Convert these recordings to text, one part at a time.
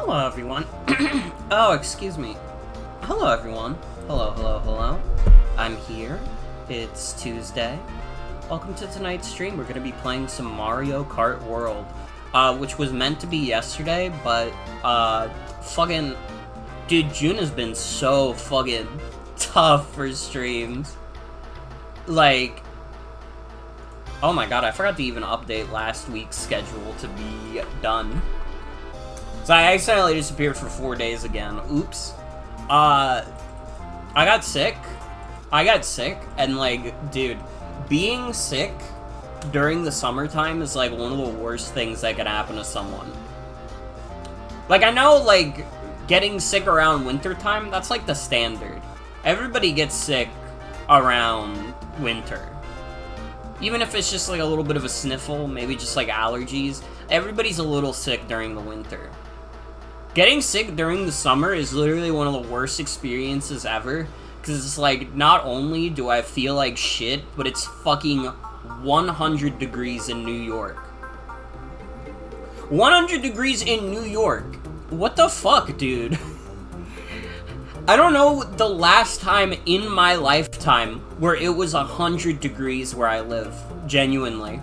Hello, everyone. Oh, excuse me. Hello, everyone. Hello, hello, hello. I'm here. It's Tuesday. Welcome to tonight's stream. We're going to be playing some Mario Kart World, which was meant to be yesterday, but, fucking... Dude, June has been so fucking tough for streams. Like... Oh my god, I forgot to even update last week's schedule to be done. So I accidentally disappeared for 4 days again. Oops. I got sick, and, like, dude, being sick during the summertime is, like, one of the worst things that could happen to someone. Like, I know, like, getting sick around wintertime, that's, like, the standard. Everybody gets sick around winter. Even if it's just, like, a little bit of a sniffle, maybe just, like, allergies, everybody's a little sick during the winter. Getting sick during the summer is literally one of the worst experiences ever, because it's like, not only do I feel like shit, but it's fucking 100 degrees in New York. 100 degrees in New York! What the fuck, dude? I don't know the last time in my lifetime where it was 100 degrees where I live, genuinely.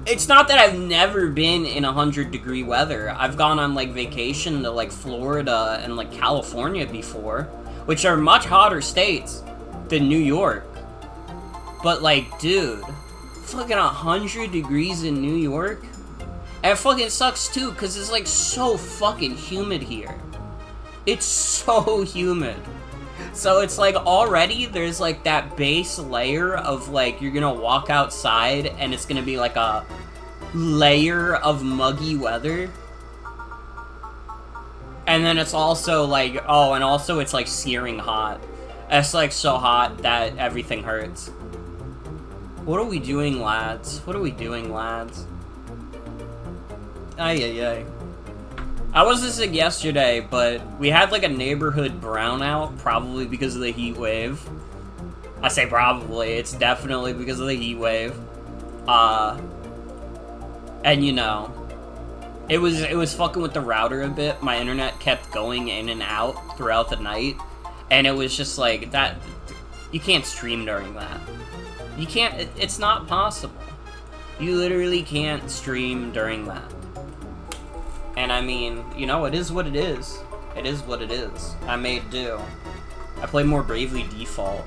It's not that I've never been in 100-degree weather. I've gone on, like, vacation to, like, Florida and, like, California before, which are much hotter states than New York. But, like, dude, fucking 100 degrees in New York? And it fucking sucks, too, because it's, like, so fucking humid here. It's so humid. So it's, like, already there's, like, that base layer of, like, you're gonna walk outside and it's gonna be, like, a layer of muggy weather. And then it's also, like, oh, and also it's, like, searing hot. It's, like, so hot that everything hurts. What are we doing, lads? What are we doing, lads? Ay, ay, ay. I wasn't sick yesterday, but we had, like, a neighborhood brownout, probably because of the heat wave. I say probably, it's definitely because of the heat wave. And, you know, it was fucking with the router a bit. My internet kept going in and out throughout the night, and it was just, like, that, you can't stream during that. You can't, it's not possible. You literally can't stream during that. And I mean, you know, it is what it is. It is what it is. I made do. I play more Bravely Default.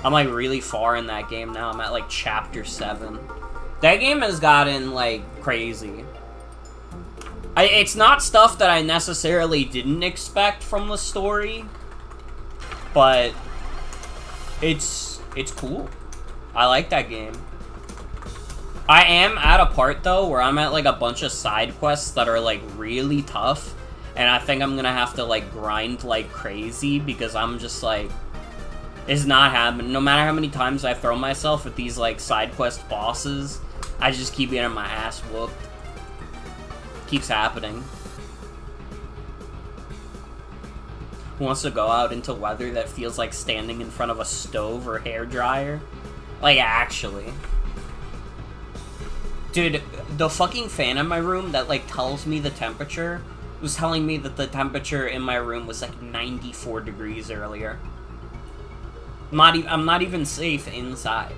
I'm, like, really far in that game now. I'm at, like, Chapter 7. That game has gotten, like, crazy. It's not stuff that I necessarily didn't expect from the story, but it's cool. I like that game. I am at a part, though, where I'm at, like, a bunch of side quests that are, like, really tough, and I think I'm gonna have to, like, grind like crazy, because I'm just, like, it's not happening. No matter how many times I throw myself with these, like, side quest bosses, I just keep getting my ass whooped. Keeps happening. Who wants to go out into weather that feels like standing in front of a stove or hairdryer? Like, actually. Dude, the fucking fan in my room that, like, tells me the temperature was telling me that the temperature in my room was, like, 94 degrees earlier. I'm not even safe inside.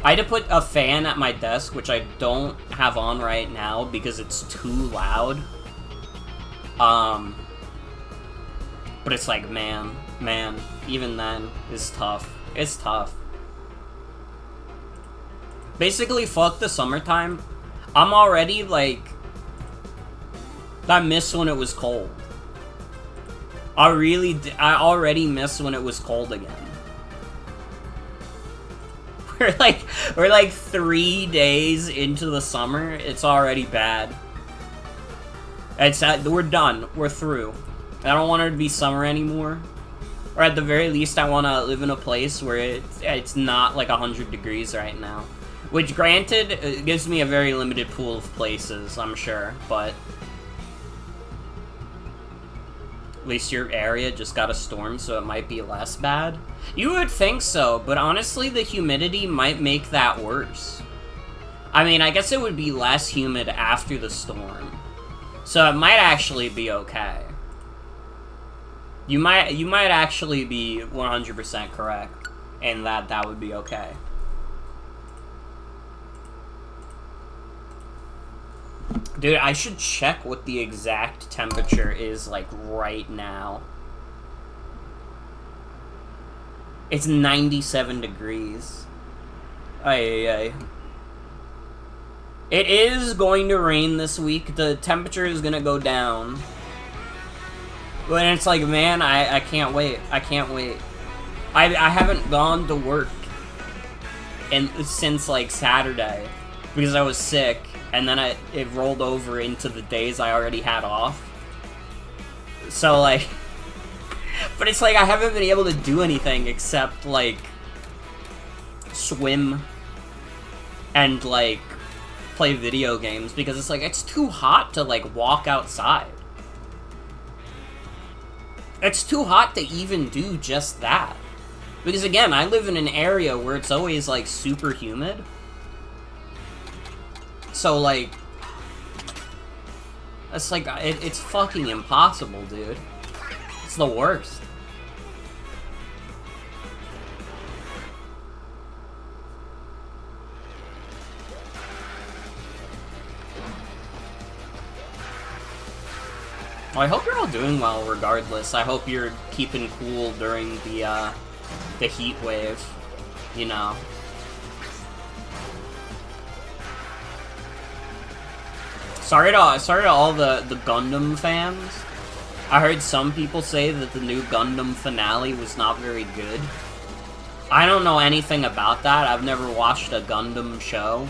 I had to put a fan at my desk, which I don't have on right now because it's too loud. But it's like, man, even then, it's tough. It's tough. Basically, fuck the summertime. I'm already, like... I miss when it was cold. I already miss when it was cold again. We're like 3 days into the summer. It's already bad. We're done. We're through. I don't want it to be summer anymore. Or at the very least, I want to live in a place where it's not, like, 100 degrees right now. Which, granted, it gives me a very limited pool of places, I'm sure, but... At least your area just got a storm, so it might be less bad. You would think so, but honestly, the humidity might make that worse. I mean, I guess it would be less humid after the storm. So it might actually be okay. You might actually be 100% correct in that would be okay. Dude, I should check what the exact temperature is, like, right now. It's 97 degrees. Ay. It is going to rain this week. The temperature is gonna go down. But it's like, man, I can't wait. I can't wait. I haven't gone to work since, like, Saturday. Because I was sick. And then it rolled over into the days I already had off. So, like... But it's like, I haven't been able to do anything except, like... swim. And, like... play video games. Because it's like, it's too hot to, like, walk outside. It's too hot to even do just that. Because, again, I live in an area where it's always, like, super humid. So, like, it's like, it's fucking impossible, dude. It's the worst. Well, I hope you're all doing well regardless. I hope you're keeping cool during the heat wave, you know. Sorry to all the Gundam fans. I heard some people say that the new Gundam finale was not very good. I don't know anything about that. I've never watched a Gundam show.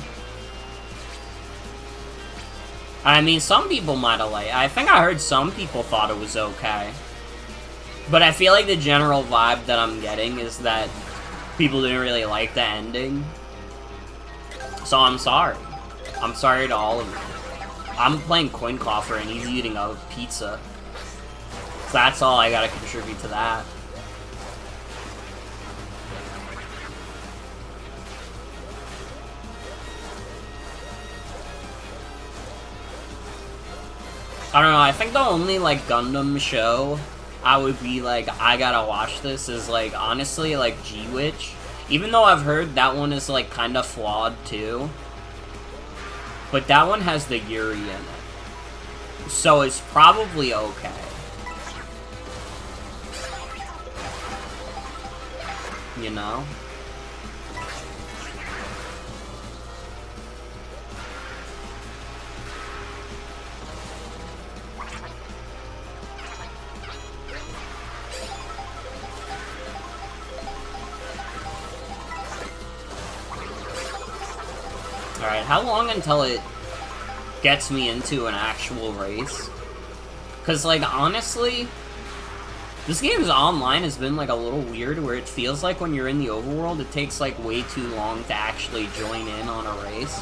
I mean, some people might have liked it. I think I heard some people thought it was okay. But I feel like the general vibe that I'm getting is that people didn't really like the ending. So I'm sorry. I'm sorry to all of you. I'm playing Coin Coffer and he's eating a pizza. So that's all I gotta contribute to that. I don't know, I think the only, like, Gundam show I would be like, I gotta watch this is, like, honestly, like, G-Witch. Even though I've heard that one is, like, kinda flawed, too. But that one has the Yuri in it. So it's probably okay. You know? Alright, how long until it gets me into an actual race? Because, like, honestly, this game's online has been, like, a little weird, where it feels like when you're in the overworld, it takes, like, way too long to actually join in on a race.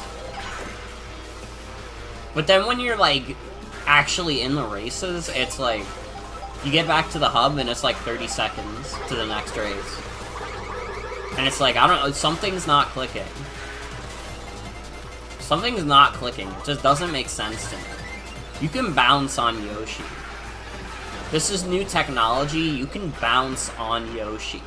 But then when you're, like, actually in the races, it's, like, you get back to the hub and it's, like, 30 seconds to the next race. And it's like, I don't know, something's not clicking. Something's not clicking. It just doesn't make sense to me. You can bounce on Yoshi. This is new technology. You can bounce on Yoshi.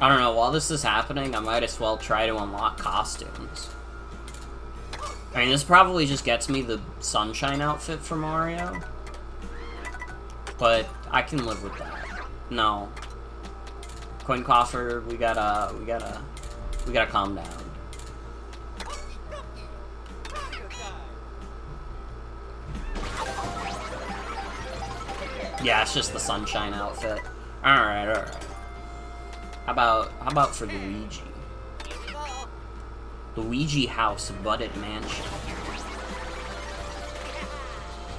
I don't know, while this is happening, I might as well try to unlock costumes. I mean, this probably just gets me the Sunshine outfit for Mario. But I can live with that. No. Coin Coffer, we gotta calm down. Yeah, it's just the Sunshine outfit. Alright. How about for Luigi? Luigi House Budded Mansion.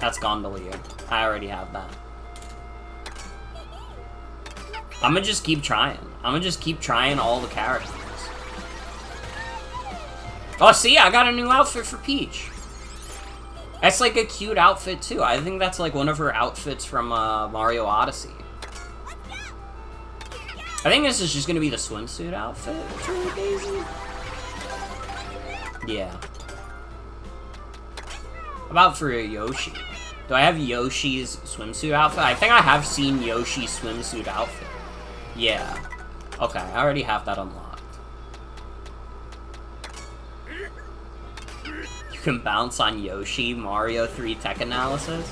That's Gondolier. I already have that. I'm gonna just keep trying. I'm gonna just keep trying all the characters. Oh, see, I got a new outfit for Peach. That's like a cute outfit too. I think that's like one of her outfits from Mario Odyssey. I think this is just gonna be the swimsuit outfit for Daisy. Yeah. How about for Yoshi? Do I have Yoshi's swimsuit outfit? I think I have seen Yoshi's swimsuit outfit. Yeah. Okay, I already have that unlocked. You can bounce on Yoshi, Mario 3 tech analysis.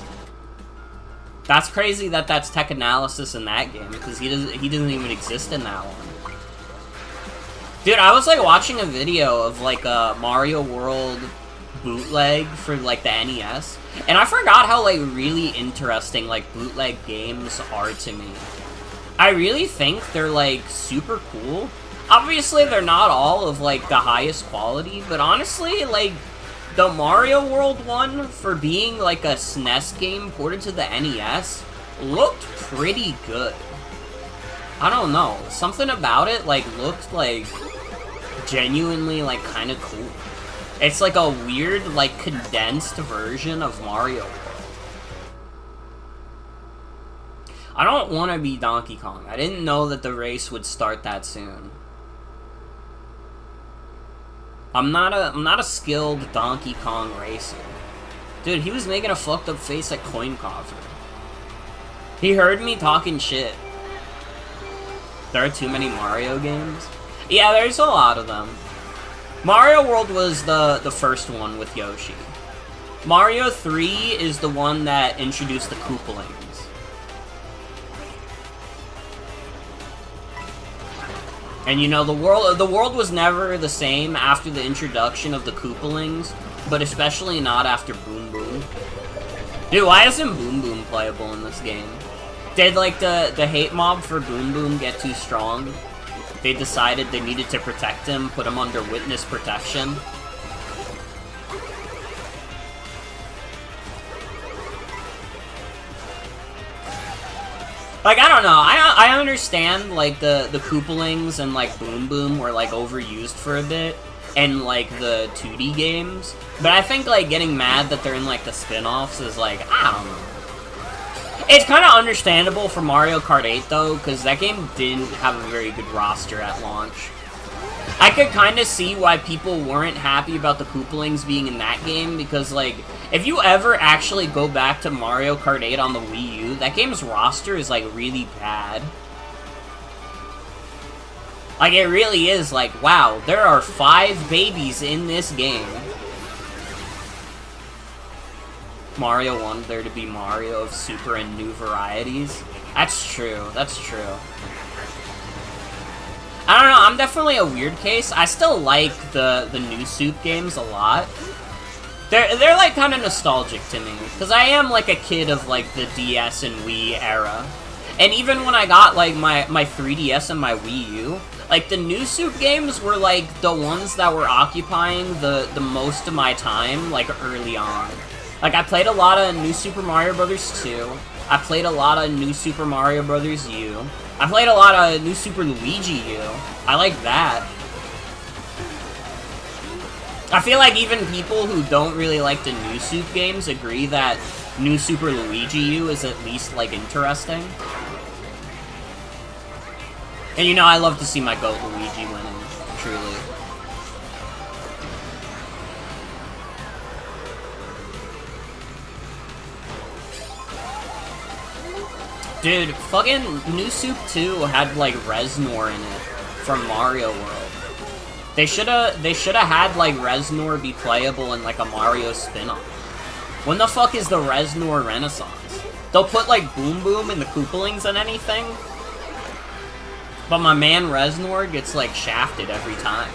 That's crazy that that's tech analysis in that game, because he doesn't even exist in that one. Dude, I was like watching a video of like a Mario World bootleg for like the NES, and I forgot how like really interesting like bootleg games are to me. I really think they're like super cool. Obviously they're not all of like the highest quality, but honestly like the Mario World one, for being like a SNES game ported to the NES, looked pretty good. I don't know, something about it like looked like genuinely like kind of cool. It's like a weird, like, condensed version of Mario World. I don't want to be Donkey Kong. I didn't know that the race would start that soon. I'm not a skilled Donkey Kong racer. Dude, he was making a fucked up face at Coin Coffer. He heard me talking shit. There are too many Mario games? Yeah, there's a lot of them. Mario World was the first one with Yoshi. Mario 3 is the one that introduced the Koopalings. And you know, the world was never the same after the introduction of the Koopalings, but especially not after Boom Boom. Dude, why isn't Boom Boom playable in this game? Did like the hate mob for Boom Boom get too strong? They decided they needed to protect him, put him under witness protection. Like, I don't know, I understand, like, the Koopalings and, like, Boom Boom were, like, overused for a bit, and, like, the 2D games, but I think, like, getting mad that they're in, like, the spin-offs is, like, I don't know. It's kind of understandable for Mario Kart 8, though, because that game didn't have a very good roster at launch. I could kind of see why people weren't happy about the Koopalings being in that game, because, like, if you ever actually go back to Mario Kart 8 on the Wii U, that game's roster is, like, really bad. Like, it really is, like, wow, there are 5 babies in this game. Mario wanted there to be Mario of super and new varieties. That's true, that's true. I don't know, I'm definitely a weird case. I still like the new Soup games a lot. They're like kind of nostalgic to me, because I am like a kid of like the DS and Wii era. And even when I got like my 3DS and my Wii U, like the new Soup games were like the ones that were occupying the most of my time like early on. Like, I played a lot of New Super Mario Bros. 2. I played a lot of New Super Mario Bros. U. I played a lot of New Super Luigi U. I like that. I feel like even people who don't really like the New Soup games agree that New Super Luigi U is at least, like, interesting. And you know, I love to see my GOAT Luigi winning, truly. Dude, fucking New Soup 2 had, like, Reznor in it from Mario World. They shoulda had, like, Reznor be playable in, like, a Mario spin-off. When the fuck is the Reznor Renaissance? They'll put, like, Boom Boom in the Koopalings and anything, but my man Reznor gets, like, shafted every time.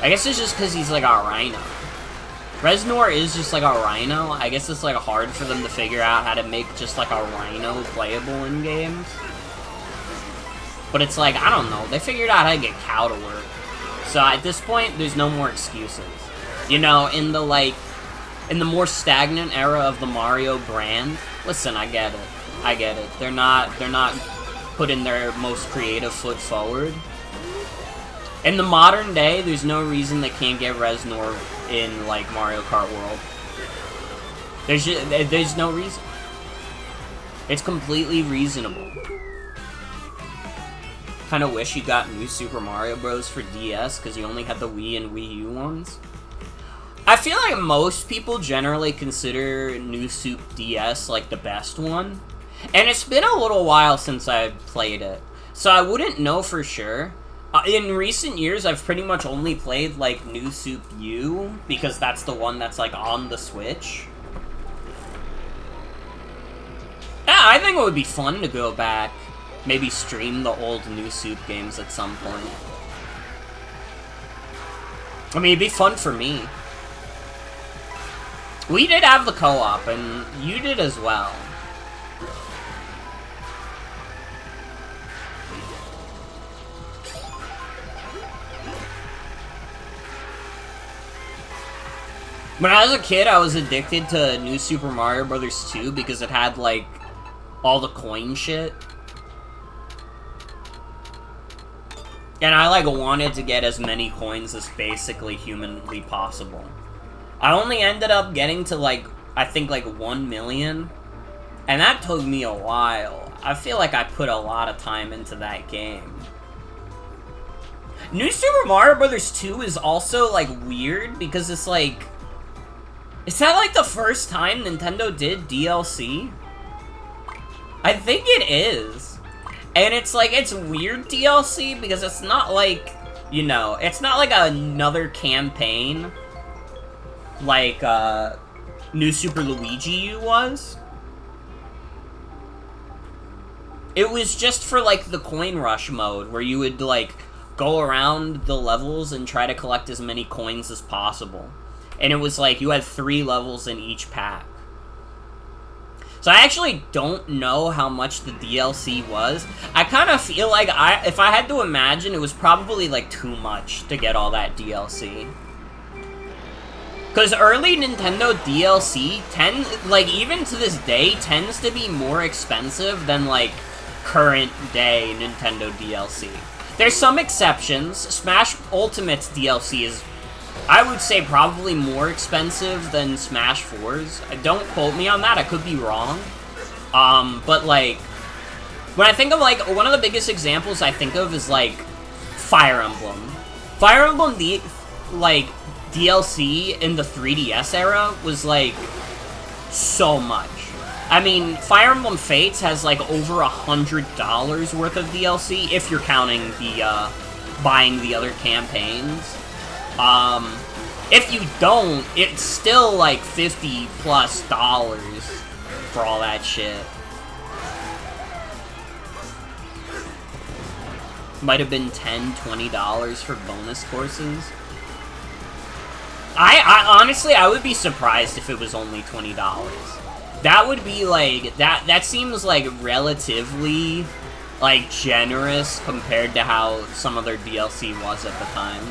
I guess it's just because he's, like, a rhino. Reznor is just like a rhino. I guess it's like hard for them to figure out how to make just like a rhino playable in games. But it's like, I don't know, they figured out how to get Cow to work. So at this point, there's no more excuses. You know, in the more stagnant era of the Mario brand, listen, I get it. I get it. They're not putting their most creative foot forward. In the modern day, there's no reason they can't get Reznor in, like, Mario Kart World. There's no reason. It's completely reasonable. kind of wish you got New Super Mario Bros. For DS, because you only had the Wii and Wii U ones. I feel like most people generally consider New Super DS, like, the best one. And it's been a little while since I've played it, so I wouldn't know for sure. In recent years, I've pretty much only played, like, New Soup U, because that's the one that's, like, on the Switch. Yeah, I think it would be fun to go back, maybe stream the old New Soup games at some point. I mean, it'd be fun for me. We did have the co-op, and you did as well. When I was a kid, I was addicted to New Super Mario Bros. 2 because it had, like, all the coin shit. And I, like, wanted to get as many coins as basically humanly possible. I only ended up getting to, like, I think, like, 1 million. And that took me a while. I feel like I put a lot of time into that game. New Super Mario Bros. 2 is also, like, weird because it's, like... Is that, like, the first time Nintendo did DLC? I think it is. And it's, like, it's weird DLC because it's not, like, you know, it's not, like, another campaign like, New Super Luigi U was. It was just for, like, the coin rush mode, where you would, like, go around the levels and try to collect as many coins as possible. And it was like, you had 3 levels in each pack. So I actually don't know how much the DLC was. I kind of feel like, if I had to imagine, it was probably, like, too much to get all that DLC. Because early Nintendo DLC, like, even to this day, tends to be more expensive than, like, current day Nintendo DLC. There's some exceptions. Smash Ultimate's DLC is, I would say, probably more expensive than Smash 4's. Don't quote me on that, I could be wrong. But, like, when I think of, like, one of the biggest examples I think of is, like, Fire Emblem. Fire Emblem, like, DLC in the 3DS era was, like, so much. I mean, Fire Emblem Fates has, like, over $100 worth of DLC, if you're counting the, buying the other campaigns. If you don't, it's still, like, $50+ for all that shit. Might have been $10, $20 for bonus courses. I honestly, I would be surprised if it was only $20. That would be, like, that seems, like, relatively, like, generous compared to how some of their DLC was at the time.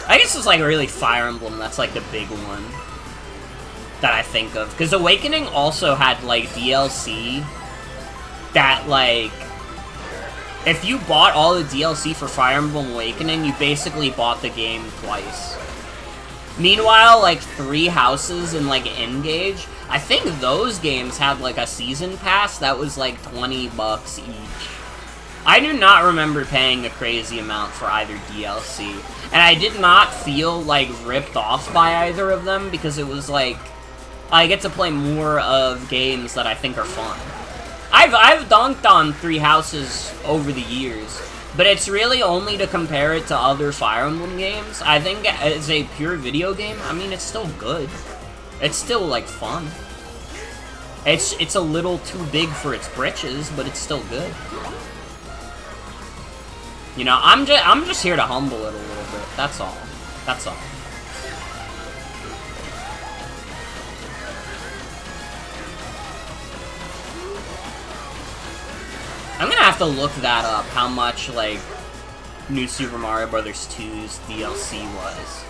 I guess it's, like, really Fire Emblem that's, like, the big one that I think of. Because Awakening also had, like, DLC that, like, if you bought all the DLC for Fire Emblem Awakening, you basically bought the game twice. Meanwhile, like, 3 Houses and, like, N-Gage, I think those games had, like, a season pass that was, like, $20 each. I do not remember paying a crazy amount for either DLC. And I did not feel, like, ripped off by either of them, because it was, like, I get to play more of games that I think are fun. I've dunked on 3 Houses over the years, but it's really only to compare it to other Fire Emblem games. I think as a pure video game, I mean, it's still good. It's still, like, fun. It's a little too big for its britches, but it's still good. You know, I'm just here to humble it a little bit. That's all. That's all. I'm gonna have to look that up, how much, like, New Super Mario Bros. 2's DLC was.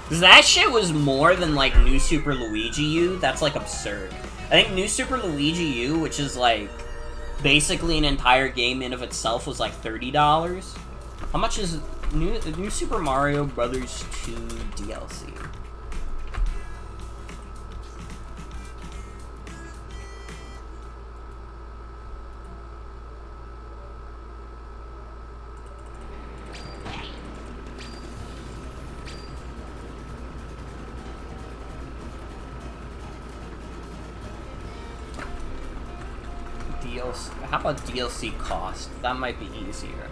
Because that shit was more than, like, New Super Luigi U. That's, like, absurd. I think New Super Luigi U, which is, like, basically an entire game in of itself, was, like, $30. How much is New Super Mario Brothers 2 DLC. How about DLC cost? That might be easier.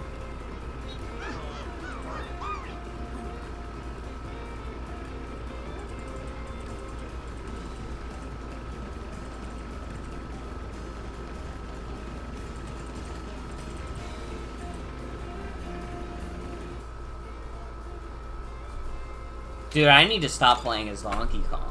Dude, I need to stop playing as Donkey Kong.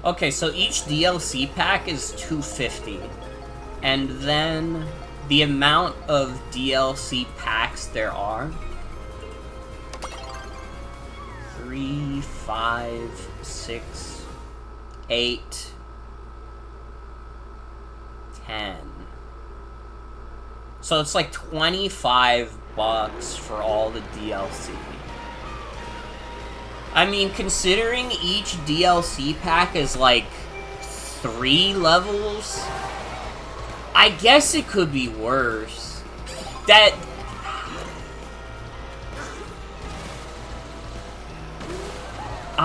Okay, so each DLC pack is $250, and then the amount of DLC packs there are: 3, 5, 6, 8, 10. So it's like $25 for all the DLC. I mean, considering each DLC pack is like 3 levels, I guess it could be worse. I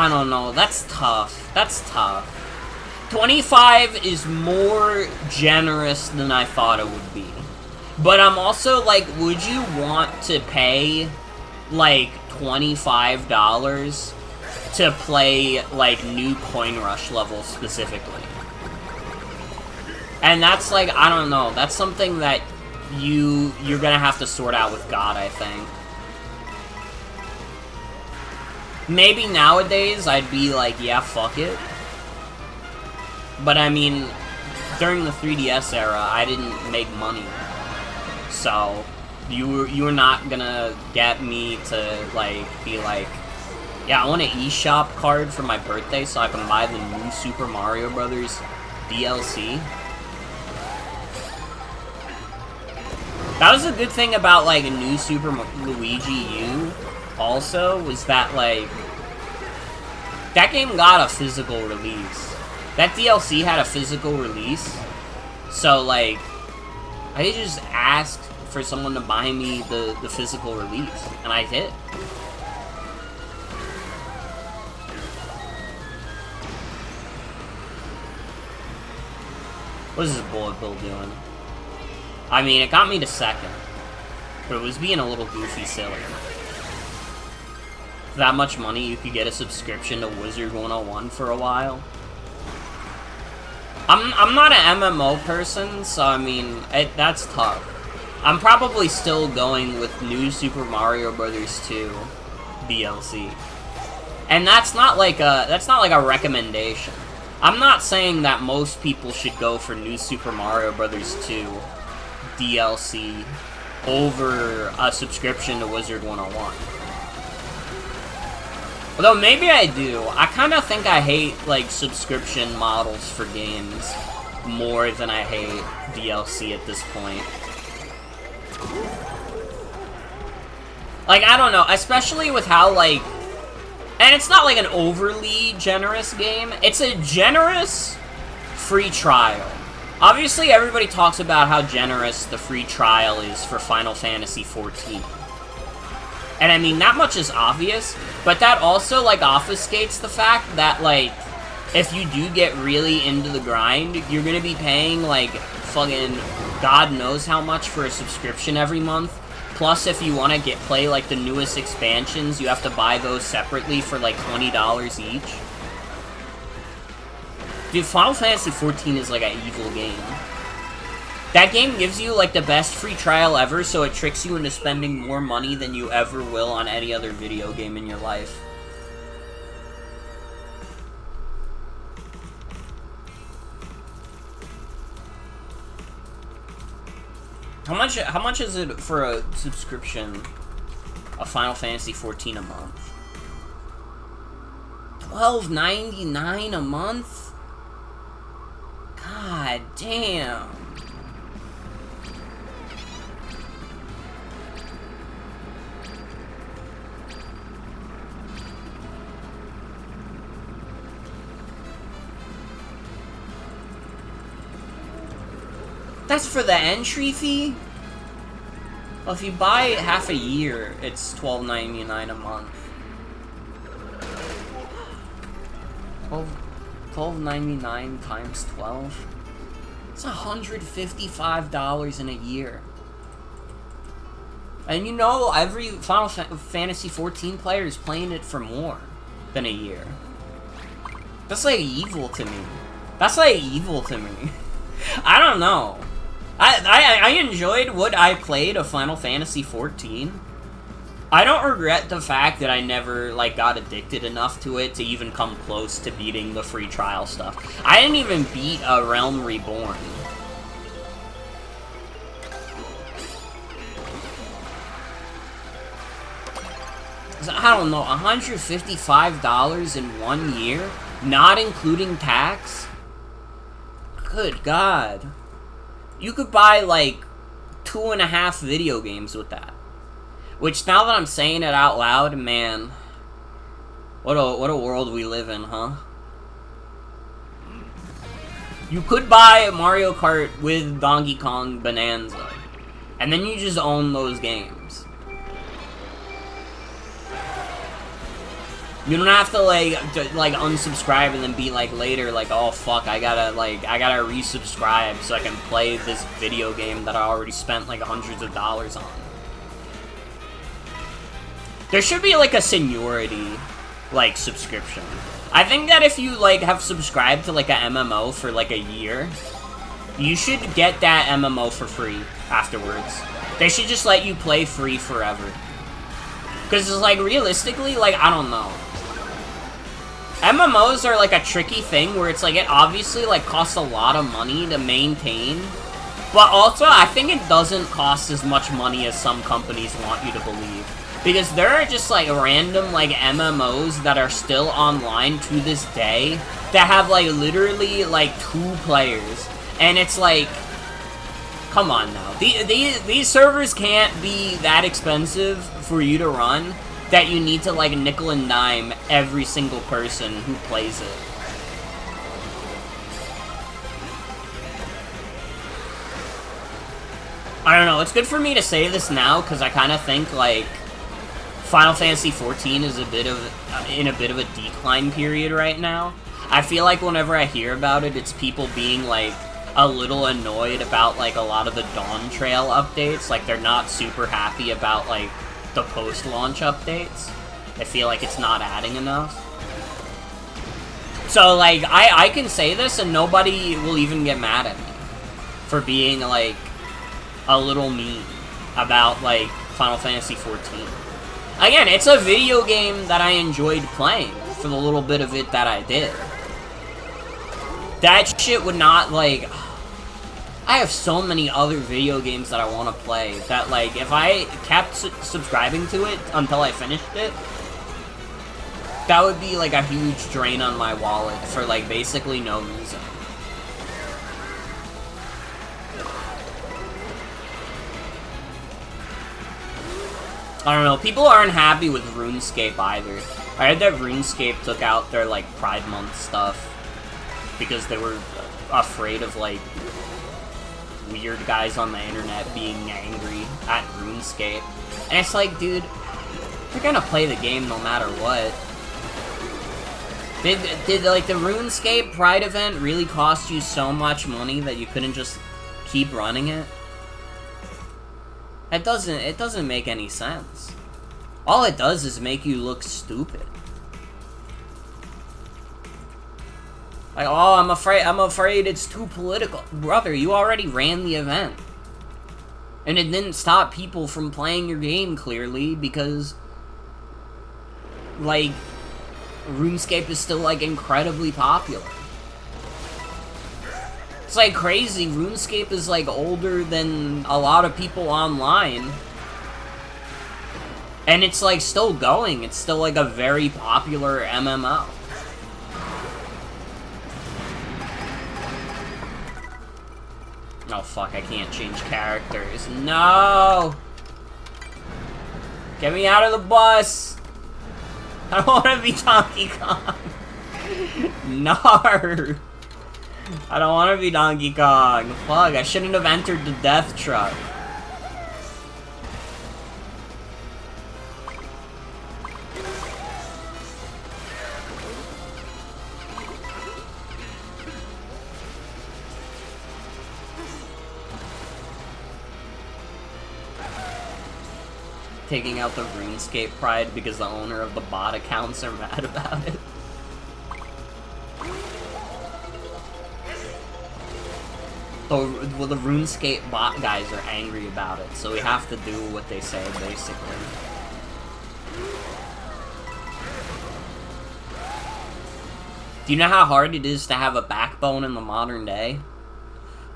don't know, that's tough. That's tough. 25 is more generous than I thought it would be. But I'm also like, would you want to pay like $25 to play, like, new Coin Rush levels specifically? And that's, like, I don't know, that's something that you're gonna have to sort out with God, I think. Maybe nowadays I'd be like, yeah, fuck it. But I mean, during the 3DS era, I didn't make money. So you were not gonna get me to, like, be like, yeah, I want an eShop card for my birthday so I can buy the new Super Mario Brothers DLC. That was a good thing about, like, a new Super Luigi U, also, was that, like, that game got a physical release. That DLC had a physical release. So, like, I just asked for someone to buy me the physical release, and I did. What is this bullet bill doing? I mean, it got me to second, but it was being a little goofy silly. For that much money, you could get a subscription to Wizard 101 for a while. I'm not an MMO person, so I mean, that's tough. I'm probably still going with new Super Mario Brothers 2 DLC. And that's not like a recommendation. I'm not saying that most people should go for new Super Mario Brothers 2 DLC over a subscription to Wizard 101. Although maybe I do. I kind of think I hate, like, subscription models for games more than I hate DLC at this point. Like, I don't know, especially with how, like, and it's not like an overly generous game. It's a generous free trial. Obviously, everybody talks about how generous the free trial is for Final Fantasy XIV. And I mean, that much is obvious, but that also, like, obfuscates the fact that, like, if you do get really into the grind, you're gonna be paying, like, fucking God knows how much for a subscription every month. Plus, if you want to play, like, the newest expansions, you have to buy those separately for, like, $20 each. Dude, Final Fantasy XIV is, like, an evil game. That game gives you, like, the best free trial ever, so it tricks you into spending more money than you ever will on any other video game in your life. How much is it for a subscription of Final Fantasy 14 a month? $12.99 a month? God damn. That's for the entry fee? Well, if you buy half a year, it's $12.99 a month. $12.99 times 12? It's $155 in a year. And you know, every Final Fantasy 14 player is playing it for more than a year. That's like evil to me. That's like evil to me. I don't know. I enjoyed what I played of Final Fantasy 14. I don't regret the fact that I never, like, got addicted enough to it to even come close to beating the free trial stuff. I didn't even beat Realm Reborn. I don't know, $155 in 1 year? Not including tax? Good God. You could buy, like, 2.5 video games with that. Which, now that I'm saying it out loud, man, what a world we live in, huh? You could buy Mario Kart with Donkey Kong Bonanza, and then you just own those games. You don't have to, like unsubscribe and then be, like, later, like, oh, fuck, I gotta resubscribe so I can play this video game that I already spent, like, hundreds of dollars on. There should be, like, a seniority, like, subscription. I think that if you, like, have subscribed to, like, a MMO for, like, a year, you should get that MMO for free afterwards. They should just let you play free forever. Because it's, like, realistically, like, I don't know. MMOs are, like, a tricky thing where it's, like, it obviously, like, costs a lot of money to maintain. But also, I think it doesn't cost as much money as some companies want you to believe. Because there are just, like, random, like, MMOs that are still online to this day that have, like, literally, like, 2 players. And it's, like, come on now. These servers can't be that expensive for you to run that you need to, like, nickel and dime every single person who plays it. I don't know. It's good for me to say this now because I kind of think, like, Final Fantasy 14 is in a bit of a decline period right now. I feel like whenever I hear about it, it's people being, like, a little annoyed about, like, a lot of the Dawn Trail updates. Like, they're not super happy about, like, the post-launch updates. I feel like it's not adding enough. So, like, I can say this and nobody will even get mad at me for being, like, a little mean about, like, Final Fantasy 14. Again, it's a video game that I enjoyed playing for the little bit of it that I did. That shit would not, like... I have so many other video games that I want to play that, like, if I kept subscribing to it until I finished it, that would be, like, a huge drain on my wallet for, like, basically no reason. I don't know, people aren't happy with RuneScape either. I heard that RuneScape took out their, like, Pride Month stuff because they were afraid of, like, weird guys on the internet being angry at RuneScape. And it's like, dude, you're gonna play the game no matter what. Did like, the RuneScape Pride event really cost you so much money that you couldn't just keep running it? It doesn't make any sense. All it does is make you look stupid. Like, oh, I'm afraid it's too political. Brother, you already ran the event. And it didn't stop people from playing your game, clearly, because, like, RuneScape is still, like, incredibly popular. It's like crazy. RuneScape is like older than a lot of people online. And it's like still going. It's still like a very popular MMO. Oh fuck, I can't change characters. No! Get me out of the bus! I don't want to be Donkey Kong. No! I don't want to be Donkey Kong. Fuck, I shouldn't have entered the death truck. Taking out the RuneScape pride because the owner of the bot accounts are mad about it. Well, the RuneScape bot guys are angry about it, so we have to do what they say, basically. Do you know how hard it is to have a backbone in the modern day?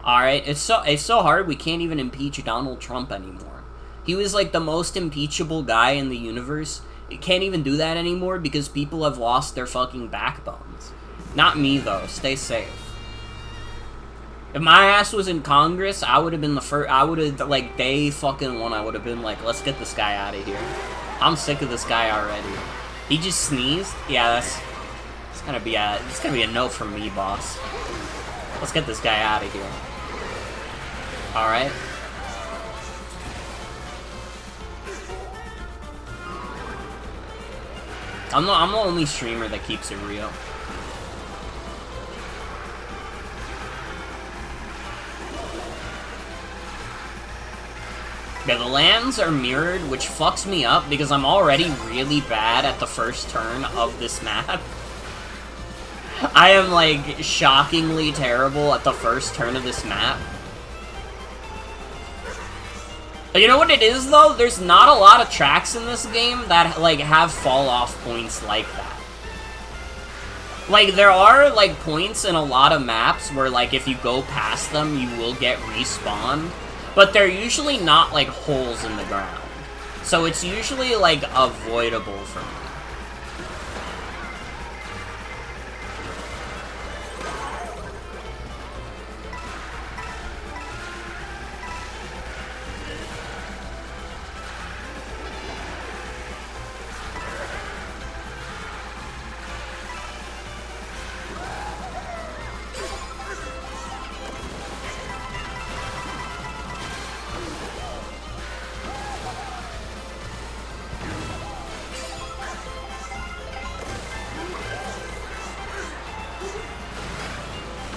Alright, it's so hard we can't even impeach Donald Trump anymore. He was like the most impeachable guy in the universe. You can't even do that anymore because people have lost their fucking backbones. Not me, though. Stay safe. If my ass was in Congress, I would have been the first. I would have, like, day fucking one, I would have been like, let's get this guy out of here. I'm sick of this guy already. He just sneezed? Yeah, it's gonna be a no from me, boss. Let's get this guy out of here. Alright. I'm the only streamer that keeps it real. Yeah, the lands are mirrored, which fucks me up because I'm already really bad at the first turn of this map. I am, like, shockingly terrible at the first turn of this map. You know what it is, though? There's not a lot of tracks in this game that, like, have fall-off points like that. Like, there are, like, points in a lot of maps where, like, if you go past them, you will get respawned. But they're usually not, like, holes in the ground. So it's usually, like, avoidable for me.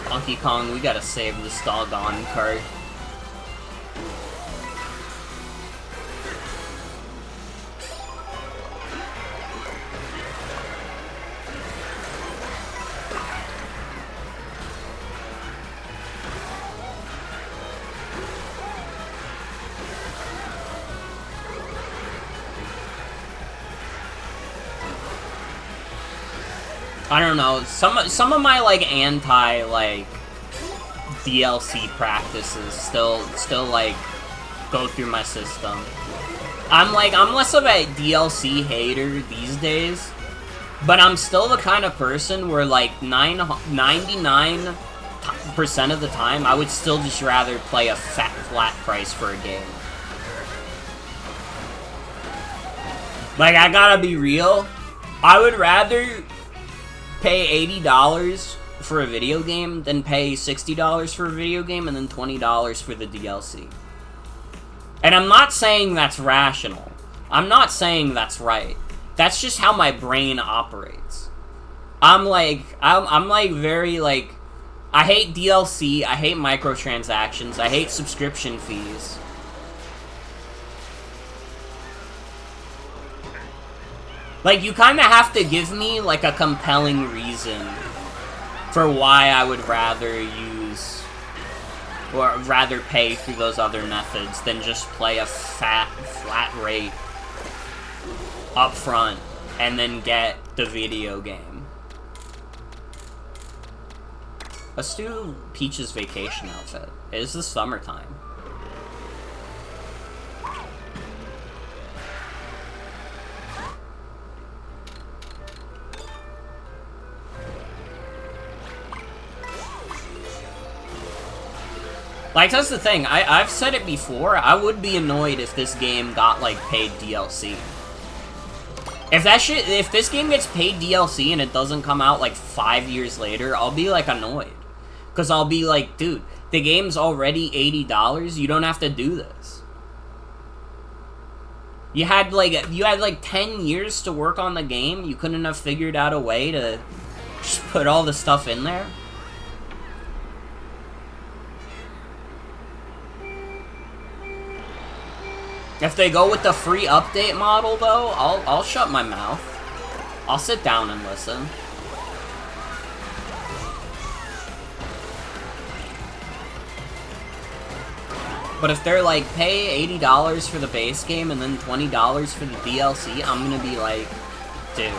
Donkey Kong, we gotta save this doggone cart. I don't know, some of my, like, like, DLC practices still, like, go through my system. I'm less of a DLC hater these days, but I'm still the kind of person where, like, 99% of the time, I would still just rather play a flat price for a game. Like, I gotta be real, I would rather pay $80 for a video game than pay $60 for a video game and then $20 for the DLC. And I'm not saying that's rational. I'm not saying that's right. That's just how my brain operates. I'm like very, like, I hate DLC, I hate microtransactions, I hate subscription fees. Like, you kind of have to give me, like, a compelling reason for why I would rather use, or rather pay through those other methods than just play a flat rate up front and then get the video game. Let's do Peach's vacation outfit. It is the summertime. Like, that's the thing. I've said it before. I would be annoyed if this game got, like, paid DLC. If this game gets paid DLC and it doesn't come out, like, 5 years later, I'll be, like, annoyed. Because I'll be like, dude, the game's already $80. You don't have to do this. You had, like, 10 years to work on the game. You couldn't have figured out a way to just put all the stuff in there. If they go with the free update model, though, I'll shut my mouth. I'll sit down and listen. But if they're like, pay $80 for the base game and then $20 for the DLC, I'm gonna be like, dude.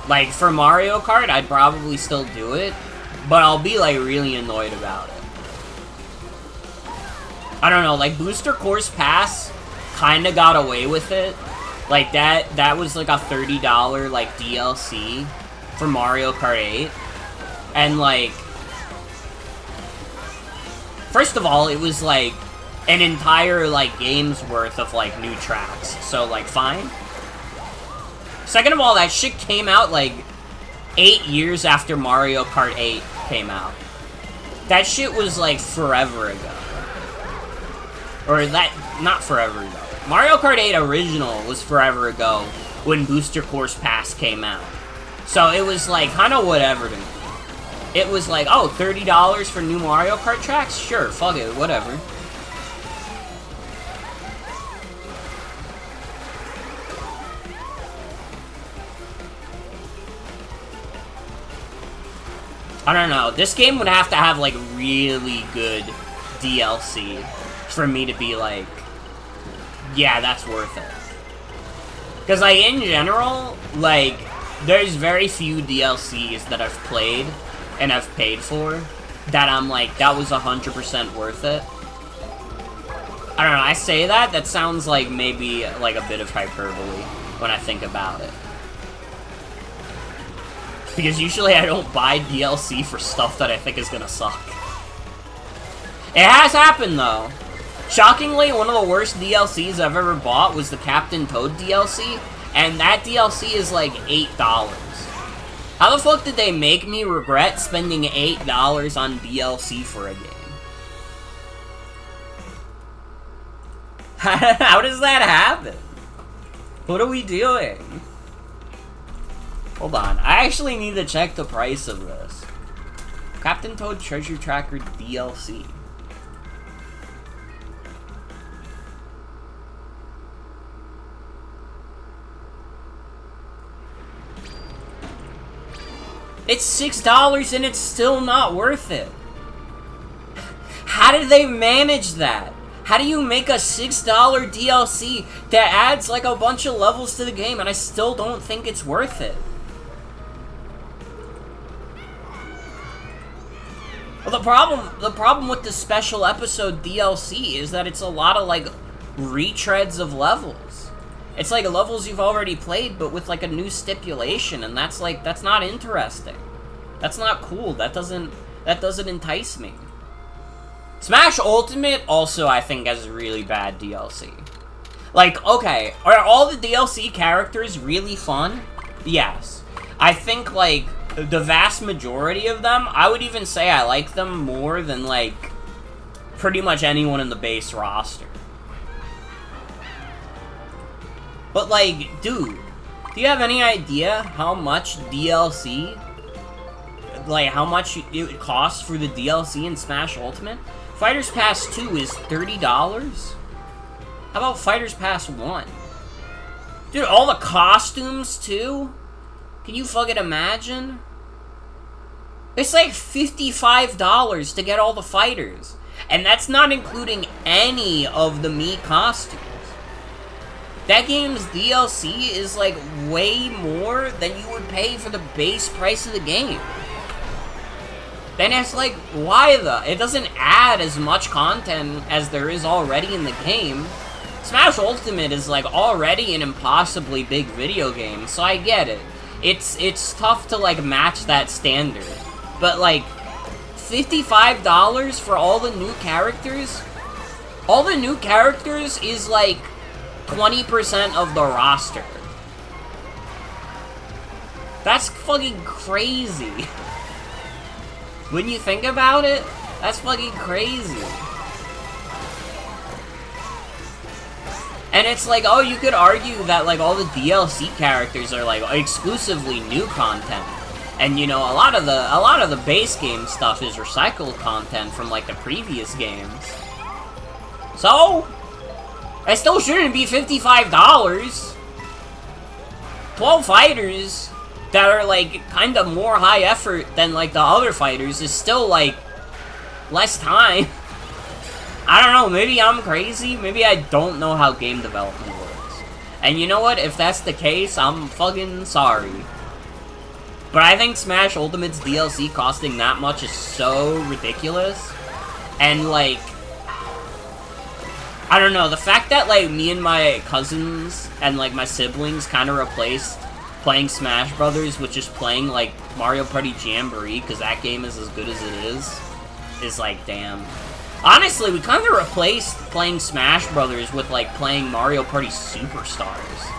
Like, for Mario Kart, I'd probably still do it, but I'll be, like, really annoyed about it. I don't know, like, Booster Course Pass kinda got away with it. Like, that was, like, a $30, like, DLC for Mario Kart 8. And, like, first of all, it was, like, an entire, like, game's worth of, like, new tracks. So, like, fine. Second of all, that shit came out, like, 8 years after Mario Kart 8 came out. That shit was, like, forever ago. Or not forever ago. Mario Kart 8 original was forever ago when Booster Course Pass came out. So it was like, kind of whatever to me. It was like, oh, $30 for new Mario Kart tracks? Sure, fuck it, whatever. I don't know, this game would have to have, like, really good DLC for me to be like, yeah, that's worth it. Because, like, in general, like, there's very few DLCs that I've played and I've paid for that I'm like, that was 100% worth it. I don't know, I say that sounds like maybe, like, a bit of hyperbole when I think about it. Because usually I don't buy DLC for stuff that I think is gonna suck. It has happened, though. Shockingly, one of the worst DLCs I've ever bought was the Captain Toad DLC, and that DLC is like $8. How the fuck did they make me regret spending $8 on DLC for a game? How does that happen? What are we doing? Hold on, I actually need to check the price of this. Captain Toad Treasure Tracker DLC. It's $6 and it's still not worth it. How did they manage that? How do you make a $6 DLC that adds like a bunch of levels to the game and I still don't think it's worth it? Well, the problem with the special episode DLC is that it's a lot of like retreads of levels. It's like levels you've already played, but with like a new stipulation, and that's not interesting. That's not cool. That doesn't entice me. Smash Ultimate also, I think, has really bad DLC. Like, okay, are all the DLC characters really fun? Yes. I think, like, the vast majority of them, I would even say I like them more than, like, pretty much anyone in the base roster. But, like, dude, do you have any idea how much DLC, like, how much it costs for the DLC in Smash Ultimate? Fighters Pass 2 is $30? How about Fighters Pass 1? Dude, all the costumes, too? Can you fucking imagine? It's like $55 to get all the fighters. And that's not including any of the Mii costumes. That game's DLC is, like, way more than you would pay for the base price of the game. then it's like, why the? It doesn't add as much content as there is already in the game. Smash Ultimate is like already an impossibly big video game, so I get it. It's tough to like match that standard. But like, $55 for all the new characters? All the new characters is like 20% of the roster. That's fucking crazy. When you think about it, that's fucking crazy. And it's like, oh, you could argue that like all the DLC characters are like exclusively new content. And you know, a lot of the base game stuff is recycled content from like the previous games. So, it still shouldn't be $55. 12 fighters that are like kind of more high effort than like the other fighters is still like less time. I don't know, maybe I'm crazy, maybe I don't know how game development works. And you know what, if that's the case, I'm fucking sorry. But I think Smash Ultimate's DLC costing that much is so ridiculous. And like, I don't know, the fact that like me and my cousins and like my siblings kind of replaced playing Smash Brothers with just playing like Mario Party Jamboree, because that game is as good as it is like, damn. Honestly, we kind of replaced playing Smash Brothers with like playing Mario Party Superstars.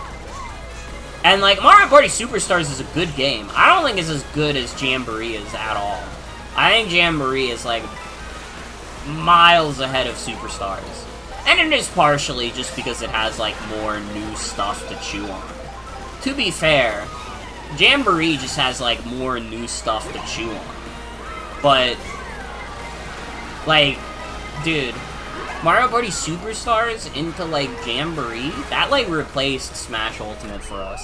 And like, Mario Party Superstars is a good game. I don't think it's as good as Jamboree is at all. I think Jamboree is like miles ahead of Superstars. And it is partially just because it has like more new stuff to chew on. To be fair, Jamboree just has like more new stuff to chew on. But like, dude, Mario Party Superstars into like Jamboree, that like replaced Smash Ultimate for us.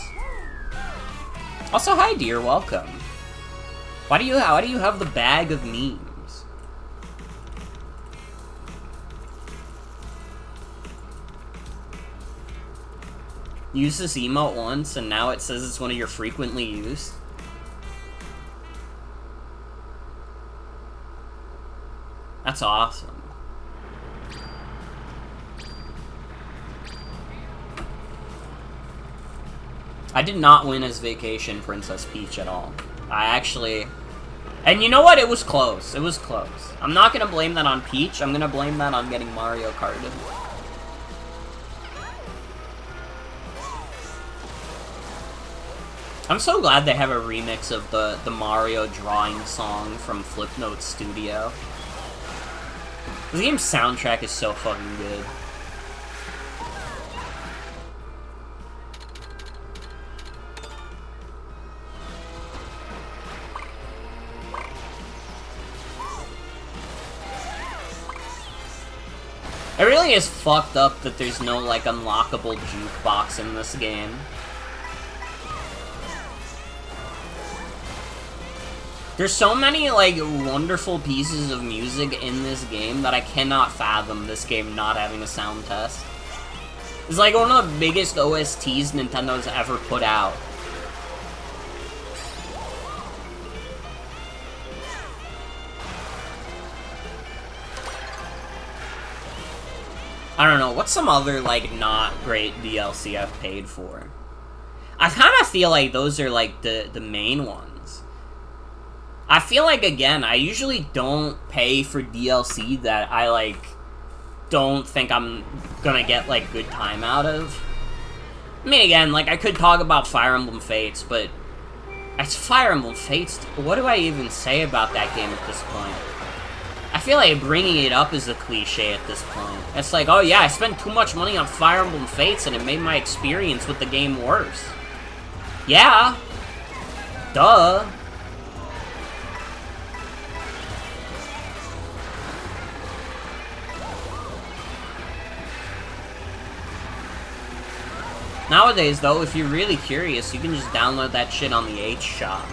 Also, hi dear, welcome. Why do you have the bag of memes? Use this emote once, and now it says it's one of your frequently used. That's awesome. I did not win as Vacation Princess Peach at all. I actually... And you know what? It was close. It was close. I'm not gonna blame that on Peach. I'm gonna blame that on getting Mario Karted. I'm so glad they have a remix of the Mario drawing song from Flipnote Studio. This game's soundtrack is so fucking good. It really is fucked up that there's no, like, unlockable jukebox in this game. There's so many, like, wonderful pieces of music in this game that I cannot fathom this game not having a sound test. It's like one of the biggest OSTs Nintendo's ever put out. I don't know, what's some other, like, not great DLC I've paid for? I kind of feel like those are, like, the main ones. I feel like, again, I usually don't pay for DLC that I, like, don't think I'm gonna get, like, good time out of. I mean, again, like, I could talk about Fire Emblem Fates, but it's Fire Emblem Fates. What do I even say about that game at this point? I feel like bringing it up is a cliche at this point. It's like, oh yeah, I spent too much money on Fire Emblem Fates and it made my experience with the game worse. Yeah. Duh. Nowadays, though, if you're really curious, you can just download that shit on the H shop.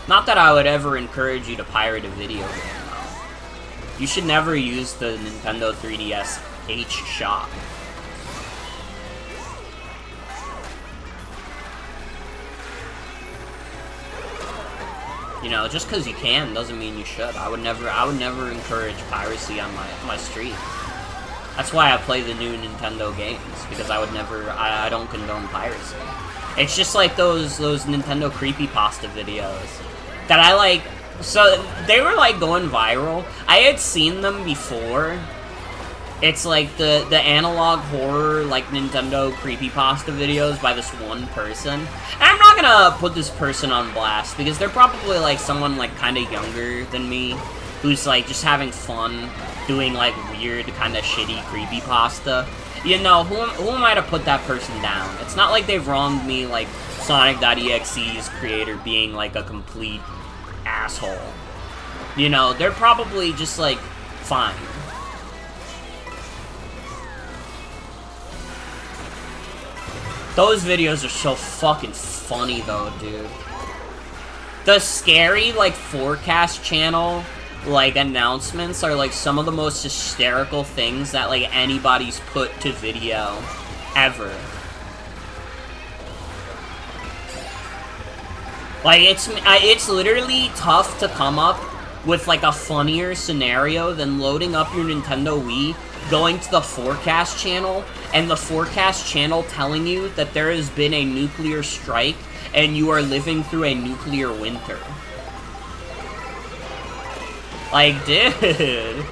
Not that I would ever encourage you to pirate a video game, though. You should never use the Nintendo 3DS H shop. You know, just because you can doesn't mean you should. I would never encourage piracy on my stream. That's why I play the new Nintendo games, because I don't condone piracy. It's just like those Nintendo creepypasta videos that I like. So they were like going viral. I had seen them before. It's like the analog horror, like Nintendo creepypasta videos by this one person. And I'm not gonna put this person on blast, because they're probably like someone like kind of younger than me, who's like just having fun doing like weird kind of shitty creepypasta. You know, who am I to put that person down? It's not like they've wronged me like Sonic.exe's creator being like a complete asshole. You know, they're probably just like fine. Those videos are so fucking funny though, dude. The scary like forecast channel like announcements are like some of the most hysterical things that like anybody's put to video ever. Like it's literally tough to come up with like a funnier scenario than loading up your Nintendo Wii, going to the forecast channel, and the forecast channel telling you that there has been a nuclear strike and you are living through a nuclear winter. Like, dude,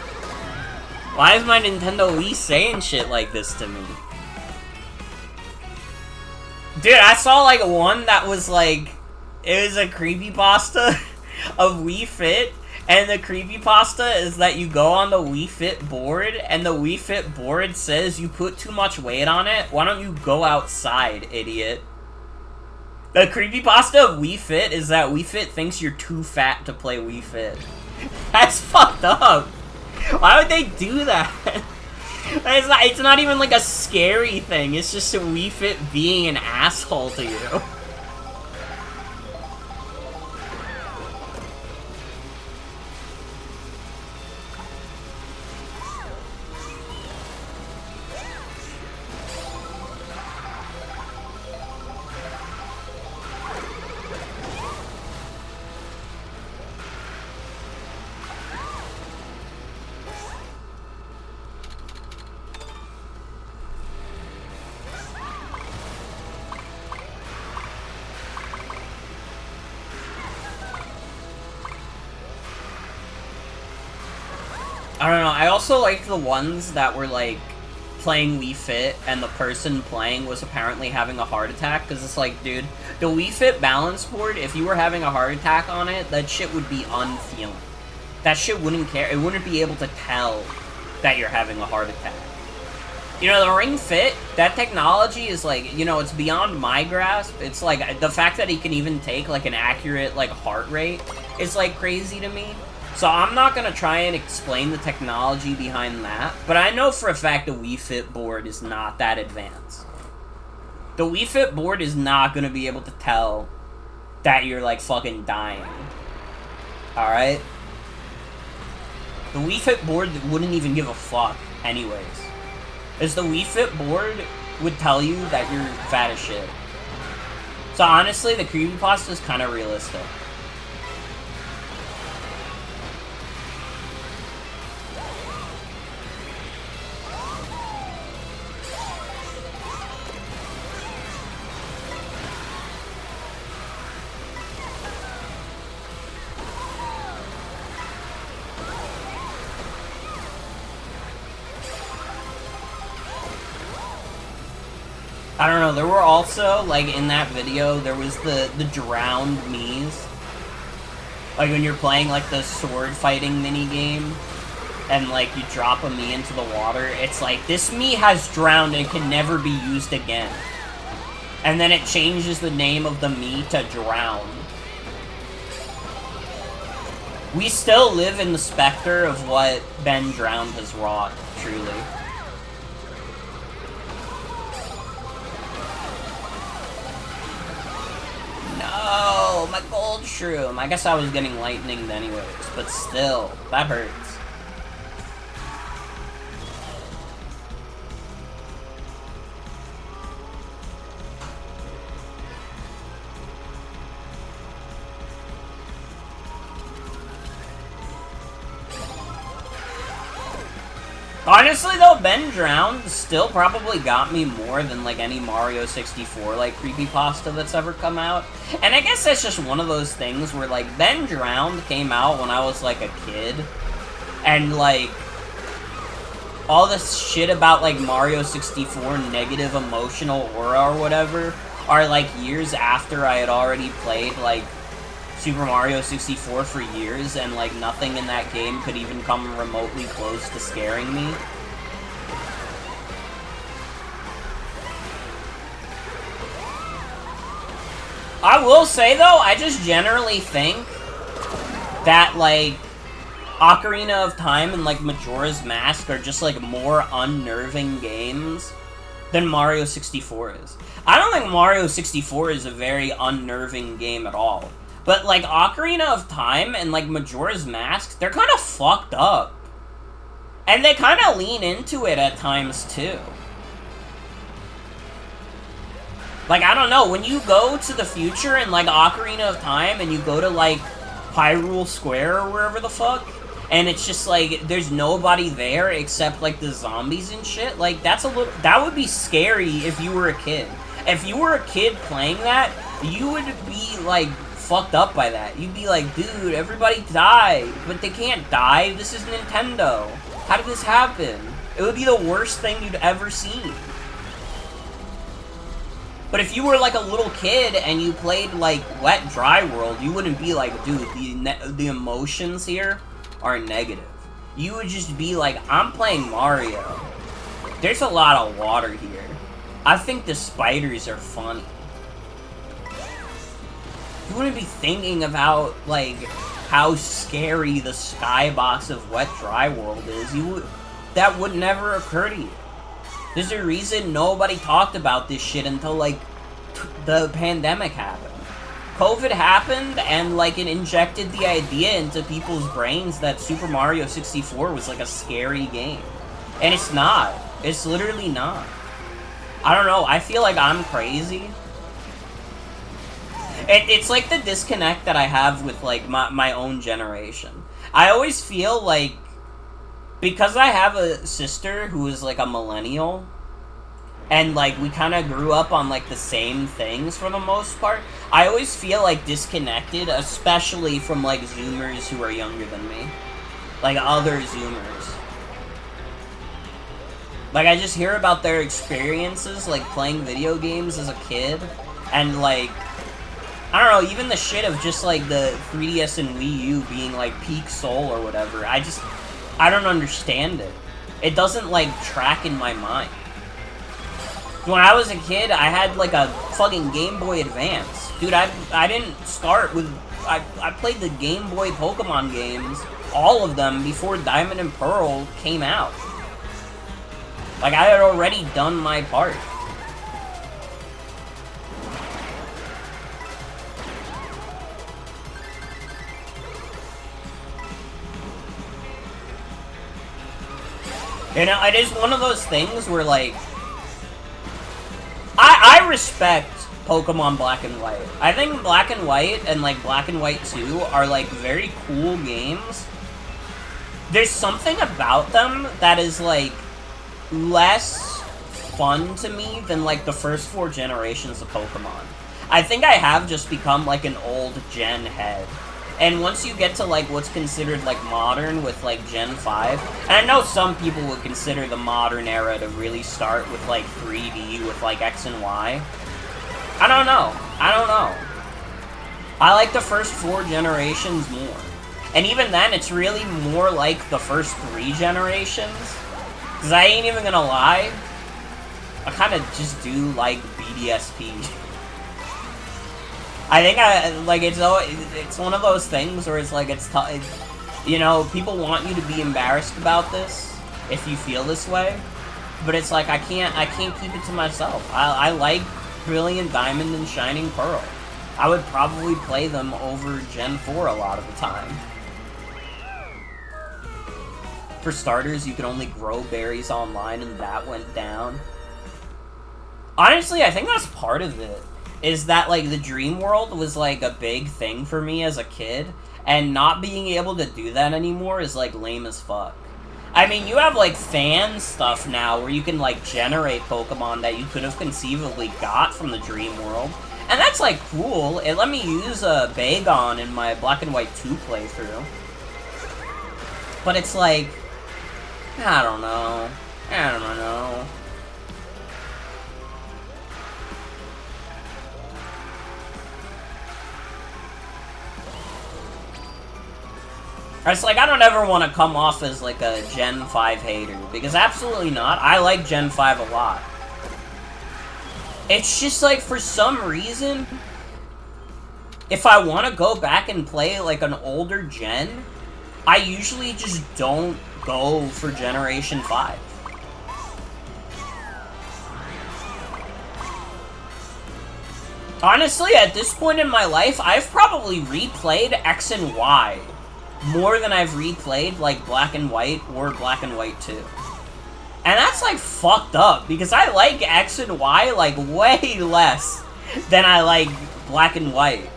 why is my Nintendo Wii saying shit like this to me? Dude, I saw like one that was like, it was a creepypasta of Wii Fit, and the creepypasta is that you go on the Wii Fit board, and the Wii Fit board says you put too much weight on it. Why don't you go outside, idiot? The creepypasta of Wii Fit is that Wii Fit thinks you're too fat to play Wii Fit. That's fucked up. Why would they do that? It's not even like a scary thing. It's just a Wii Fit being an asshole to you. I don't know, I also like the ones that were, like, playing Wii Fit, and the person playing was apparently having a heart attack, because it's like, dude, the Wii Fit balance board, if you were having a heart attack on it, that shit would be unfeeling. That shit wouldn't care, it wouldn't be able to tell that you're having a heart attack. You know, the Ring Fit, that technology is, like, you know, it's beyond my grasp. It's, like, the fact that he can even take, like, an accurate, like, heart rate is, like, crazy to me. So I'm not going to try and explain the technology behind that, but I know for a fact the Wii Fit board is not that advanced. The Wii Fit board is not going to be able to tell that you're, like, fucking dying. Alright? The Wii Fit board wouldn't even give a fuck anyways. Because the Wii Fit board would tell you that you're fat as shit. So honestly, the creepypasta is kind of realistic. I don't know, there were also, like, in that video, there was the drowned Miis. Like, when you're playing, like, the sword fighting mini-game, and, like, you drop a Mii into the water, it's like, this Mii has drowned and can never be used again. And then it changes the name of the Mii to Drown. We still live in the specter of what Ben Drowned has wrought, truly. No, my gold shroom. I guess I was getting lightninged anyways, but still, that hurts. Honestly, though, Ben Drowned still probably got me more than, like, any Mario 64, like, creepypasta that's ever come out. And I guess that's just one of those things where, like, Ben Drowned came out when I was, like, a kid. And, like, all this shit about, like, Mario 64 negative emotional aura or whatever are, like, years after I had already played, like, Super Mario 64 for years, and, like, nothing in that game could even come remotely close to scaring me. I will say, though, I just generally think that, like, Ocarina of Time and, like, Majora's Mask are just, like, more unnerving games than Mario 64 is. I don't think Mario 64 is a very unnerving game at all. But, like, Ocarina of Time and, like, Majora's Mask, they're kind of fucked up. And they kind of lean into it at times, too. Like, I don't know, when you go to the future in, like, Ocarina of Time and you go to, like, Hyrule Square or wherever the fuck, and it's just, like, there's nobody there except, like, the zombies and shit, like, that's a little... That would be scary if you were a kid. If you were a kid playing that, you would be, like, fucked up by that. You'd be like, dude, everybody died. But they can't die. This is Nintendo. How did this happen? It would be the worst thing you'd ever seen. But if you were like a little kid and you played like Wet Dry World, you wouldn't be like, dude, the emotions here are negative. You would just be like, I'm playing Mario. There's a lot of water here. I think the spiders are funny. You wouldn't be thinking about, like, how scary the skybox of Wet Dry World is. That would never occur to you. There's a reason nobody talked about this shit until, like, the pandemic happened. COVID happened, and, like, it injected the idea into people's brains that Super Mario 64 was, like, a scary game. And it's not. It's literally not. I don't know, I feel like I'm crazy. It's like the disconnect that I have with, like, my own generation. I always feel like, because I have a sister who is, like, a millennial, and, like, we kind of grew up on, like, the same things for the most part, I always feel, like, disconnected, especially from, like, Zoomers who are younger than me. Like, other Zoomers. Like, I just hear about their experiences, like, playing video games as a kid, and, like, I don't know, even the shit of just, like, the 3DS and Wii U being, like, peak soul or whatever, I don't understand it. It doesn't, like, track in my mind. When I was a kid, I had, like, a fucking Game Boy Advance. Dude, I didn't start with... I played the Game Boy Pokemon games, all of them, before Diamond and Pearl came out. Like, I had already done my part. You know, it is one of those things where, like, I respect Pokemon Black and White. I think Black and White and, like, Black and White 2 are, like, very cool games. There's something about them that is, like, less fun to me than, like, the first 4 generations of Pokemon. I think I have just become, like, an old gen head. And once you get to, like, what's considered, like, modern with, like, Gen 5, and I know some people would consider the modern era to really start with, like, 3D with, like, X and Y. I don't know. I like the first 4 generations more. And even then, it's really more like the first 3 generations. Because I ain't even gonna lie, I kind of just do like BDSP. I think it's one of those things where it's like, you know, people want you to be embarrassed about this if you feel this way, but it's like, I can't keep it to myself. I like Brilliant Diamond and Shining Pearl. I would probably play them over Gen 4 a lot of the time. For starters, you could only grow berries online, and that went down. Honestly, I think that's part of it. Is that, like, the dream world was, like, a big thing for me as a kid, and not being able to do that anymore is, like, lame as fuck. I mean, you have, like, fan stuff now where you can, like, generate Pokemon that you could have conceivably got from the Dream World. And that's, like, cool. It let me use Bagon in my Black and White 2 playthrough. But it's like, I don't know. I don't know. It's like, I don't ever want to come off as, like, a Gen 5 hater, because absolutely not. I like Gen 5 a lot. It's just, like, for some reason, if I want to go back and play, like, an older gen, I usually just don't go for Generation 5. Honestly, at this point in my life, I've probably replayed X and Y more than I've replayed, like, Black and White or Black and White 2. And that's, like, fucked up, because I like X and Y, like, way less than I like Black and White.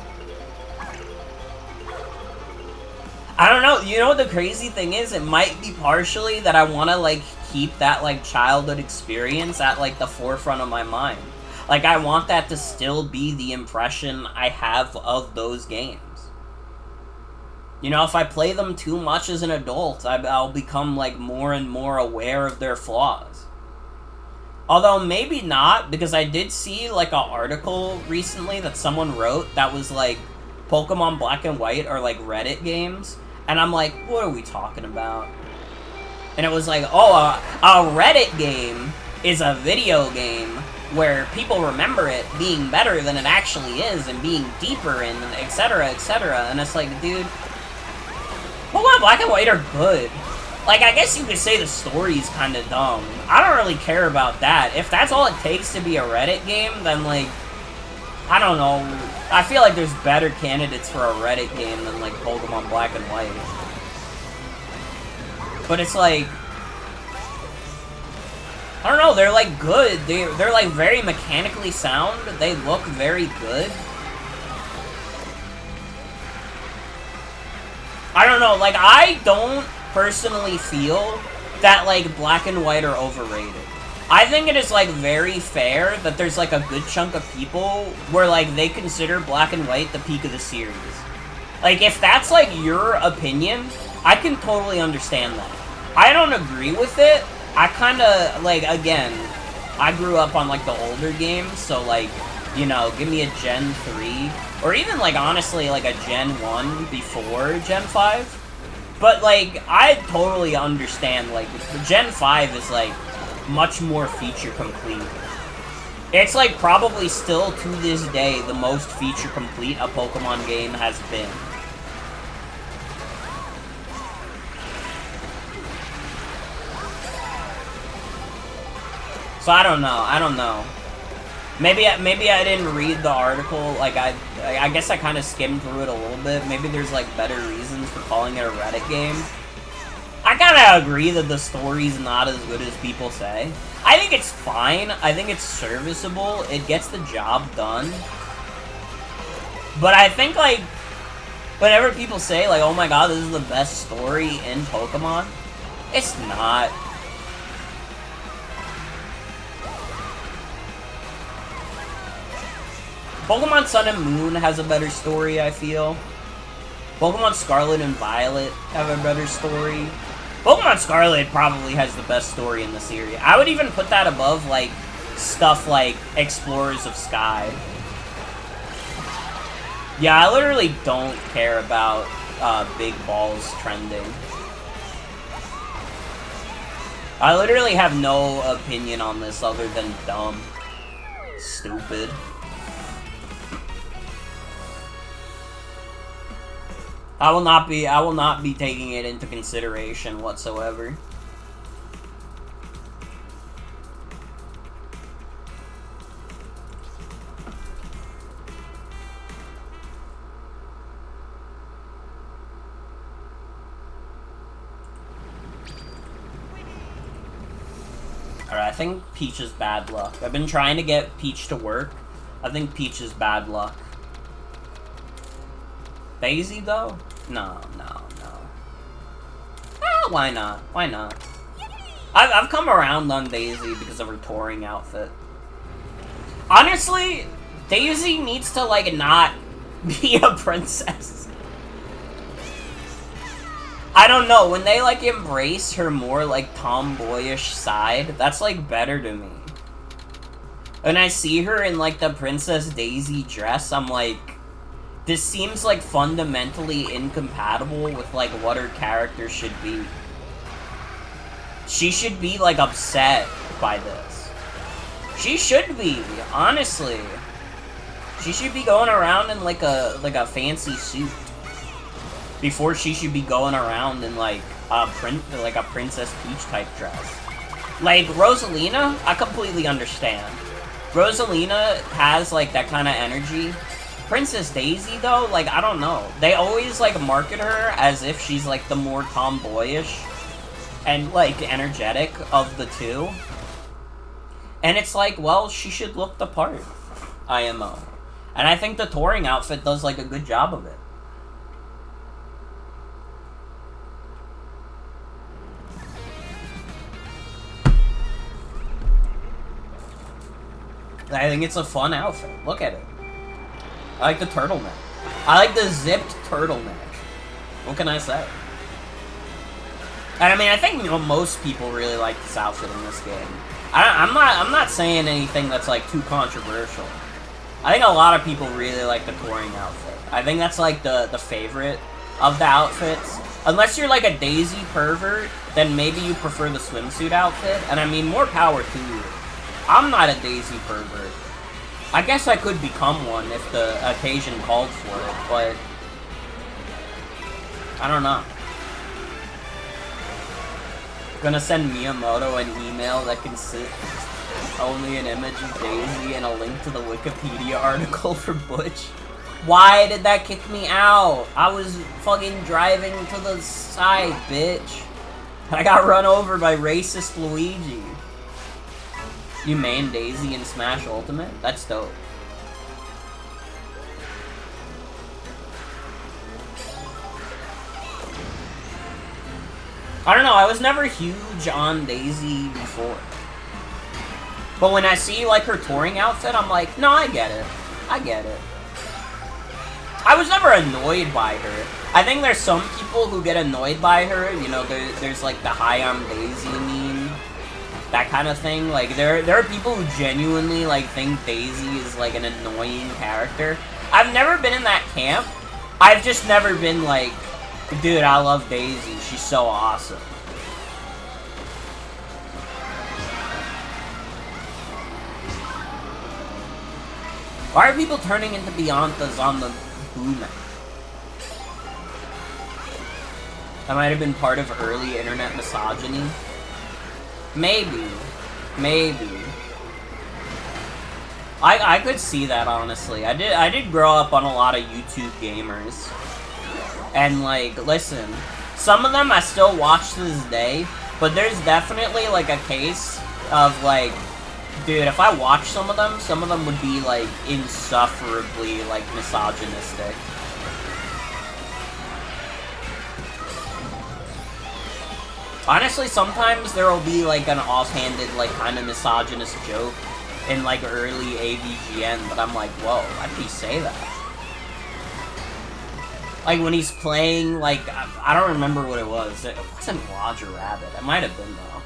I don't know, you know what the crazy thing is? It might be partially that I want to, like, keep that, like, childhood experience at, like, the forefront of my mind. Like, I want that to still be the impression I have of those games. You know, if I play them too much as an adult, I'll become, like, more and more aware of their flaws. Although, maybe not, because I did see, like, an article recently that someone wrote that was, like, Pokemon Black and White are, like, Reddit games. And I'm like, what are we talking about? And it was like, oh, a Reddit game is a video game where people remember it being better than it actually is and being deeper and etc, etc. And it's like, dude, Pokemon Black and White are good. Like, I guess you could say the story's kind of dumb. I don't really care about that. If that's all it takes to be a Reddit game, then, like, I don't know. I feel like there's better candidates for a Reddit game than, like, Pokemon Black and White. But it's like, I don't know, they're, like, good. They're like, very mechanically sound. They look very good. I don't know, like, I don't personally feel that, like, Black and White are overrated. I think it is, like, very fair that there's, like, a good chunk of people where, like, they consider Black and White the peak of the series. Like, if that's, like, your opinion, I can totally understand that. I don't agree with it. I kinda, like, again, I grew up on, like, the older games, so, like, you know, give me a Gen 3, or even, like, honestly, like, a Gen 1 before Gen 5. But, like, I totally understand, like, Gen 5 is, like, much more feature complete. It's, like, probably still, to this day, the most feature complete a Pokemon game has been. So I don't know. Maybe I didn't read the article, like, I guess I kind of skimmed through it a little bit. Maybe there's, like, better reasons for calling it a Reddit game. I kind of agree that the story's not as good as people say. I think it's fine. I think it's serviceable. It gets the job done. But I think, like, whenever people say, like, oh my god, this is the best story in Pokemon, it's not. Pokemon Sun and Moon has a better story, I feel. Pokemon Scarlet and Violet have a better story. Pokemon Scarlet probably has the best story in the series. I would even put that above, like, stuff like Explorers of Sky. Yeah, I literally don't care about big balls trending. I literally have no opinion on this other than dumb. Stupid. I will not be taking it into consideration whatsoever. Alright, I think Peach is bad luck. I've been trying to get Peach to work. I think Peach is bad luck. Daisy, though? No. why not? Why not? I've come around on Daisy because of her touring outfit. Honestly, Daisy needs to, like, not be a princess. I don't know, when they, like, embrace her more, like, tomboyish side, that's, like, better to me. When I see her in, like, the Princess Daisy dress, I'm like, this seems, like, fundamentally incompatible with, like, what her character should be. She should be, like, upset by this. She should be, honestly. She should be going around in, like a fancy suit. Before she should be going around in, like a Princess Peach type dress. Like, Rosalina, I completely understand. Rosalina has, like, that kind of energy. Princess Daisy, though, like, I don't know. They always, like, market her as if she's, like, the more tomboyish and, like, energetic of the two. And it's like, well, she should look the part, IMO. And I think the touring outfit does, like, a good job of it. I think it's a fun outfit. Look at it. I like the turtleneck. I like the zipped turtleneck. What can I say? And I mean, I think, you know, most people really like this outfit in this game. I'm not saying anything that's, like, too controversial. I think a lot of people really like the touring outfit. I think that's, like, the favorite of the outfits. Unless you're, like, a Daisy pervert, then maybe you prefer the swimsuit outfit. And I mean, more power to you. I'm not a Daisy pervert. I guess I could become one if the occasion called for it, but I don't know. Gonna send Miyamoto an email that consists only an image of Daisy and a link to the Wikipedia article for Butch. Why did that kick me out? I was fucking driving to the side, bitch. I got run over by racist Luigi. You main Daisy in Smash Ultimate? That's dope. I don't know, I was never huge on Daisy before. But when I see, like, her touring outfit, I'm like, no, I get it. I get it. I was never annoyed by her. I think there's some people who get annoyed by her. You know, there's like, the Hi, I'm Daisy meme. That kind of thing. Like, there are people who genuinely, like, think Daisy is, like, an annoying character. I've never been in that camp. I've just never been like, dude, I love Daisy. She's so awesome. Why are people turning into Beyonthas on the boom? That might have been part of early internet misogyny. Maybe. Maybe. I could see that, honestly. I did grow up on a lot of YouTube gamers. And, like, listen, some of them I still watch to this day, but there's definitely, like, a case of, like, dude, if I watch some of them would be, like, insufferably, like, misogynistic. Honestly, sometimes there will be, like, an offhanded, like, kind of misogynist joke in, like, early AVGN, but I'm like, whoa, why did he say that? Like, when he's playing, like, I don't remember what it was. It wasn't Roger Rabbit. It might have been, though.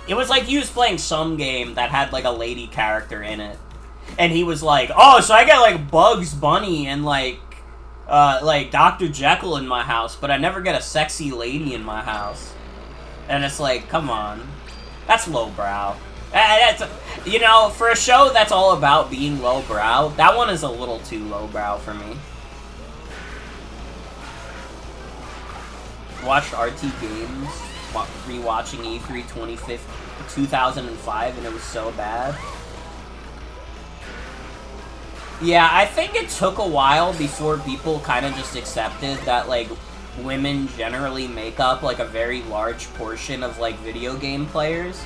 It was like he was playing some game that had, like, a lady character in it. And he was like, oh, so I got, like, Bugs Bunny and, like, Dr. Jekyll in my house, but I never get a sexy lady in my house. And it's like, come on. That's lowbrow. That's, you know, for a show that's all about being lowbrow, that one is a little too lowbrow for me. Watched RT Games, rewatching E3 2005, and it was so bad. Yeah, I think it took a while before people kind of just accepted that, like, women generally make up, like, a very large portion of, like, video game players.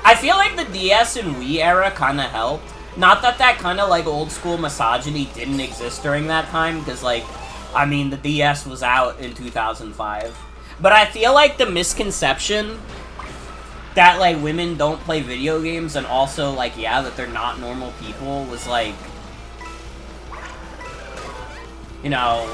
I feel like the DS and Wii era kind of helped. Not that that kind of, like, old-school misogyny didn't exist during that time, because, like, I mean, the DS was out in 2005. But I feel like the misconception that, like, women don't play video games and also, like, yeah, that they're not normal people was, like, you know...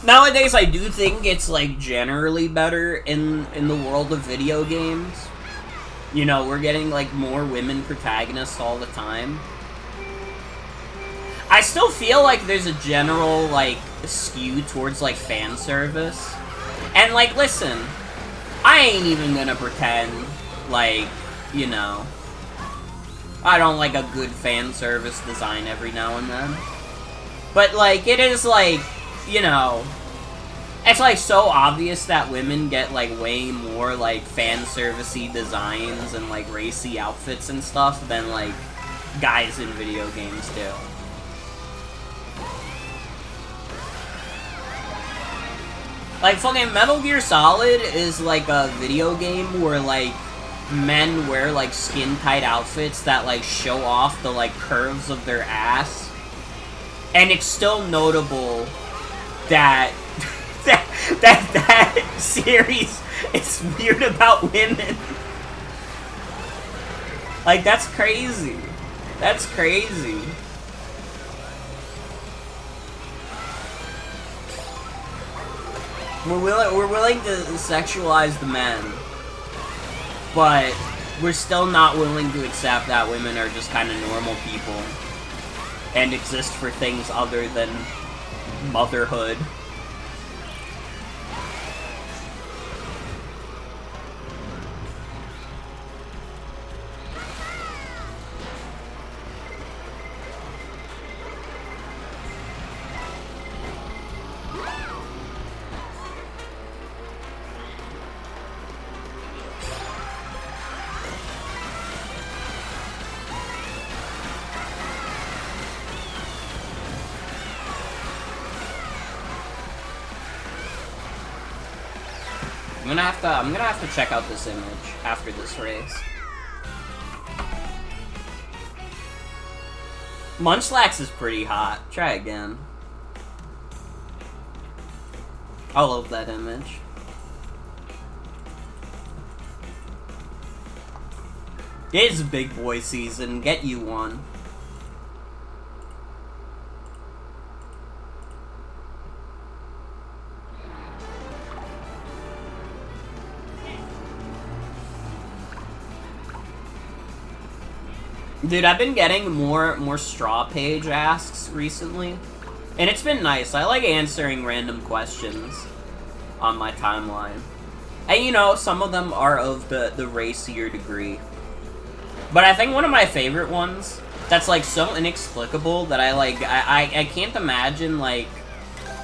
Nowadays, I do think it's, like, generally better in the world of video games. You know, we're getting, like, more women protagonists all the time. I still feel like there's a general, like, skew towards, like, fan service. And, like, listen, I ain't even gonna pretend, like, you know, I don't like a good fan service design every now and then. But, like, it is, like, you know, it's, like, so obvious that women get, like, way more, like, fan-service-y designs and, like, racy outfits and stuff than, like, guys in video games do. Like, fucking Metal Gear Solid is, like, a video game where, like, men wear, like, skin-tight outfits that, like, show off the, like, curves of their ass. And it's still notable that that series is weird about women. Like, that's crazy. That's crazy. We're willing to sexualize the men, but we're still not willing to accept that women are just kind of normal people and exist for things other than motherhood. I'm gonna have to check out this image after this race. Munchlax is pretty hot. Try again. I love that image. It is big boy season. Get you one. Dude, I've been getting more straw page asks recently, and it's been nice. I like answering random questions on my timeline. And, you know, some of them are of the racier degree. But I think one of my favorite ones that's, like, so inexplicable that I can't imagine, like...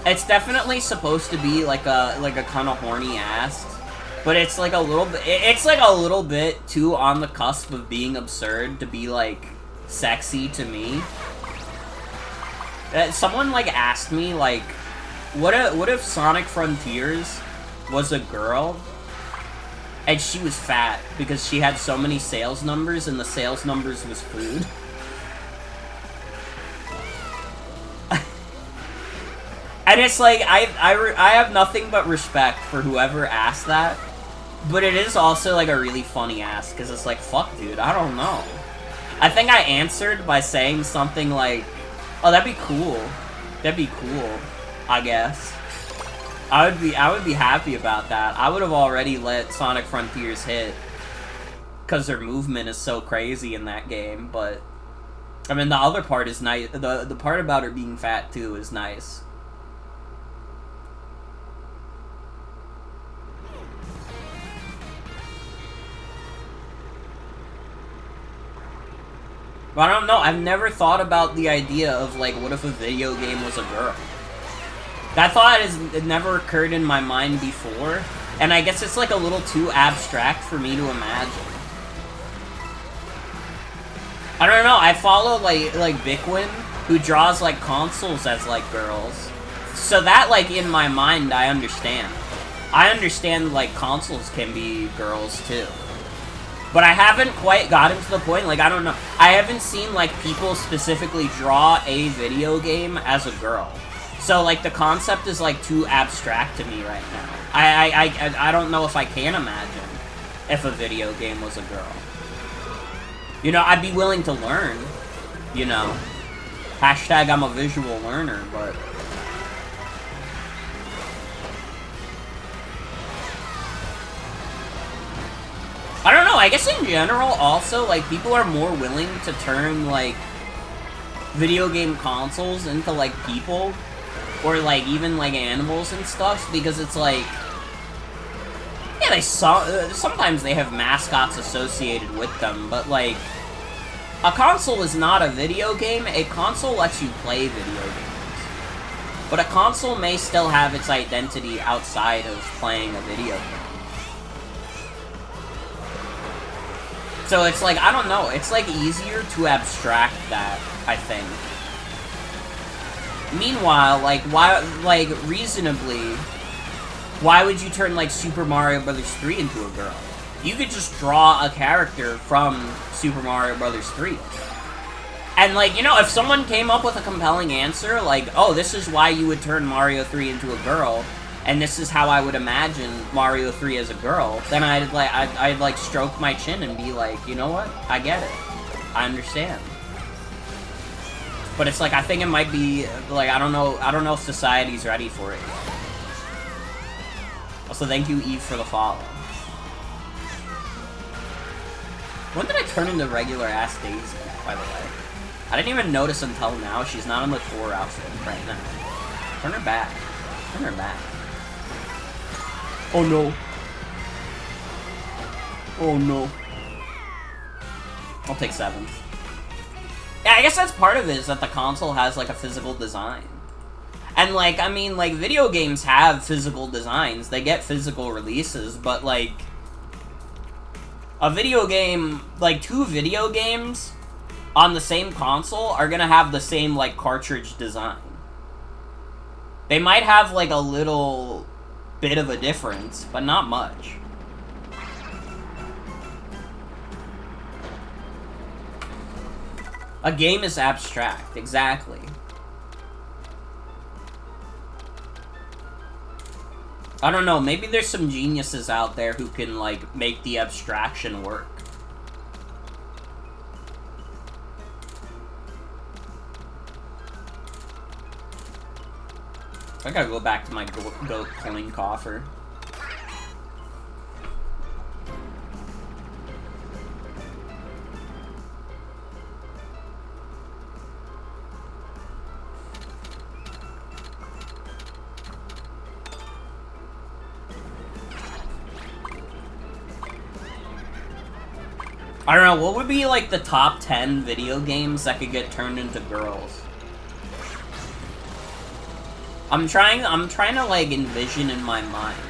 It's definitely supposed to be, like a kind of horny ass. But it's, like, a little bit... It's, like, a little bit too on the cusp of being absurd to be, like, sexy to me. Someone, like, asked me, like... What if Sonic Frontiers was a girl? And she was fat because she had so many sales numbers, and the sales numbers was food. And it's like, I have nothing but respect for whoever asked that. But it is also, like, a really funny ask, because it's like, fuck, dude, I don't know. I think I answered by saying something like, oh, that'd be cool. That'd be cool, I guess. I would be happy about that. I would have already let Sonic Frontiers hit, because her movement is so crazy in that game, but... I mean, the other part is nice. The part about her being fat, too, is nice. But I don't know, I've never thought about the idea of, like, what if a video game was a girl? That thought it never occurred in my mind before, and I guess it's, like, a little too abstract for me to imagine. I don't know, I follow, like Bickwin, who draws, like, consoles as, like, girls. So that, like, in my mind, I understand. I understand, like, consoles can be girls, too. But I haven't quite gotten to the point, like, I don't know. I haven't seen, like, people specifically draw a video game as a girl. So, like, the concept is, like, too abstract to me right now. I don't know if I can imagine if a video game was a girl. You know, I'd be willing to learn, you know. Hashtag I'm a visual learner, but... I don't know, I guess in general, also, like, people are more willing to turn, like, video game consoles into, like, people, or, like, even, like, animals and stuff, because it's, like, yeah, they sometimes they have mascots associated with them, but, like, a console is not a video game. A console lets you play video games. But a console may still have its identity outside of playing a video game. So it's like, I don't know, it's like easier to abstract that, I think. Meanwhile, like, why, like, reasonably, why would you turn, like, Super Mario Bros. 3 into a girl? You could just draw a character from Super Mario Bros. 3. And, like, you know, if someone came up with a compelling answer, like, oh, this is why you would turn Mario 3 into a girl, and this is how I would imagine Mario 3 as a girl, then I'd like stroke my chin and be like, you know what? I get it. I understand. But it's like, I think it might be, like, I don't know if society's ready for it yet. Also, thank you, Eve, for the follow. When did I turn into regular-ass Daisy, by the way? I didn't even notice until now. She's not on the tour outfit right now. Turn her back. Turn her back. Oh, no. Oh, no. I'll take 7. Yeah, I guess that's part of it, is that the console has, like, a physical design. And, like, I mean, like, video games have physical designs. They get physical releases, but, like, a video game, like, 2 video games on the same console are gonna have the same, like, cartridge design. They might have, like, a little bit of a difference, but not much. A game is abstract, exactly. I don't know, maybe there's some geniuses out there who can, like, make the abstraction work. I gotta go back to my goat coin coffer. I don't know, what would be, like, the top 10 video games that could get turned into girls? I'm trying to, like, envision in my mind.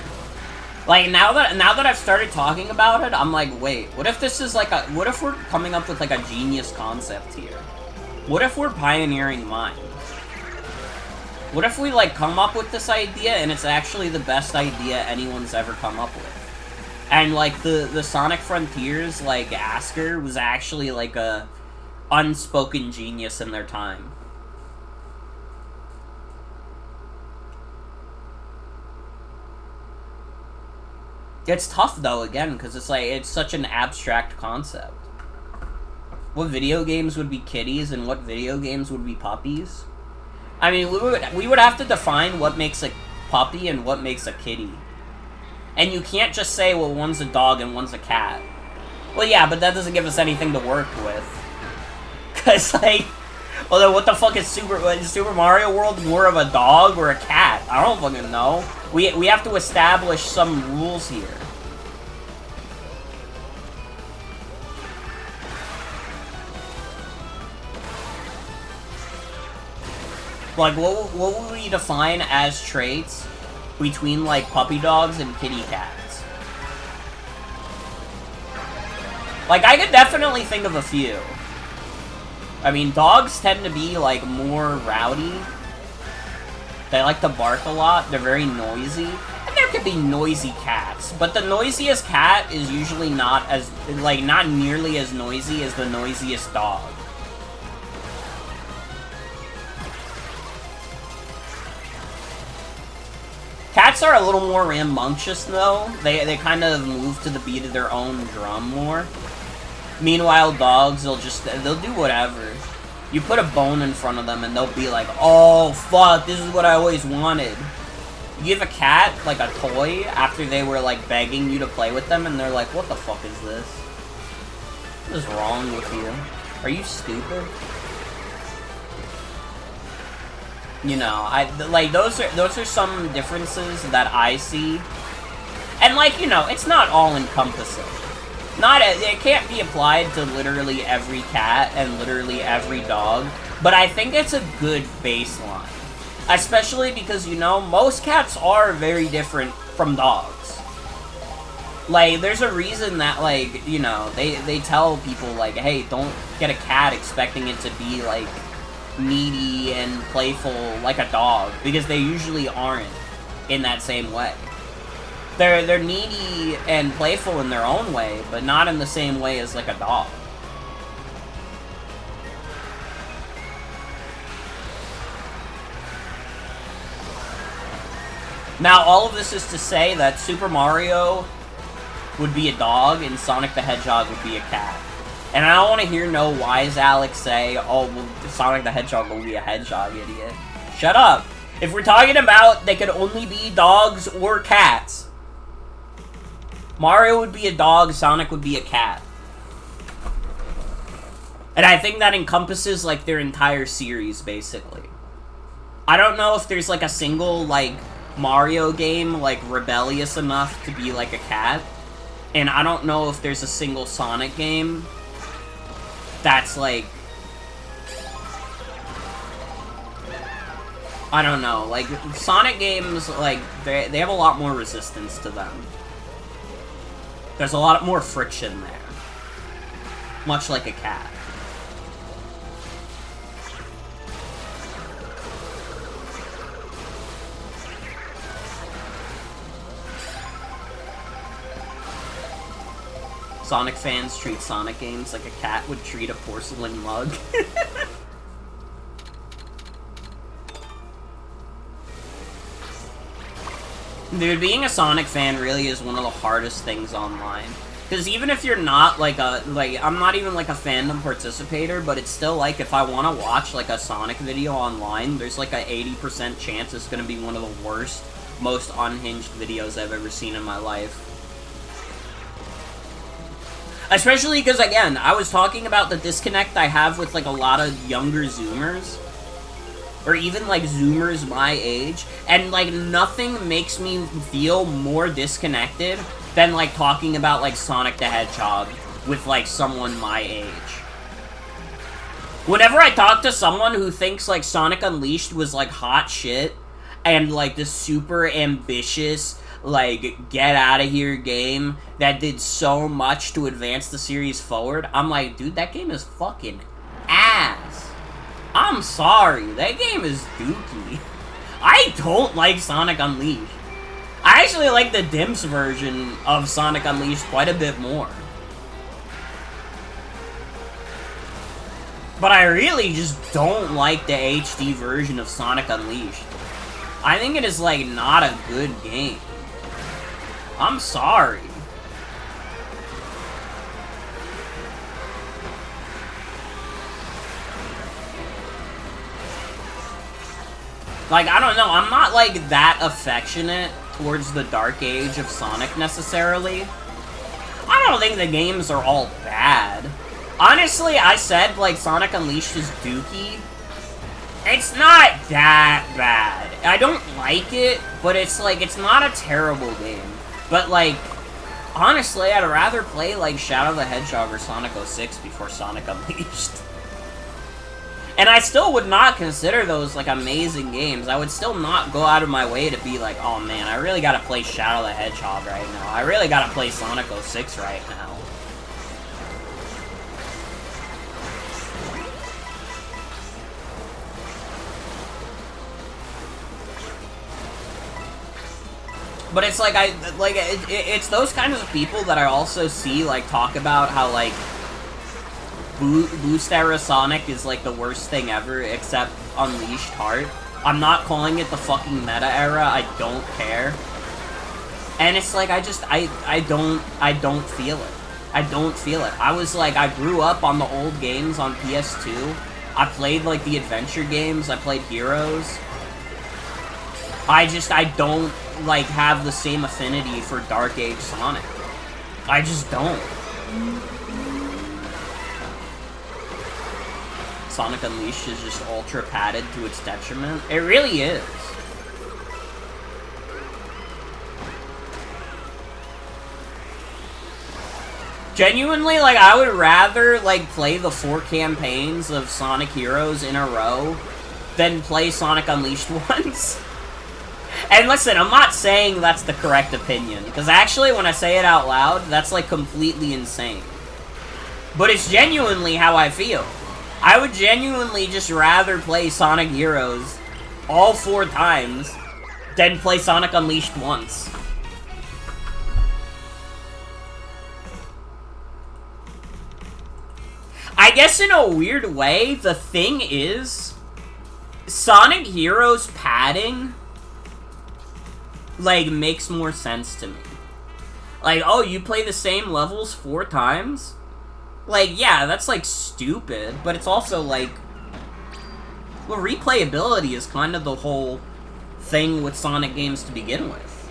Like, now that I've started talking about it, I'm like, wait, what if this is, like, what if we're coming up with, like, a genius concept here? What if we're pioneering minds? What if we, like, come up with this idea, and it's actually the best idea anyone's ever come up with? And, like, the Sonic Frontiers, like, Asker was actually, like, a unspoken genius in their time. It's tough, though, again, because it's, like, it's such an abstract concept. What video games would be kitties, and what video games would be puppies? I mean, we would have to define what makes a puppy and what makes a kitty. And you can't just say, well, one's a dog and one's a cat. Well, yeah, but that doesn't give us anything to work with. Because, like, well, then what the fuck is Super Mario World more of a dog or a cat? I don't fucking know. We have to establish some rules here. Like, what would we define as traits between, like, puppy dogs and kitty cats? Like, I could definitely think of a few. I mean, dogs tend to be, like, more rowdy. They like to bark a lot. They're very noisy. And there could be noisy cats. But the noisiest cat is usually not as, like, not nearly as noisy as the noisiest dog. Cats are a little more rambunctious, though. They kind of move to the beat of their own drum more. Meanwhile, dogs, they'll do whatever. You put a bone in front of them and they'll be like, oh, fuck, this is what I always wanted. You give a cat, like, a toy after they were, like, begging you to play with them, and they're like, what the fuck is this? What is wrong with you? Are you stupid? You know, like, those are some differences that I see. And, like, you know, it's not all-encompassing. It can't be applied to literally every cat and literally every dog, but I think it's a good baseline. Especially because, you know, most cats are very different from dogs. Like, there's a reason that, like, you know, they tell people, like, hey, don't get a cat expecting it to be, like, needy and playful like a dog, because they usually aren't in that same way. They're needy and playful in their own way, but not in the same way as, like, a dog. Now, all of this is to say that Super Mario would be a dog and Sonic the Hedgehog would be a cat. And I don't want to hear no wise Alex say, oh, well, Sonic the Hedgehog will be a hedgehog, idiot. Shut up. If we're talking about they could only be dogs or cats, Mario would be a dog, Sonic would be a cat. And I think that encompasses, like, their entire series, basically. I don't know if there's, like, a single, like, Mario game, like, rebellious enough to be, like, a cat. And I don't know if there's a single Sonic game that's, like... I don't know. Like, Sonic games, like, they have a lot more resistance to them. There's a lot more friction there. Much like a cat. Sonic fans treat Sonic games like a cat would treat a porcelain mug. Dude, being a Sonic fan really is one of the hardest things online. Because even if you're not, like, I'm not even, like, a fandom participator, but it's still, like, if I want to watch, like, a Sonic video online, there's, like, a 80% chance it's gonna be one of the worst, most unhinged videos I've ever seen in my life. Especially because, again, I was talking about the disconnect I have with, like, a lot of younger Zoomers. Or even, like, Zoomers my age. And, like, nothing makes me feel more disconnected than, like, talking about, like, Sonic the Hedgehog with, like, someone my age. Whenever I talk to someone who thinks, like, Sonic Unleashed was, like, hot shit, and, like, the super ambitious, like, get-out-of-here game that did so much to advance the series forward, I'm like, dude, that game is fucking ass. I'm sorry, that game is dookie. I don't like Sonic Unleashed. I actually like the Dimps version of Sonic Unleashed quite a bit more. But I really just don't like the HD version of Sonic Unleashed. I think it is, like, not a good game. I'm sorry. Like, I don't know, I'm not, like, that affectionate towards the Dark Age of Sonic, necessarily. I don't think the games are all bad. Honestly, I said, like, Sonic Unleashed is dookie. It's not that bad. I don't like it, but it's, like, it's not a terrible game. But, like, honestly, I'd rather play, like, Shadow the Hedgehog or Sonic 06 before Sonic Unleashed. And I still would not consider those, like, amazing games. I would still not go out of my way to be like, oh man, I really gotta play Shadow the Hedgehog right now. I really gotta play Sonic 06 right now. But it's like, it's those kinds of people that I also see, like, talk about how, like, Boost Era Sonic is, like, the worst thing ever, except Unleashed Heart. I'm not calling it the fucking meta era, I don't care. And it's like, I don't feel it. I don't feel it. I was like, I grew up on the old games on PS2. I played, like, the adventure games, I played Heroes. I don't, like, have the same affinity for Dark Age Sonic. I just don't. Sonic Unleashed is just ultra padded to its detriment. It really is. Genuinely, like, I would rather, like, play the 4 campaigns of Sonic Heroes in a row than play Sonic Unleashed once. And listen, I'm not saying that's the correct opinion, because actually, when I say it out loud, that's, like, completely insane. But it's genuinely how I feel. I would genuinely just rather play Sonic Heroes all 4 times than play Sonic Unleashed once. I guess in a weird way, the thing is, Sonic Heroes padding, like, makes more sense to me. Like, oh, you play the same levels 4 times? Like, yeah, that's, like, stupid, but it's also, like, well, replayability is kind of the whole thing with Sonic games to begin with.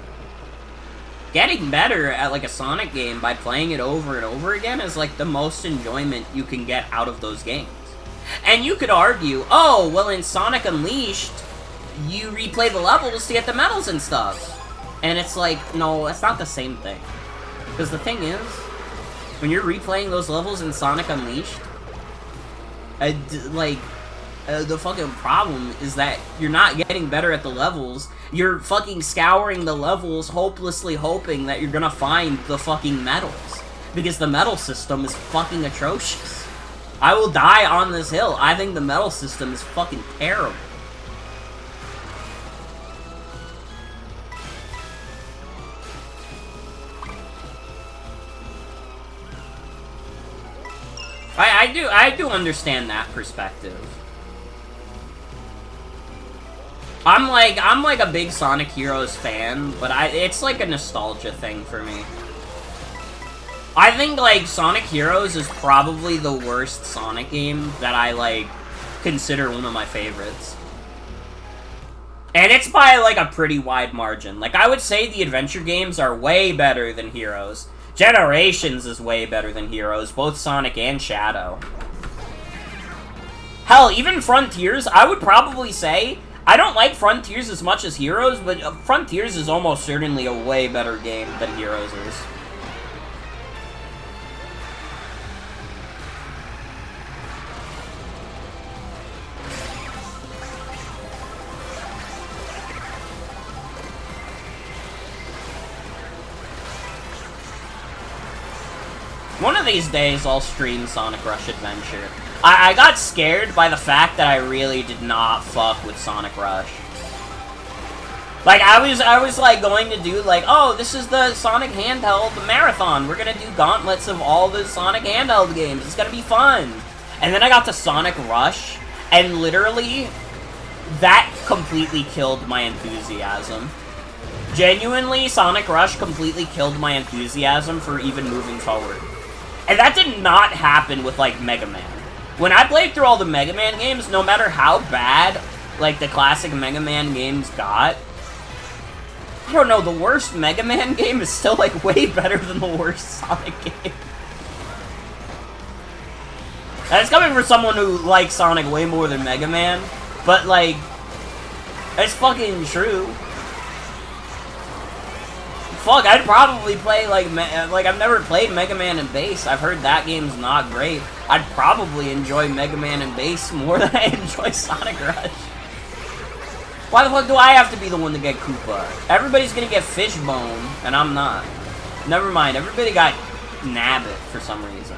Getting better at, like, a Sonic game by playing it over and over again is, like, the most enjoyment you can get out of those games. And you could argue, oh, well, in Sonic Unleashed, you replay the levels to get the medals and stuff. And it's like, no, that's not the same thing. Because the thing is, when you're replaying those levels in Sonic Unleashed, the fucking problem is that you're not getting better at the levels. You're fucking scouring the levels, hopelessly hoping that you're gonna find the fucking medals. Because the medal system is fucking atrocious. I will die on this hill. I think the medal system is fucking terrible. I do understand that perspective. I'm like a big Sonic Heroes fan, but it's like a nostalgia thing for me. I think, like, Sonic Heroes is probably the worst Sonic game that I, like, consider one of my favorites. And it's by, like, a pretty wide margin. Like, I would say the adventure games are way better than Heroes. Generations is way better than Heroes, both Sonic and Shadow. Hell, even Frontiers, I would probably say, I don't like Frontiers as much as Heroes, but Frontiers is almost certainly a way better game than Heroes is. One of these days, I'll stream Sonic Rush Adventure. I got scared by the fact that I really did not fuck with Sonic Rush. Like, I was like, going to do, like, oh, this is the Sonic Handheld Marathon. We're gonna do gauntlets of all the Sonic Handheld games. It's gonna be fun. And then I got to Sonic Rush, and literally, that completely killed my enthusiasm. Genuinely, Sonic Rush completely killed my enthusiasm for even moving forward. And that did not happen with, like, Mega Man. When I played through all the Mega Man games, no matter how bad, like, the classic Mega Man games got, I don't know, the worst Mega Man game is still, like, way better than the worst Sonic game. And it's coming from someone who likes Sonic way more than Mega Man, but, like, it's fucking true. fuck? I'd probably play, like, I've never played Mega Man and Bass. I've heard that game's not great. I'd probably enjoy Mega Man and Bass more than I enjoy Sonic Rush. Why the fuck do I have to be the one to get Koopa? Everybody's gonna get Fishbone, and I'm not. Never mind, everybody got Nabbit for some reason.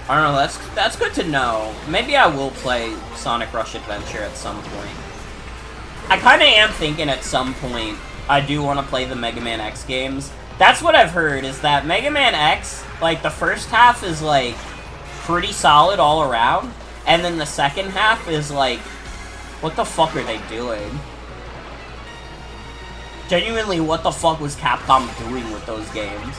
I don't know, that's good to know. Maybe I will play Sonic Rush Adventure at some point. I kind of am thinking at some point I do want to play the Mega Man X games. That's what I've heard, is that Mega Man X, like, the first half is, like, pretty solid all around, and then the second half is, like, what the fuck are they doing? Genuinely, what the fuck was Capcom doing with those games?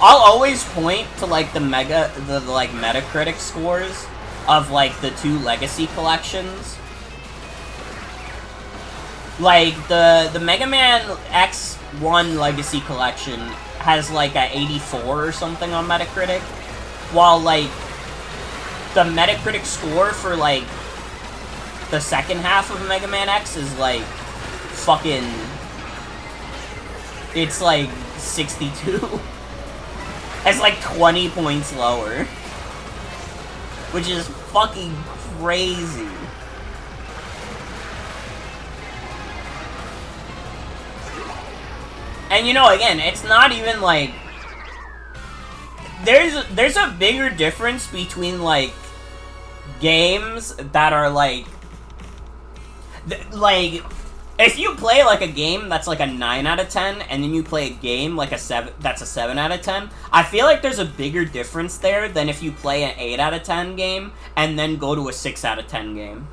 I'll always point to, like, the Metacritic scores of, like, the two Legacy collections. Like, the Mega Man X1 Legacy Collection has, like, a 84 or something on Metacritic, while, like, the Metacritic score for, like, the second half of Mega Man X is, like, fucking... It's, like, 62. It's, like, 20 points lower. Which is fucking crazy. And, you know, again, it's not even, like... There's a bigger difference between, like, games that are, like... if you play, like, a game that's, like, a 9 out of 10, and then you play a game, like, that's a 7 out of 10, I feel like there's a bigger difference there than if you play an 8 out of 10 game, and then go to a 6 out of 10 game.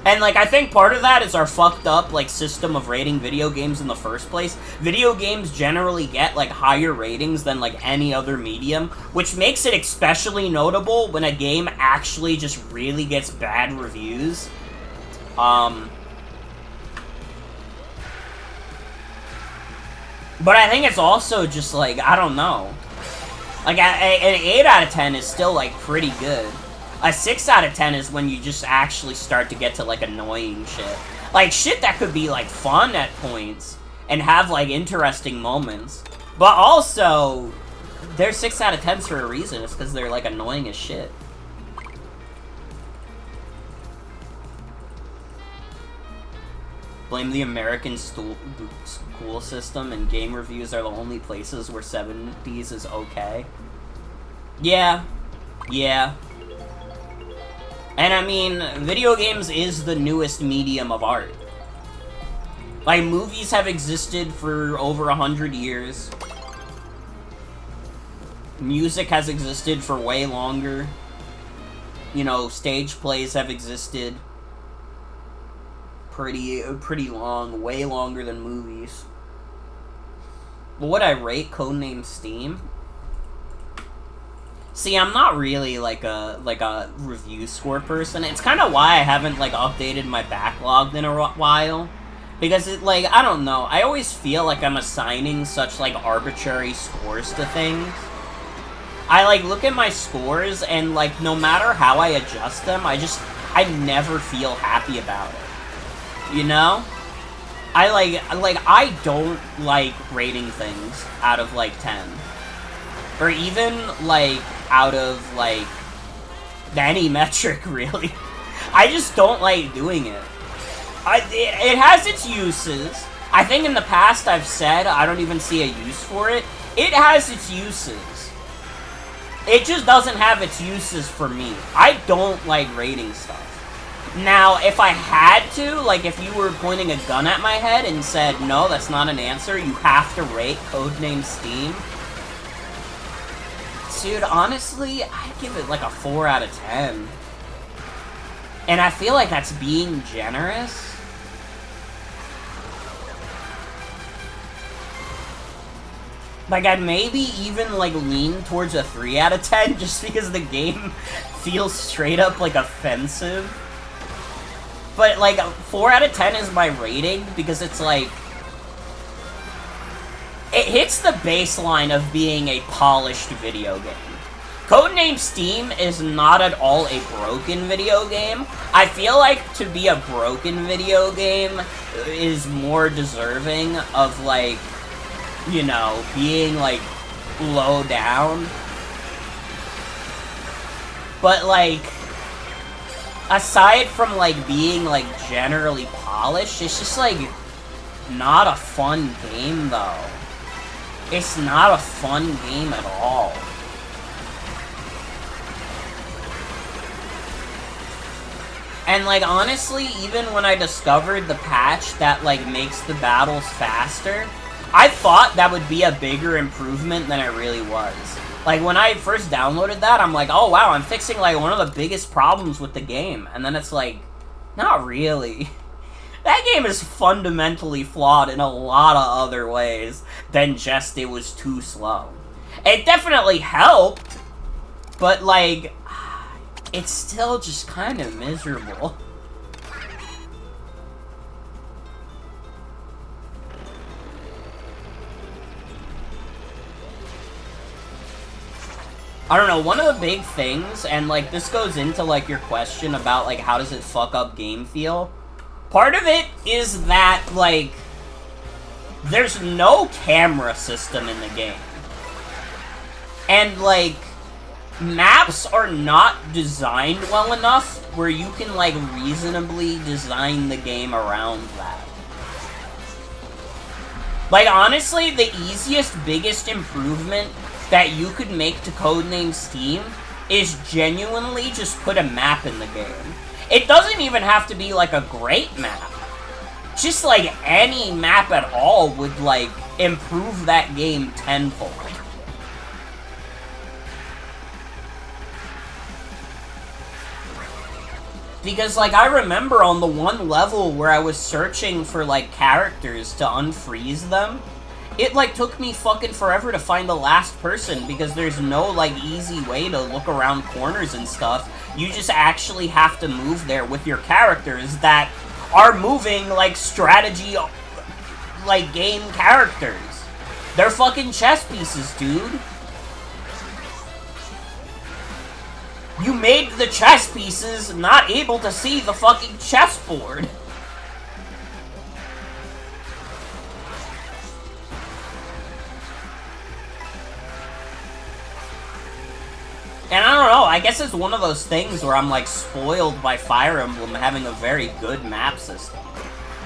And, like, I think part of that is our fucked up, like, system of rating video games in the first place. Video games generally get, like, higher ratings than, like, any other medium, which makes it especially notable when a game actually just really gets bad reviews. But I think it's also just, like, I don't know. Like, an 8 out of 10 is still, like, pretty good. A 6 out of 10 is when you just actually start to get to, like, annoying shit. Like, shit that could be, like, fun at points and have, like, interesting moments. But also, they're 6 out of 10s for a reason. It's because they're, like, annoying as shit. Blame the American school system, and game reviews are the only places where 70s is okay. Yeah. Yeah. And I mean, video games is the newest medium of art. Like, movies have existed for over 100 years. Music has existed for way longer. You know, stage plays have existed pretty long, way longer than movies. What would I rate Codename Steam? See, I'm not really, like a review score person. It's kind of why I haven't, like, updated my backlog in a while. Because, like, I don't know. I always feel like I'm assigning such, like, arbitrary scores to things. I, like, look at my scores, and, like, no matter how I adjust them, I never feel happy about it. You know? I don't like rating things out of, like, 10. Or even, like, out of, like, any metric, really. I just don't like doing it. It has its uses. I think in the past I've said I don't even see a use for it. It has its uses. It just doesn't have its uses for me. I don't like rating stuff. Now, if I had to, like, if you were pointing a gun at my head and said, no, that's not an answer, you have to rate Codename Steam. Dude, honestly, I'd give it, like, a 4 out of 10. And I feel like that's being generous. Like, I'd maybe even, like, lean towards a 3 out of 10 just because the game feels straight up, like, offensive. But, like, 4 out of 10 is my rating because it's, like... It hits the baseline of being a polished video game. Codename Steam is not at all a broken video game. I feel like to be a broken video game is more deserving of, like, you know, being, like, low down. But, like, aside from, like, being, like, generally polished, it's just, like, not a fun game, though. It's not a fun game at all. And, like, honestly, even when I discovered the patch that, like, makes the battles faster, I thought that would be a bigger improvement than it really was. Like, when I first downloaded that, I'm like, oh, wow, I'm fixing, like, one of the biggest problems with the game. And then it's like, not really. That game is fundamentally flawed in a lot of other ways than just it was too slow. It definitely helped, but, like, it's still just kind of miserable. I don't know, one of the big things, and, like, this goes into, like, your question about, like, how does it fuck up game feel? Part of it is that, like, there's no camera system in the game. And, like, maps are not designed well enough where you can, like, reasonably design the game around that. Like, honestly, the easiest, biggest improvement that you could make to Codename Steam is genuinely just put a map in the game. It doesn't even have to be, like, a great map. Just, like, any map at all would, like, improve that game tenfold. Because, like, I remember on the one level where I was searching for, like, characters to unfreeze them, it, like, took me fucking forever to find the last person because there's no, like, easy way to look around corners and stuff. You just actually have to move there with your characters that are moving, like, strategy, like, game characters. They're fucking chess pieces, dude. You made the chess pieces not able to see the fucking chessboard. And I don't know, I guess it's one of those things where I'm, like, spoiled by Fire Emblem having a very good map system.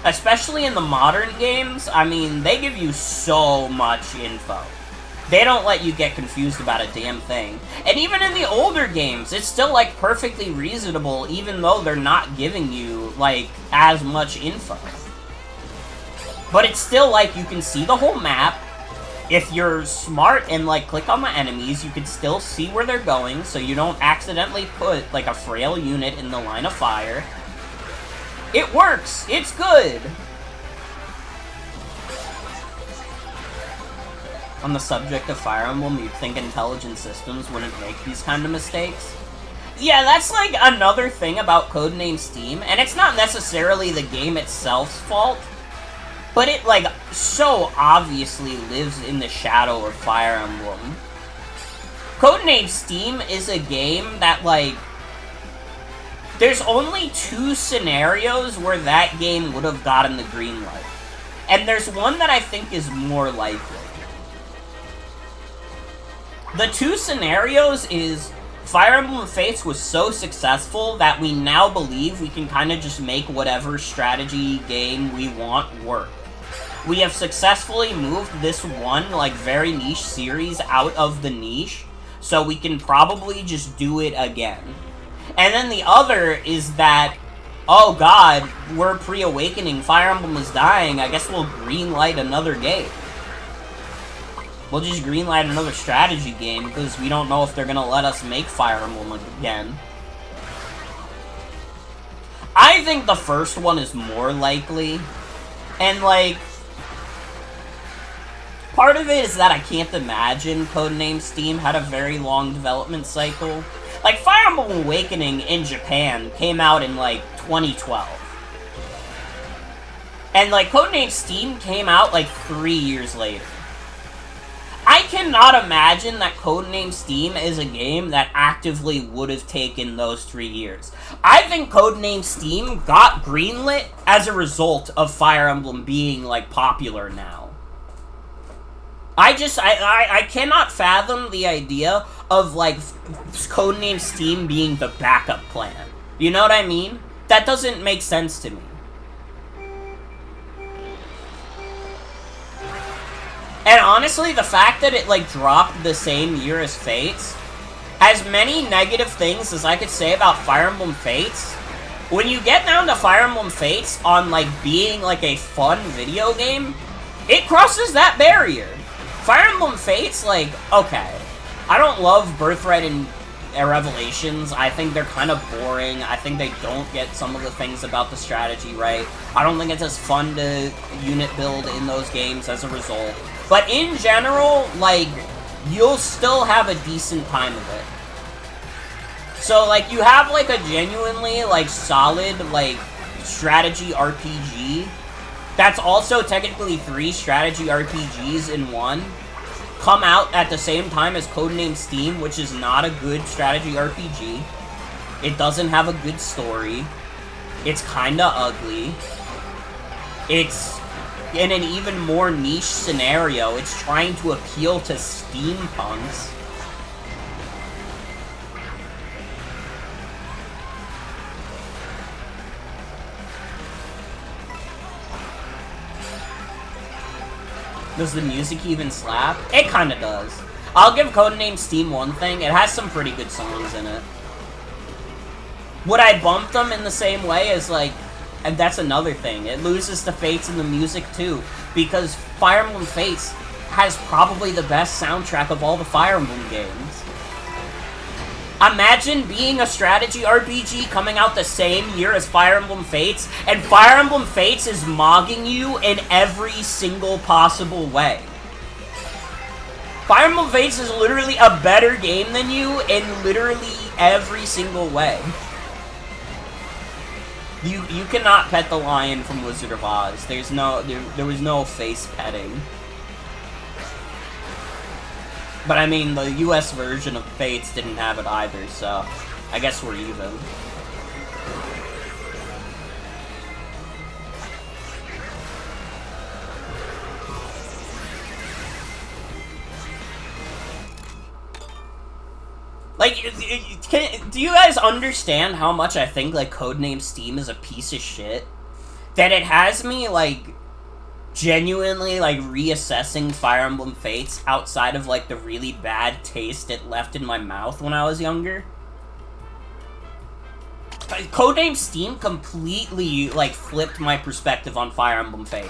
Especially in the modern games, I mean, they give you so much info. They don't let you get confused about a damn thing. And even in the older games, it's still, like, perfectly reasonable, even though they're not giving you, like, as much info. But it's still, like, you can see the whole map. If you're smart and, like, click on the enemies, you can still see where they're going, so you don't accidentally put, like, a frail unit in the line of fire. It works! It's good! On the subject of Fire Emblem, you'd think Intelligent Systems wouldn't make these kind of mistakes. Yeah, that's, like, another thing about Codename Steam, and it's not necessarily the game itself's fault, but it, like, so obviously lives in the shadow of Fire Emblem. Codename Steam is a game that, like, there's only 2 scenarios where that game would have gotten the green light. And there's one that I think is more likely. The 2 scenarios is Fire Emblem Fates was so successful that we now believe we can kind of just make whatever strategy game we want work. We have successfully moved this one, like, very niche series out of the niche, so we can probably just do it again. And then the other is that, oh god, we're pre-awakening, Fire Emblem is dying, I guess we'll greenlight another game. We'll just greenlight another strategy game, because we don't know if they're gonna let us make Fire Emblem again. I think the first one is more likely, and, like, part of it is that I can't imagine Codename Steam had a very long development cycle. Like, Fire Emblem Awakening in Japan came out in, like, 2012. And, like, Codename Steam came out, like, 3 years later. I cannot imagine that Codename Steam is a game that actively would have taken those 3 years. I think Codename Steam got greenlit as a result of Fire Emblem being, like, popular now. I cannot fathom the idea of, like, Codename Steam being the backup plan. You know what I mean? That doesn't make sense to me. And honestly, the fact that it, like, dropped the same year as Fates, as many negative things as I could say about Fire Emblem Fates, when you get down to Fire Emblem Fates on, like, being, like, a fun video game, it crosses that barrier. Fire Emblem Fates, like, okay, I don't love Birthright and Revelations. I think they're kind of boring. I think they don't get some of the things about the strategy right. I don't think it's as fun to unit build in those games as a result. But in general, like, you'll still have a decent time of it. So, like, you have, like, a genuinely, like, solid, like, strategy RPG. That's also technically 3 strategy RPGs in one. Come out at the same time as Codename Steam, which is not a good strategy RPG. It doesn't have a good story. It's kinda ugly. It's in an even more niche scenario. It's trying to appeal to steampunks. Does the music even slap? It kinda does. I'll give Codename Steam one thing. It has some pretty good songs in it. Would I bump them in the same way as, like... And that's another thing. It loses to Fates in the music, too. Because Fire Emblem Fates has probably the best soundtrack of all the Fire Emblem games. Imagine being a strategy RPG coming out the same year as Fire Emblem Fates, and Fire Emblem Fates is mogging you in every single possible way. Fire Emblem Fates is literally a better game than you in literally every single way. You cannot pet the lion from Wizard of Oz. There was no face petting. But I mean, the US version of Fates didn't have it either, so I guess we're even. Like, do you guys understand how much I think, like, Codename Steam is a piece of shit? That it has me, like, genuinely, like, reassessing Fire Emblem Fates outside of, like, the really bad taste it left in my mouth when I was younger? Codename Steam completely, like, flipped my perspective on Fire Emblem Fates.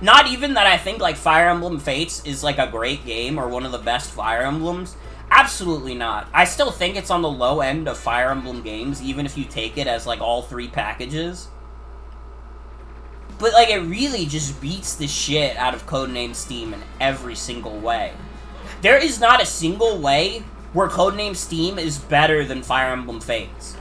Not even that I think, like, Fire Emblem Fates is, like, a great game or one of the best Fire Emblems. Absolutely not. I still think it's on the low end of Fire Emblem games, even if you take it as, like, all 3 packages. But, like, it really just beats the shit out of Codename Steam in every single way. There is not a single way where Codename Steam is better than Fire Emblem Fates.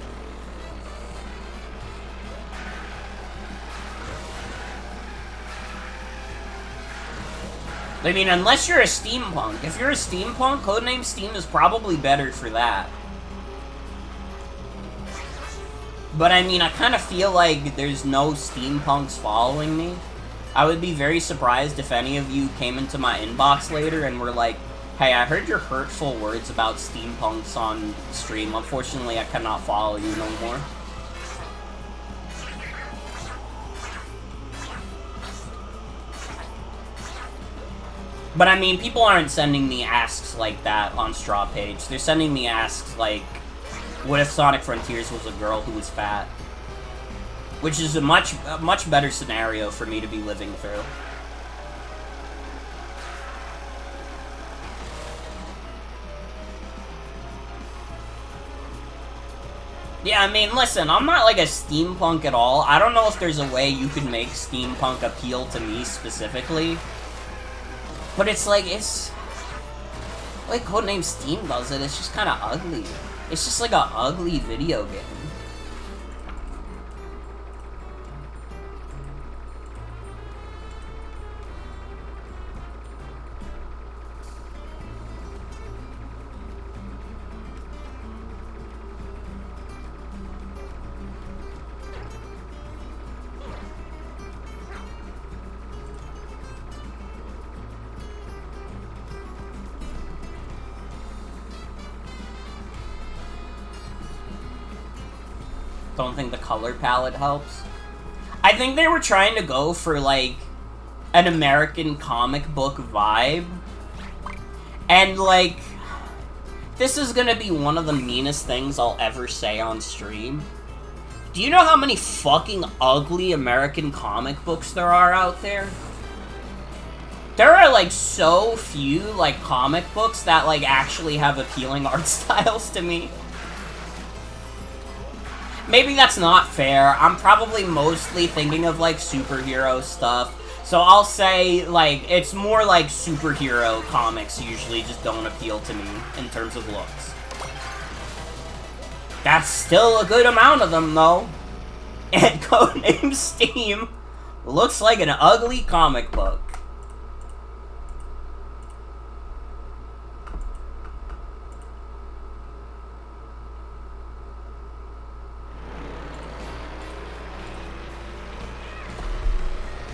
I mean, unless you're a steampunk. If you're a steampunk, Codename Steam is probably better for that. But I mean, I kind of feel like there's no steampunks following me. I would be very surprised if any of you came into my inbox later and were like, hey, I heard your hurtful words about steampunks on stream. Unfortunately, I cannot follow you no more. But I mean, people aren't sending me asks like that on Straw Page. They're sending me asks like, what if Sonic Frontiers was a girl who was fat? Which is a much better scenario for me to be living through. Yeah, I mean, listen, I'm not like a steampunk at all. I don't know if there's a way you could make steampunk appeal to me specifically. But it's like, like Codename Steam does it, it's just kind of ugly. It's just like an ugly video game. don't think the color palette helps. I think they were trying to go for, like, an American comic book vibe. And, like, this is gonna be one of the meanest things I'll ever say on stream. Do you know how many fucking ugly American comic books there are out there? There are, like, so few, like, comic books that, like, actually have appealing art styles to me. Maybe that's not fair. I'm probably mostly thinking of, like, superhero stuff. So I'll say, like, it's more like superhero comics usually just don't appeal to me in terms of looks. That's still a good amount of them, though. And Codename Steam looks like an ugly comic book.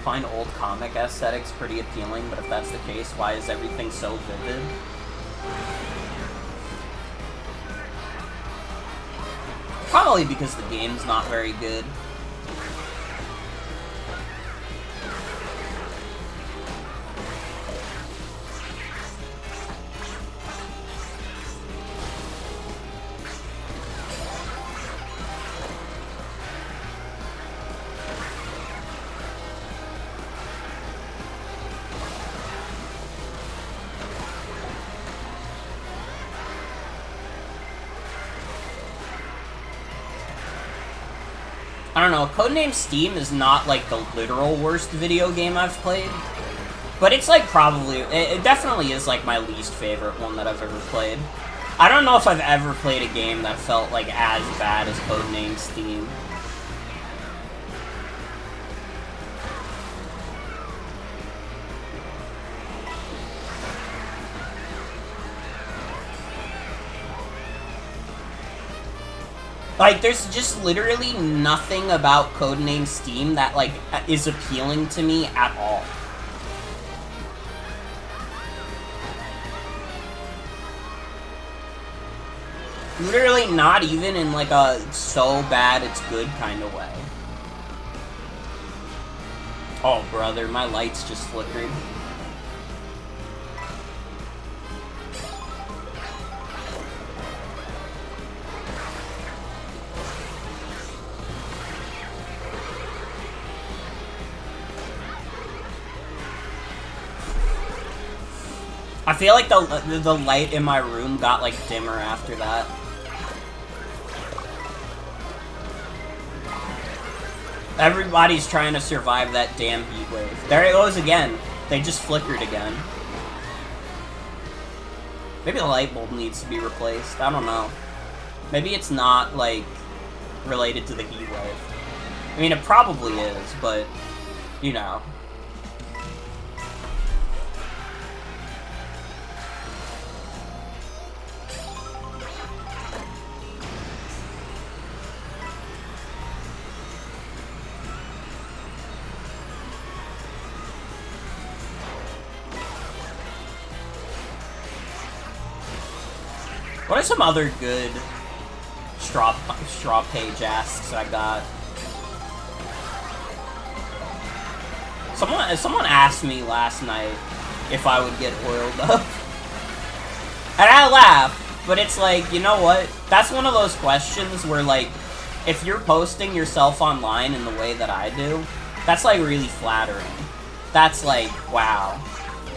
Find old comic aesthetics pretty appealing, but if that's the case, why is everything so vivid? Probably because the game's not very good. I don't know, Codename Steam is not, like, the literal worst video game I've played. But it's, like, probably... It definitely is, like, my least favorite one that I've ever played. I don't know if I've ever played a game that felt, like, as bad as Codename Steam. Like, there's just literally nothing about Codename Steam that, like, is appealing to me at all. Literally not even in, like, a so bad it's good kind of way. Oh, brother, my lights just flickered. I feel like the light in my room got, like, dimmer after that. Everybody's trying to survive that damn heat wave. There it goes again. They just flickered again. Maybe the light bulb needs to be replaced. I don't know. Maybe it's not, like, related to the heat wave. I mean, it probably is, but, you know. What are some other good straw page asks I got? Someone asked me last night if I would get oiled up. And I laugh, but it's like, you know what? That's one of those questions where, like, if you're posting yourself online in the way that I do, that's, like, really flattering. That's like, wow.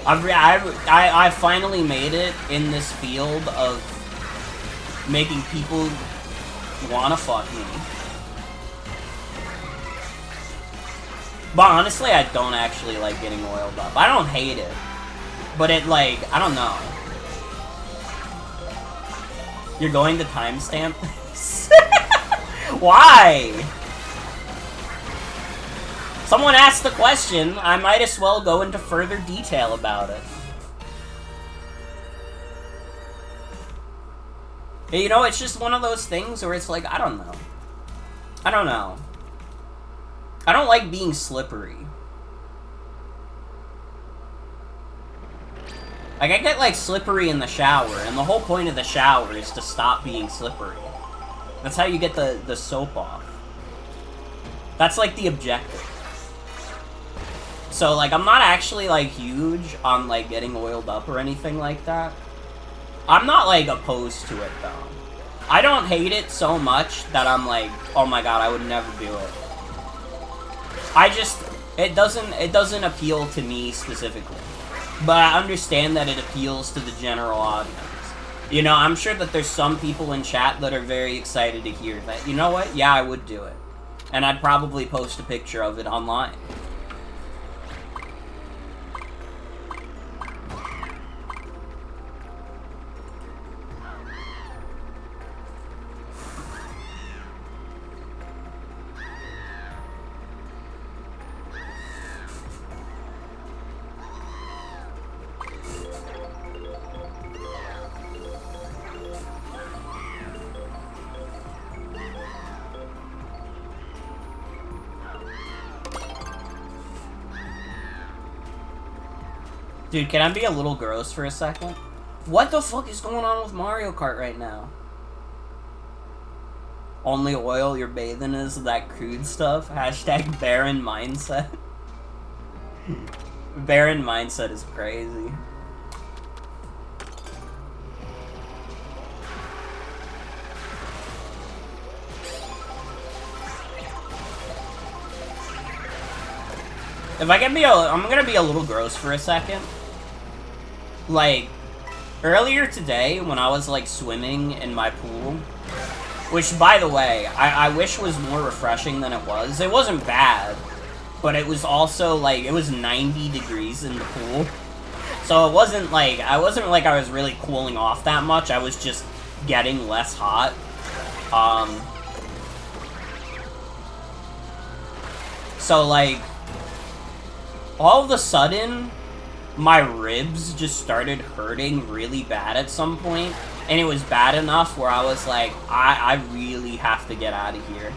I finally made it in this field of making people wanna fuck me. But honestly, I don't actually like getting oiled up. I don't hate it. But it, like, I don't know. You're going to timestamp this? Why? Someone asked the question, I might as well go into further detail about it. You know, it's just one of those things where it's like, I don't know. I don't know. I don't like being slippery. Like, I get, like, slippery in the shower, and the whole point of the shower is to stop being slippery. That's how you get the soap off. That's, like, the objective. So, like, I'm not actually, like, huge on, like, getting oiled up or anything like that. I'm not, like, opposed to it, though. I don't hate it so much that I'm like, oh my god, I would never do it. It doesn't appeal to me specifically. But I understand that it appeals to the general audience. You know, I'm sure that there's some people in chat that are very excited to hear that. You know what? Yeah, I would do it. And I'd probably post a picture of it online. Dude, can I be a little gross for a second? What the fuck is going on with Mario Kart right now? Only oil you're bathing is that crude stuff. Hashtag barren mindset. Barren mindset is crazy. If I can be I'm gonna be a little gross for a second. Like, earlier today, when I was, like, swimming in my pool, which, by the way, I wish was more refreshing than it was. It wasn't bad, but it was also, like, it was 90 degrees in the pool. So it wasn't like I was really cooling off that much. I was just getting less hot. So, like, all of a sudden, my ribs just started hurting really bad at some point, and it was bad enough where I was like, I really have to get out of here.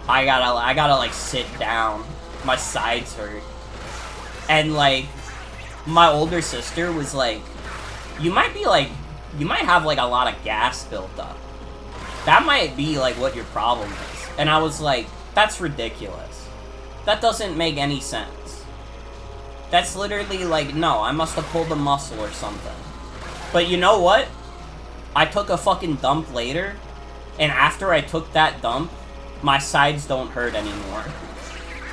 I gotta, like, sit down. My sides hurt. And, like, my older sister was like, you might have, like, a lot of gas built up. That might be, like, what your problem is. And I was like, that's ridiculous. That doesn't make any sense. That's literally like, no, I must have pulled a muscle or something. But you know what? I took a fucking dump later, and after I took that dump, my sides don't hurt anymore.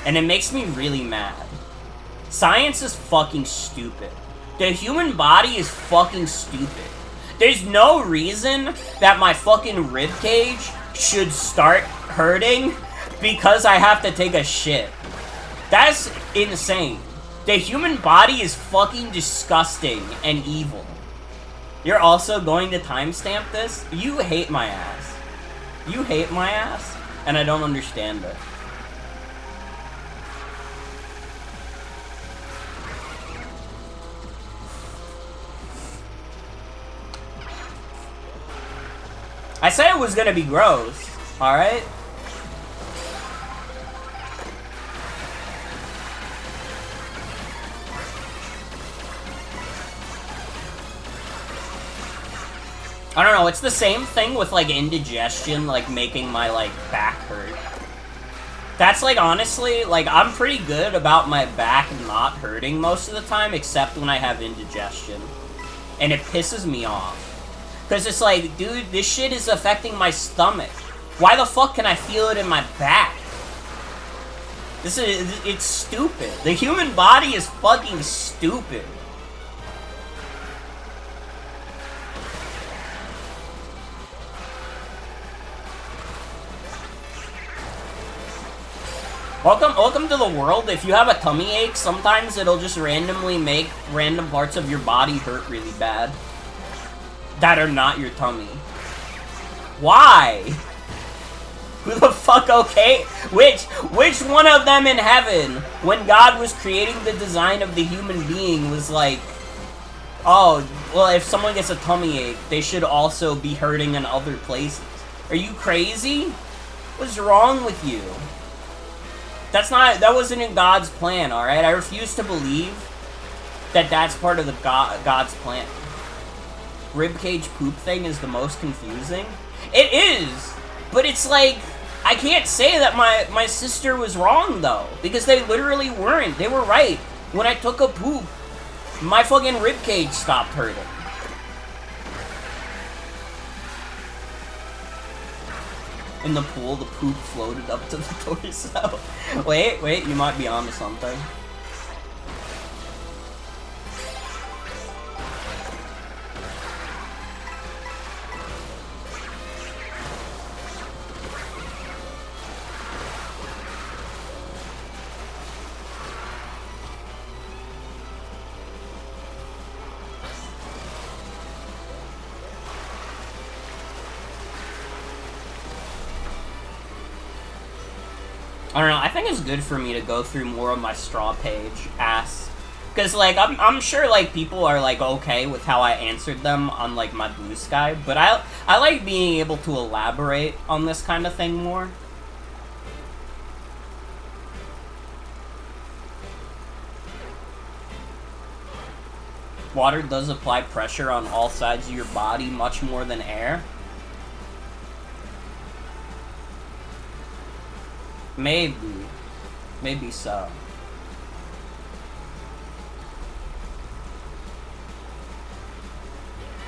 And it makes me really mad. Science is fucking stupid. The human body is fucking stupid. There's no reason that my fucking ribcage should start hurting because I have to take a shit. That's insane. The human body is fucking disgusting and evil. You're also going to timestamp this? You hate my ass. You hate my ass, and I don't understand it. I said it was gonna be gross, alright? I don't know, it's the same thing with, like, indigestion, like, making my, like, back hurt. That's, like, honestly, like, I'm pretty good about my back not hurting most of the time, except when I have indigestion. And it pisses me off. Because it's like, dude, this shit is affecting my stomach. Why the fuck can I feel it in my back? It's stupid. The human body is fucking stupid. Welcome to the world. If you have a tummy ache, sometimes it'll just randomly make random parts of your body hurt really bad. That are not your tummy. Why? Who the fuck, okay? Which one of them in heaven, when God was creating the design of the human being, was like, oh, well, if someone gets a tummy ache, they should also be hurting in other places. Are you crazy? What's wrong with you? That wasn't in God's plan, alright? I refuse to believe that that's part of the God's plan. Ribcage poop thing is the most confusing. It is! But it's like, I can't say that my sister was wrong, though, because they literally weren't. They were right. When I took a poop, my fucking ribcage stopped hurting. In the pool, the poop floated up to the torso. Wait, you might be onto something. I don't know, I think it's good for me to go through more of my straw page asks. Because, like, I'm sure, like, people are, like, okay with how I answered them on, like, my Blue Sky. But I like being able to elaborate on this kind of thing more. Water does apply pressure on all sides of your body much more than air. Maybe so.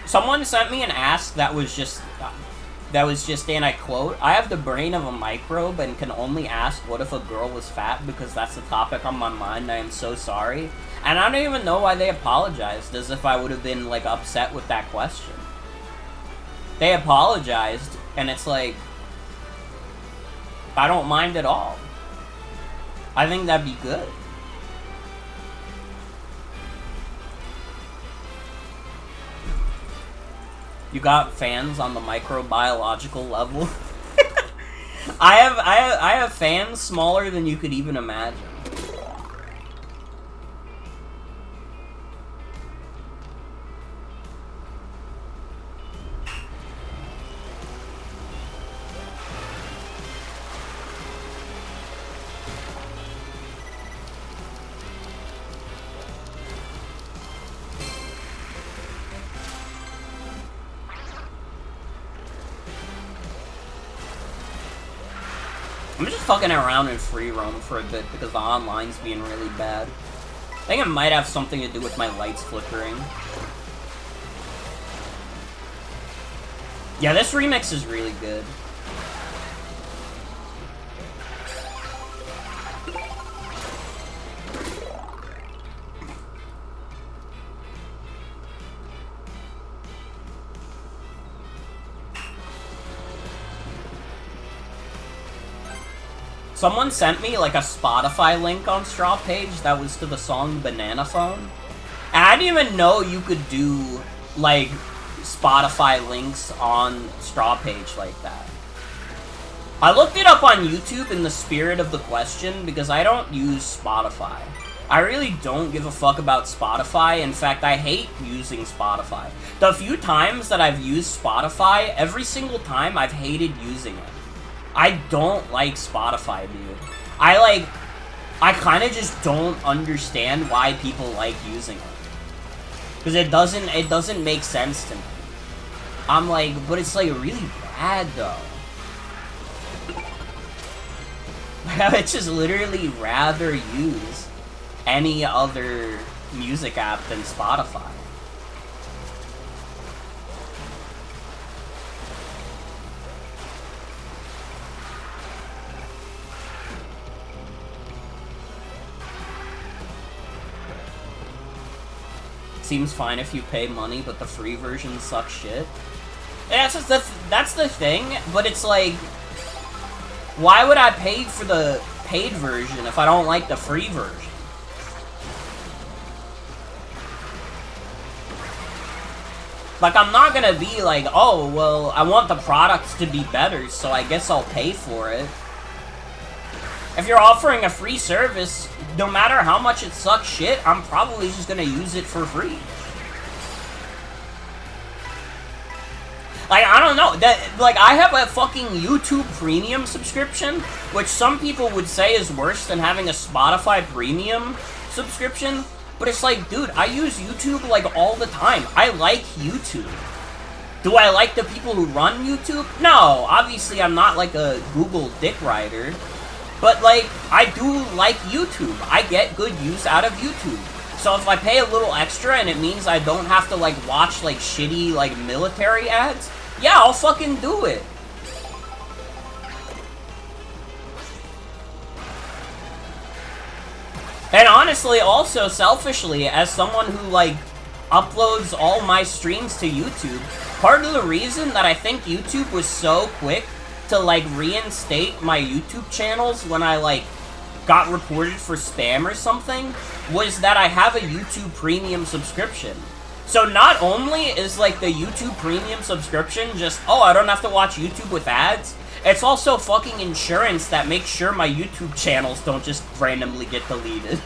Someone sent me an ask that was just, and I quote, "I have the brain of a microbe and can only ask what if a girl was fat because that's the topic on my mind. I am so sorry." And I don't even know why they apologized, as if I would have been, like, upset with that question. They apologized, and it's like, I don't mind at all. I think that'd be good. You got fans on the microbiological level? I have fans smaller than you could even imagine. I'm just fucking around in free roam for a bit because the online's being really bad. I think it might have something to do with my lights flickering. Yeah, this remix is really good. Someone sent me, like, a Spotify link on Straw Page that was to the song Banana Phone. And I didn't even know you could do, like, Spotify links on Straw Page like that. I looked it up on YouTube in the spirit of the question because I don't use Spotify. I really don't give a fuck about Spotify. In fact, I hate using Spotify. The few times that I've used Spotify, every single time I've hated using it. I don't like Spotify, dude. I kind of just don't understand why people like using it. Because it doesn't make sense to me. I'm like, but it's, like, really bad, though. I would just literally rather use any other music app than Spotify. Seems fine if you pay money, but the free version sucks shit. That's the thing, but it's like, why would I pay for the paid version if I don't like the free version? Like, I'm not gonna be like, oh, well, I want the products to be better, so I guess I'll pay for it. If you're offering a free service, no matter how much it sucks shit, I'm probably just gonna use it for free. Like, I don't know, like, I have a fucking YouTube Premium subscription, which some people would say is worse than having a Spotify Premium subscription, but it's like, dude, I use YouTube, like, all the time. I like YouTube. Do I like the people who run YouTube? No, obviously I'm not like a Google dick rider. But like, I do like YouTube. I get good use out of YouTube. So if I pay a little extra and it means I don't have to like watch like shitty like military ads, yeah, I'll fucking do it. And honestly, also, selfishly, as someone who, like, uploads all my streams to YouTube, part of the reason that I think YouTube was so quick to, like, reinstate my YouTube channels when I, like, got reported for spam or something, was that I have a YouTube Premium subscription. So not only is, like, the YouTube Premium subscription just, oh, I don't have to watch YouTube with ads, it's also fucking insurance that makes sure my YouTube channels don't just randomly get deleted.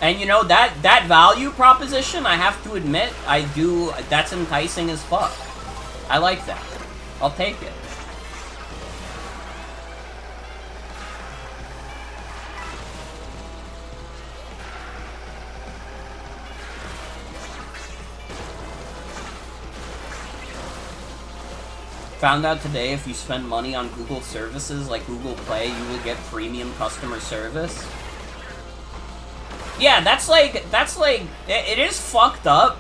And you know, that value proposition, I have to admit, that's enticing as fuck. I like that. I'll take it. Found out today if you spend money on Google services like Google Play, you will get premium customer service. Yeah, that's like, it is fucked up.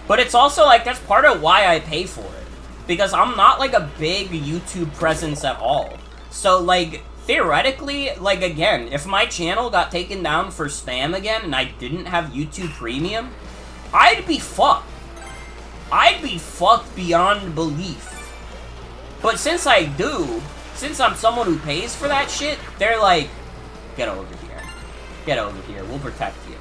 But it's also like, that's part of why I pay for it. Because I'm not like a big YouTube presence at all. So like, theoretically, like again, if my channel got taken down for spam again and I didn't have YouTube Premium, I'd be fucked. I'd be fucked beyond belief. But since I do, since I'm someone who pays for that shit, they're like, get over here. Get over here. We'll protect you.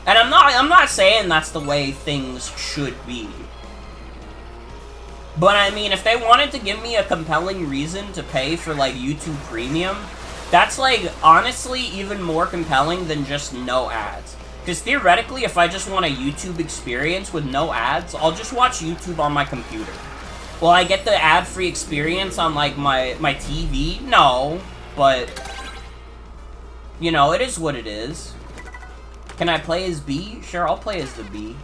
And I'm not saying that's the way things should be. But I mean, if they wanted to give me a compelling reason to pay for like YouTube Premium, that's, like, honestly even more compelling than just no ads. Because theoretically, if I just want a YouTube experience with no ads, I'll just watch YouTube on my computer. Will I get the ad-free experience on, like, my TV? No, but, you know, it is what it is. Can I play as B? Sure, I'll play as the B.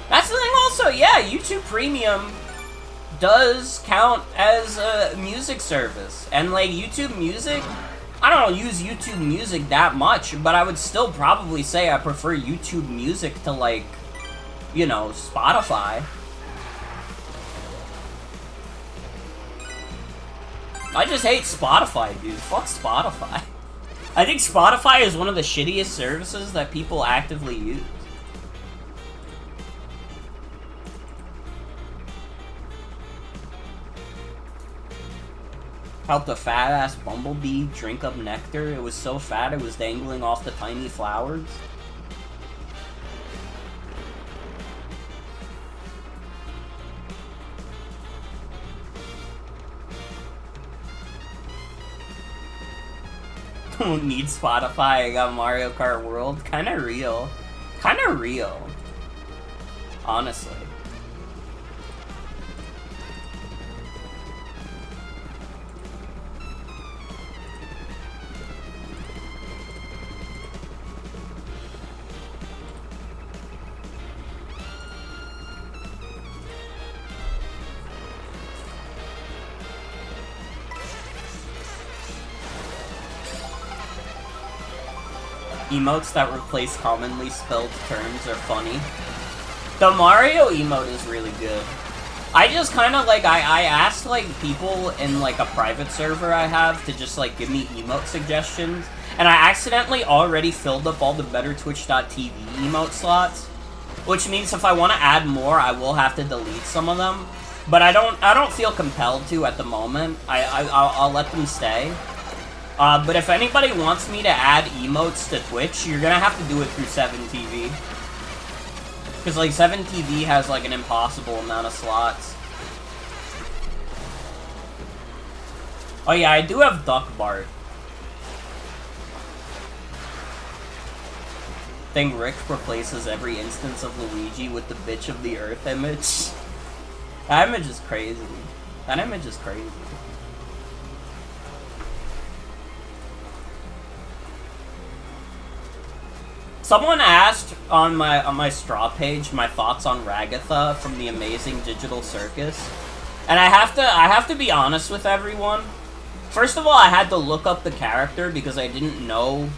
That's the thing also, yeah, YouTube Premium does count as a music service. And, like, YouTube Music, I don't use YouTube Music that much, but I would still probably say I prefer YouTube Music to, like, you know, Spotify. I just hate Spotify, dude. Fuck Spotify. I think Spotify is one of the shittiest services that people actively use. Helped a fat-ass bumblebee drink up nectar. It was so fat it was dangling off the tiny flowers. Don't need Spotify, I got Mario Kart World. Kinda real. Kinda real. Honestly. Emotes that replace commonly spelled terms are funny. The Mario emote is really good. I just kind of, like, I asked, like, people in, like, a private server I have to just, like, give me emote suggestions. And I accidentally already filled up all the BetterTwitch.tv emote slots. Which means if I want to add more, I will have to delete some of them. But I don't feel compelled to at the moment. I'll let them stay. But if anybody wants me to add emotes to Twitch, you're gonna have to do it through 7TV. Because, like, 7TV has, like, an impossible amount of slots. Oh yeah, I do have Duck Bart. Thing Rick replaces every instance of Luigi with the Bitch of the Earth image. That image is crazy. That image is crazy. Someone asked on my straw page my thoughts on Ragatha from the Amazing Digital Circus. And I have to be honest with everyone. First of all, I had to look up the character because I didn't know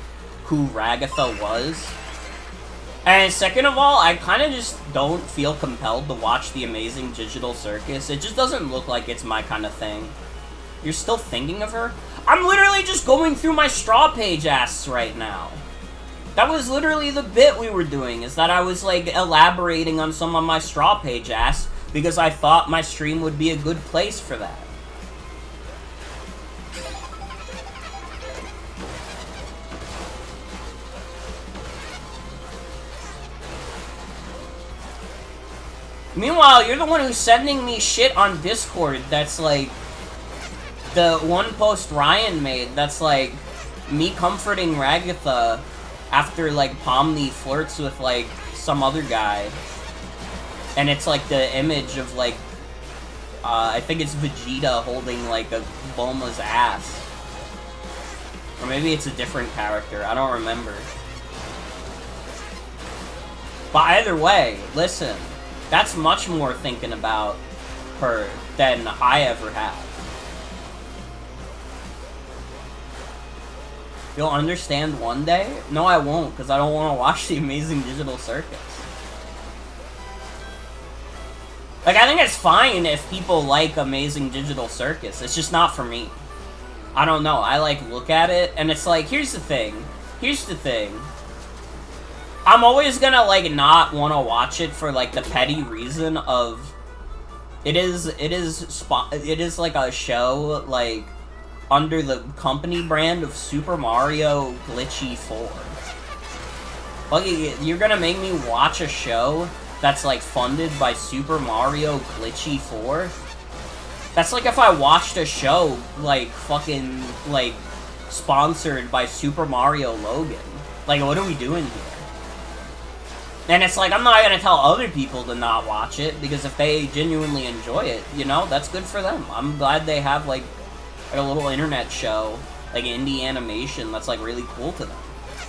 who Ragatha was. And second of all, I kind of just don't feel compelled to watch the Amazing Digital Circus. It just doesn't look like it's my kind of thing. You're still thinking of her? I'm literally just going through my straw page asks right now. That was literally the bit we were doing, is that I was, like, elaborating on some of my straw page asks because I thought my stream would be a good place for that. Meanwhile, you're the one who's sending me shit on Discord that's, like, the one post Ryan made that's, like, me comforting Ragatha after, like, Pomni flirts with, like, some other guy. And it's, like, the image of, like, I think it's Vegeta holding, like, a Bulma's ass. Or maybe it's a different character, I don't remember. But either way, listen, that's much more thinking about her than I ever have. You'll understand one day? No, I won't, because I don't want to watch the Amazing Digital Circus. Like, I think it's fine if people like Amazing Digital Circus. It's just not for me. I don't know. I, like, look at it, and it's like, here's the thing. Here's the thing. I'm always gonna, like, not want to watch it for, like, the petty reason of... It is, like, a show, like... under the company brand of Super Mario Glitchy 4. Like, you're gonna make me watch a show that's, like, funded by Super Mario Glitchy 4? That's like if I watched a show, like, fucking, like, sponsored by Super Mario Logan. Like, what are we doing here? And it's like, I'm not gonna tell other people to not watch it, because if they genuinely enjoy it, you know, that's good for them. I'm glad they have, like a little internet show, like indie animation that's, like, really cool to them.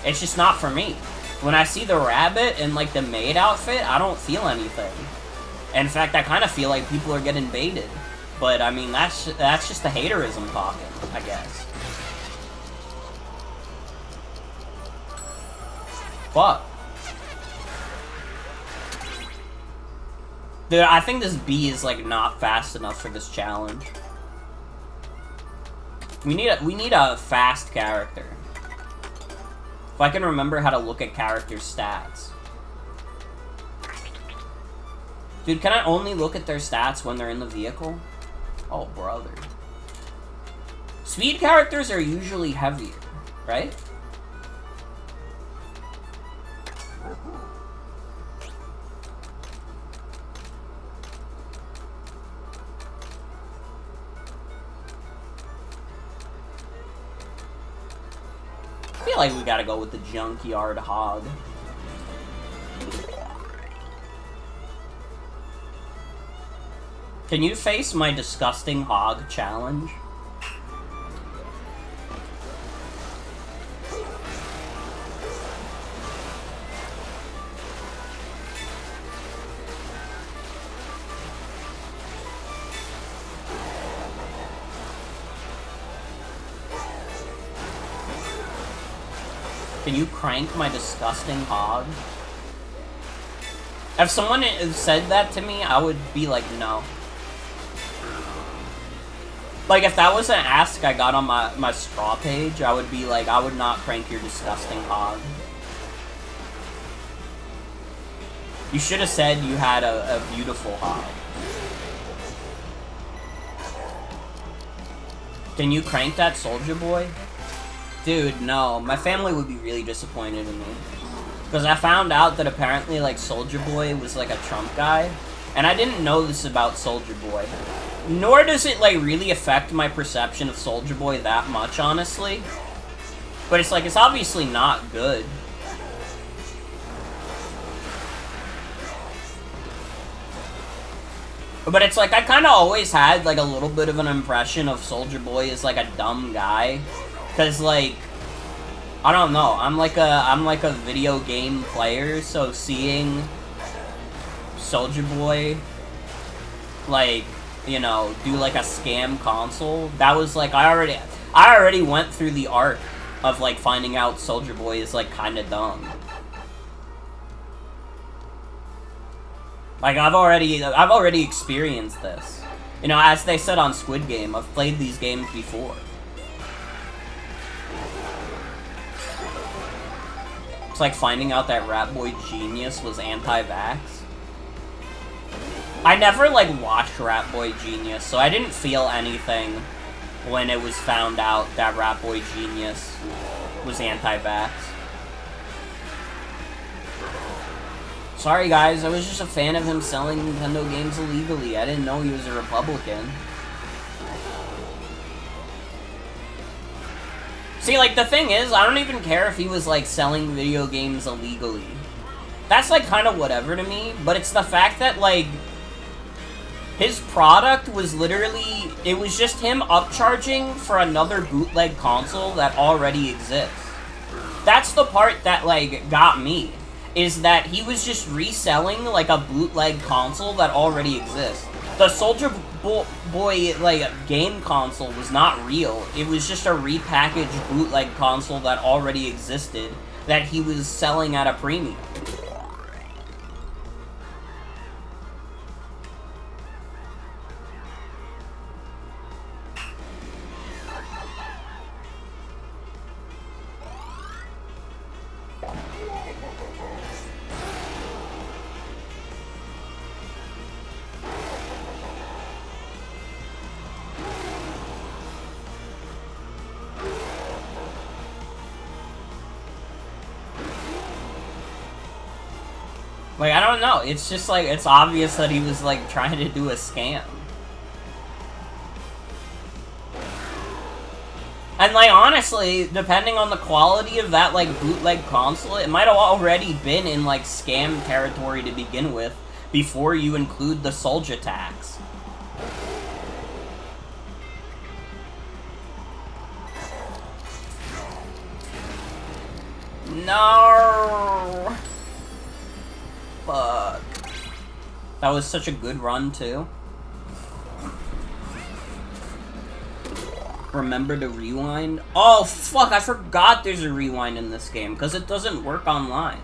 It's just not for me. When I see the rabbit in, like, the maid outfit, I don't feel anything. In fact, I kind of feel like people are getting baited. But, I mean, that's just the haterism talking, I guess. Fuck. Dude, I think this bee is, like, not fast enough for this challenge. We need a fast character. If I can remember how to look at character stats. Dude, can I only look at their stats when they're in the vehicle? Oh, brother. Speed characters are usually heavier, right? I feel like we gotta go with the Junkyard Hog. Can you face my disgusting hog challenge? Can you crank my disgusting hog? If someone said that to me, I would be like, no. Like, if that was an ask I got on my straw page, I would be like, I would not crank your disgusting hog. You should have said you had a beautiful hog. Can you crank that Soldier Boy? Dude, no. My family would be really disappointed in me. Because I found out that apparently, like, Soldier Boy was, like, a Trump guy. And I didn't know this about Soldier Boy. Nor does it, like, really affect my perception of Soulja Boy that much, honestly. But it's like, it's obviously not good. But it's like, I kind of always had, like, a little bit of an impression of Soulja Boy as, like, a dumb guy. Because, like, I don't know, I'm like a video game player, so seeing Soulja Boy, like, you know, do, like, a scam console, that was, like, I already went through the arc of, like, finding out Soulja Boy is, like, kind of dumb. Like, I've already experienced this. You know, as they said on Squid Game, I've played these games before. It's like finding out that Rat Boy Genius was anti-vax. I never, like, watched Rat Boy Genius, so I didn't feel anything when it was found out that Rat Boy Genius was anti-vax. Sorry guys, I was just a fan of him selling Nintendo games illegally. I didn't know he was a Republican. See, like, the thing is, I don't even care if he was, like, selling video games illegally. That's, like, kind of whatever to me, but it's the fact that, like, his product was literally, it was just him upcharging for another bootleg console that already exists. That's the part that, like, got me. Is that he was just reselling, like, a bootleg console that already exists. The Soulja Boy, like, game console was not real. It was just a repackaged bootleg console that already existed that he was selling at a premium. Like, I don't know, it's just like, it's obvious that he was, like, trying to do a scam. And, like, honestly, depending on the quality of that, like, bootleg console, it might have already been in, like, scam territory to begin with, before you include the Soulja tax. No! Fuck. That was such a good run, too. Remember to rewind? Oh, fuck, I forgot there's a rewind in this game, because it doesn't work online.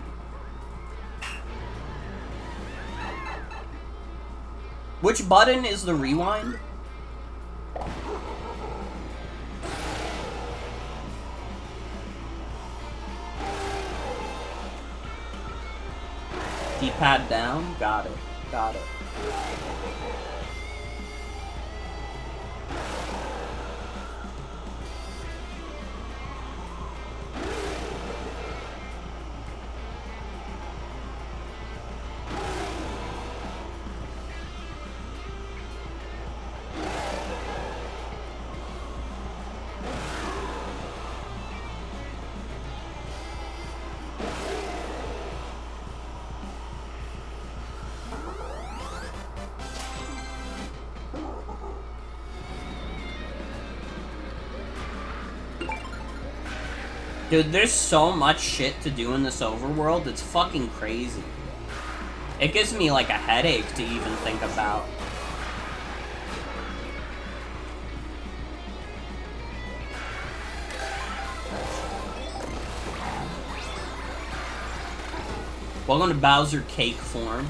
Which button is the rewind? D-pad down? Got it. Got it. Dude, there's so much shit to do in this overworld, it's fucking crazy. It gives me, like, a headache to even think about. Welcome to Bowser Cake form.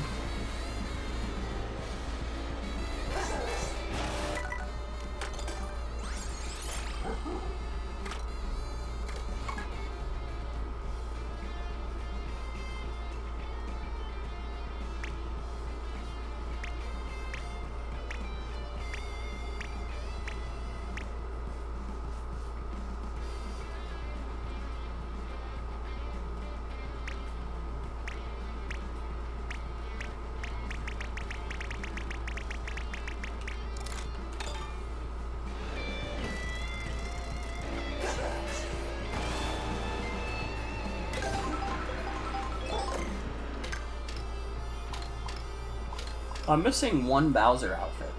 I'm missing one Bowser outfit.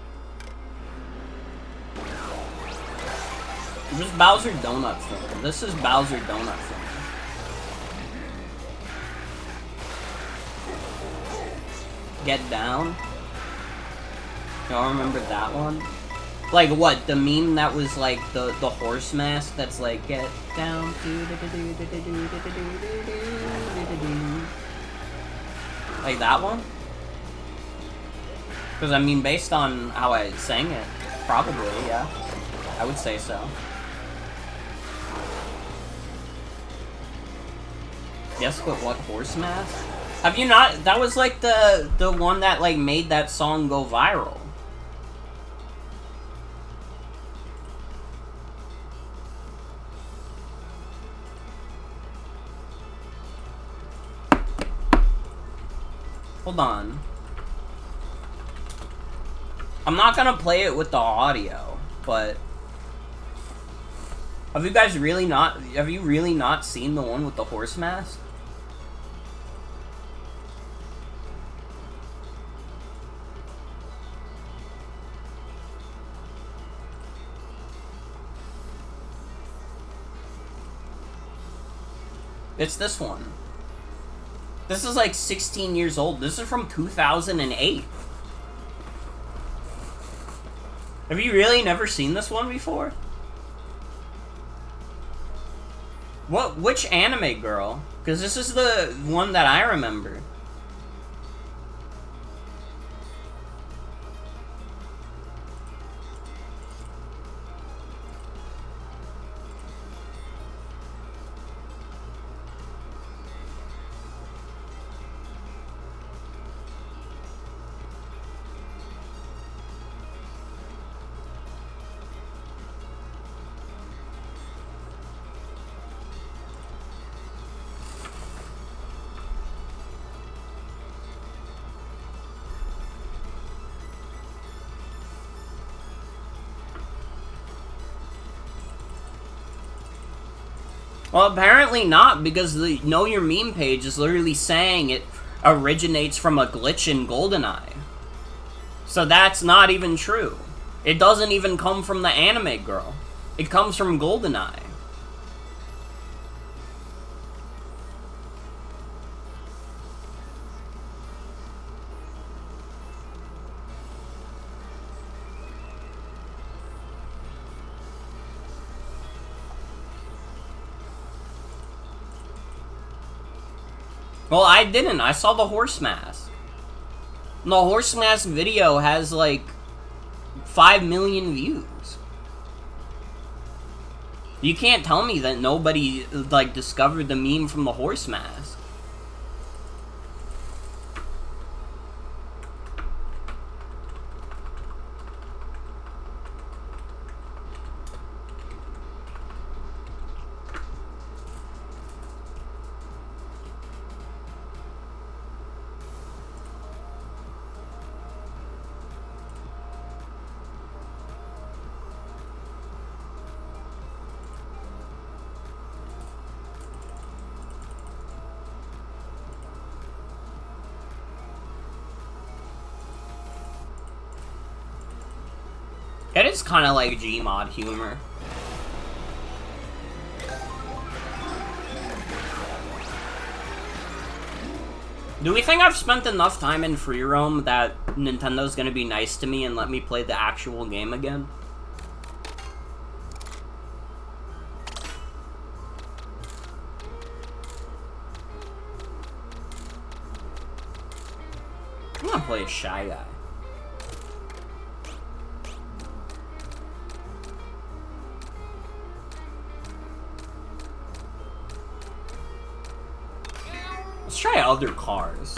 This is Bowser Donut for me. This is Bowser Donut for me. Get down. Y'all remember that one? Like what? The meme that was like the horse mask that's like get down. Like that one? Because I mean, based on how I sang it, probably, yeah. I would say so. Yes, but what horse mask? Have you not? That was like the one that like made that song go viral. Hold on. I'm not gonna play it with the audio, but have you guys really not? Have you really not seen the one with the horse mask? It's this one. This is like 16 years old. This is from 2008. Have you really never seen this one before? Which anime girl? Because this is the one that I remember. Well, apparently not, because the Know Your Meme page is literally saying it originates from a glitch in GoldenEye. So that's not even true. It doesn't even come from the anime girl. It comes from GoldenEye. Well, I didn't. I saw the horse mask. And the horse mask video has, like, 5 million views. You can't tell me that nobody, like, discovered the meme from the horse mask. It is kind of like Gmod humor. Do we think I've spent enough time in free roam that Nintendo's gonna be nice to me and let me play the actual game again? I'm gonna play a Shy Guy. Let's try other cars.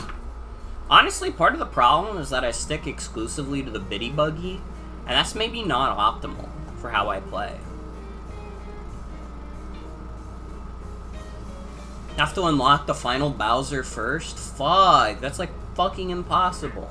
Honestly, part of the problem is that I stick exclusively to the Biddy Buggy, and that's maybe not optimal for how I play. Have to unlock the final Bowser first? Fuck, that's like fucking impossible.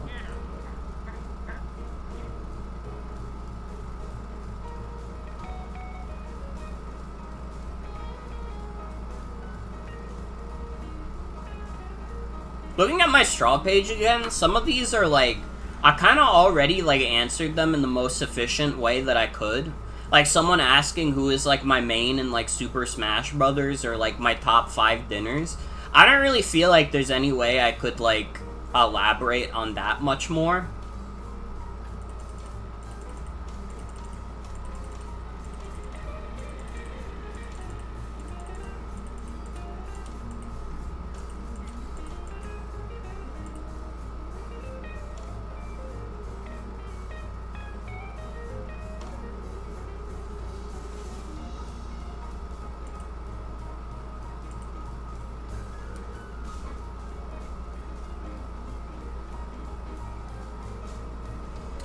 Looking at my straw page again, some of these are like I kind of already, like, answered them in the most efficient way that I could. Like, someone asking who is, like, my main in, like, Super Smash Brothers or, like, my top 5 dinners. I don't really feel like there's any way I could, like, elaborate on that much more.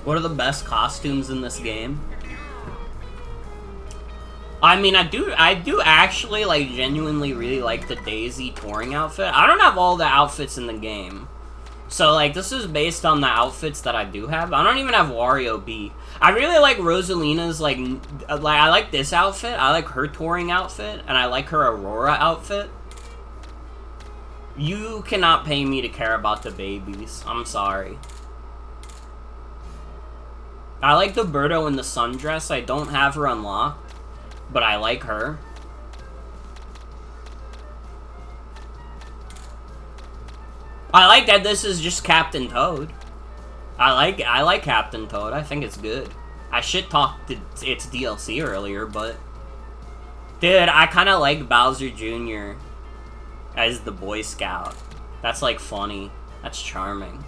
What are the best costumes in this game? I mean, I do actually, like, genuinely really like the Daisy touring outfit. I don't have all the outfits in the game. So, like, this is based on the outfits that I do have. I don't even have Wario B. I really like Rosalina's, like, I like this outfit. I like her touring outfit. And I like her Aurora outfit. You cannot pay me to care about the babies. I'm sorry. I like the Birdo in the sundress. I don't have her unlocked, but I like her. I like that this is just Captain Toad. I like Captain Toad. I think it's good. I shit-talked its DLC earlier, but... Dude, I kind of like Bowser Jr. as the Boy Scout. That's, like, funny. That's charming.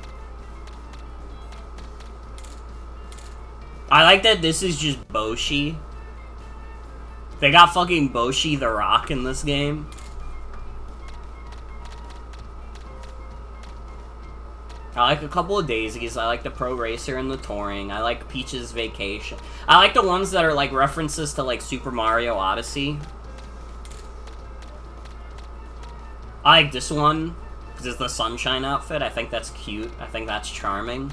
I like that this is just Boshi. They got fucking Boshi the Rock in this game. I like a couple of Daisies. I like the Pro Racer and the Touring. I like Peach's Vacation. I like the ones that are like references to like Super Mario Odyssey. I like this one because it's the Sunshine outfit. I think that's cute. I think that's charming.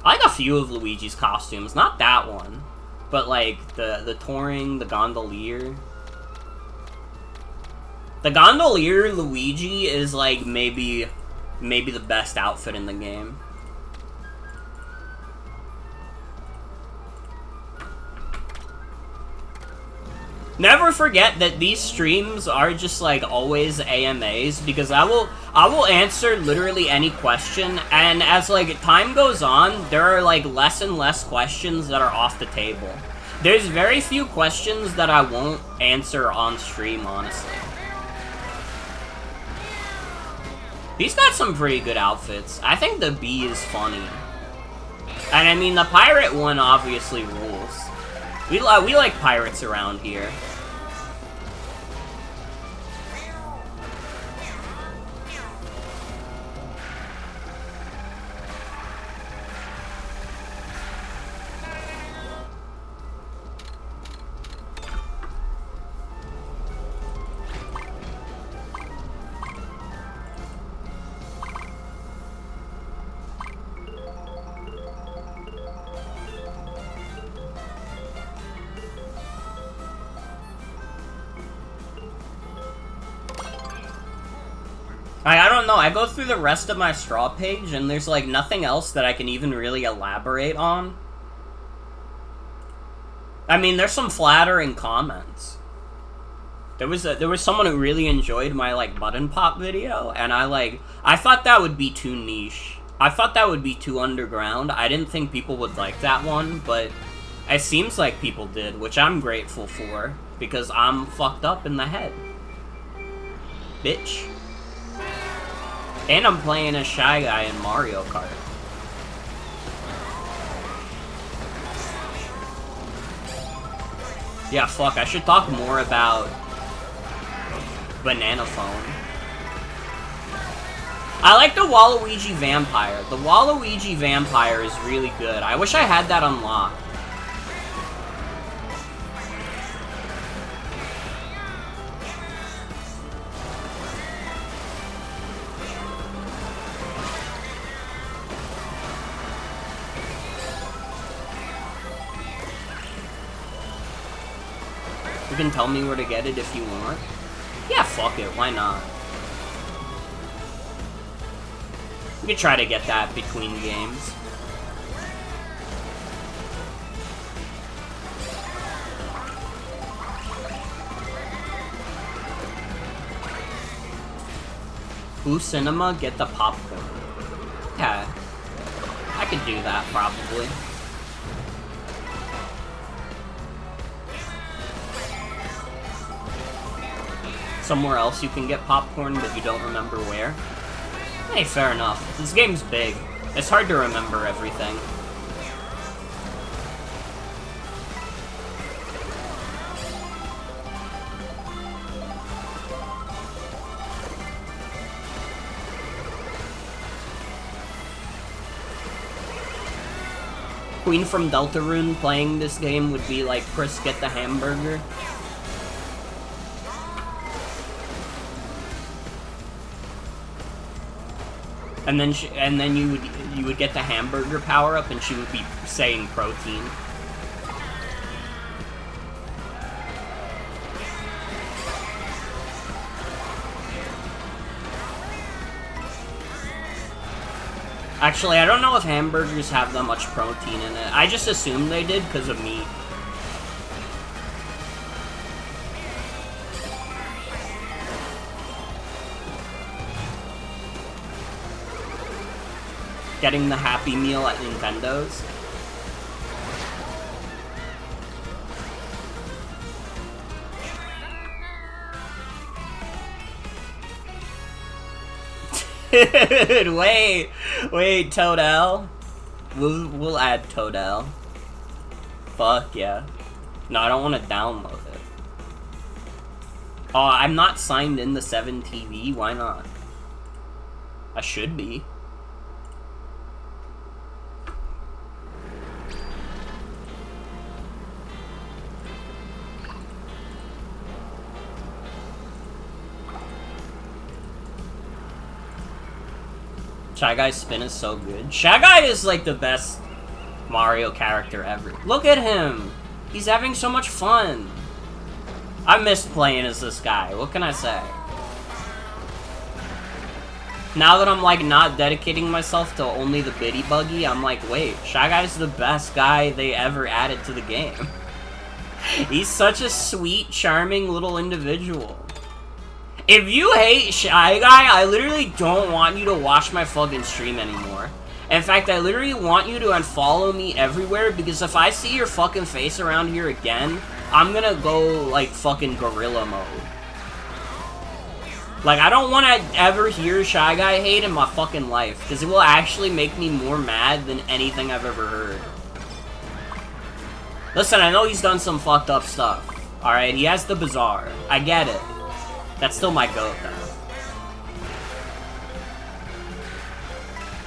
I like a few of Luigi's costumes, not that one, but like the Touring, the Gondolier. The Gondolier Luigi is like maybe the best outfit in the game. Never forget that these streams are just like always AMAs because I will answer literally any question, and as like time goes on, there are like less and less questions that are off the table. There's very few questions that I won't answer on stream, honestly. These got some pretty good outfits. I think the bee is funny. And I mean, the pirate one obviously rules. We like pirates around here. I don't know, I go through the rest of my straw page, and there's, like, nothing else that I can even really elaborate on. I mean, there's some flattering comments. There was someone who really enjoyed my, like, button pop video, and I thought that would be too niche. I thought that would be too underground. I didn't think people would like that one, but it seems like people did, which I'm grateful for, because I'm fucked up in the head. Bitch. And I'm playing a Shy Guy in Mario Kart. Yeah, fuck, I should talk more about Banana Phone. I like the Waluigi Vampire. The Waluigi Vampire is really good. I wish I had that unlocked. You can tell me where to get it if you want. Yeah, fuck it, why not? We could try to get that between games. Boo Cinema, get the popcorn. Okay. I could do that, probably. Somewhere else you can get popcorn, but you don't remember where? Hey, fair enough. This game's big. It's hard to remember everything. Queen from Deltarune playing this game would be like Chris get the hamburger. And then you would get the hamburger power up, and she would be saying protein. Actually, I don't know if hamburgers have that much protein in it. I just assumed they did because of meat. Getting the Happy Meal at Nintendo's. Dude, wait, Toadell. We'll add Toadell. Fuck yeah. No, I don't want to download it. Oh, I'm not signed in the 7TV. Why not? I should be. Shy Guy's spin is so good. Shy Guy is like the best Mario character ever. Look at him! He's having so much fun. I missed playing as this guy. What can I say? Now that I'm like not dedicating myself to only the Biddy Buggy, I'm like, wait, Shy Guy's the best guy they ever added to the game. He's such a sweet, charming little individual. If you hate Shy Guy, I literally don't want you to watch my fucking stream anymore. In fact, I literally want you to unfollow me everywhere, because if I see your fucking face around here again, I'm gonna go, like, fucking gorilla mode. Like, I don't want to ever hear Shy Guy hate in my fucking life, because it will actually make me more mad than anything I've ever heard. Listen, I know he's done some fucked up stuff. Alright, he has the Bazaar. I get it. That's still my goat, though.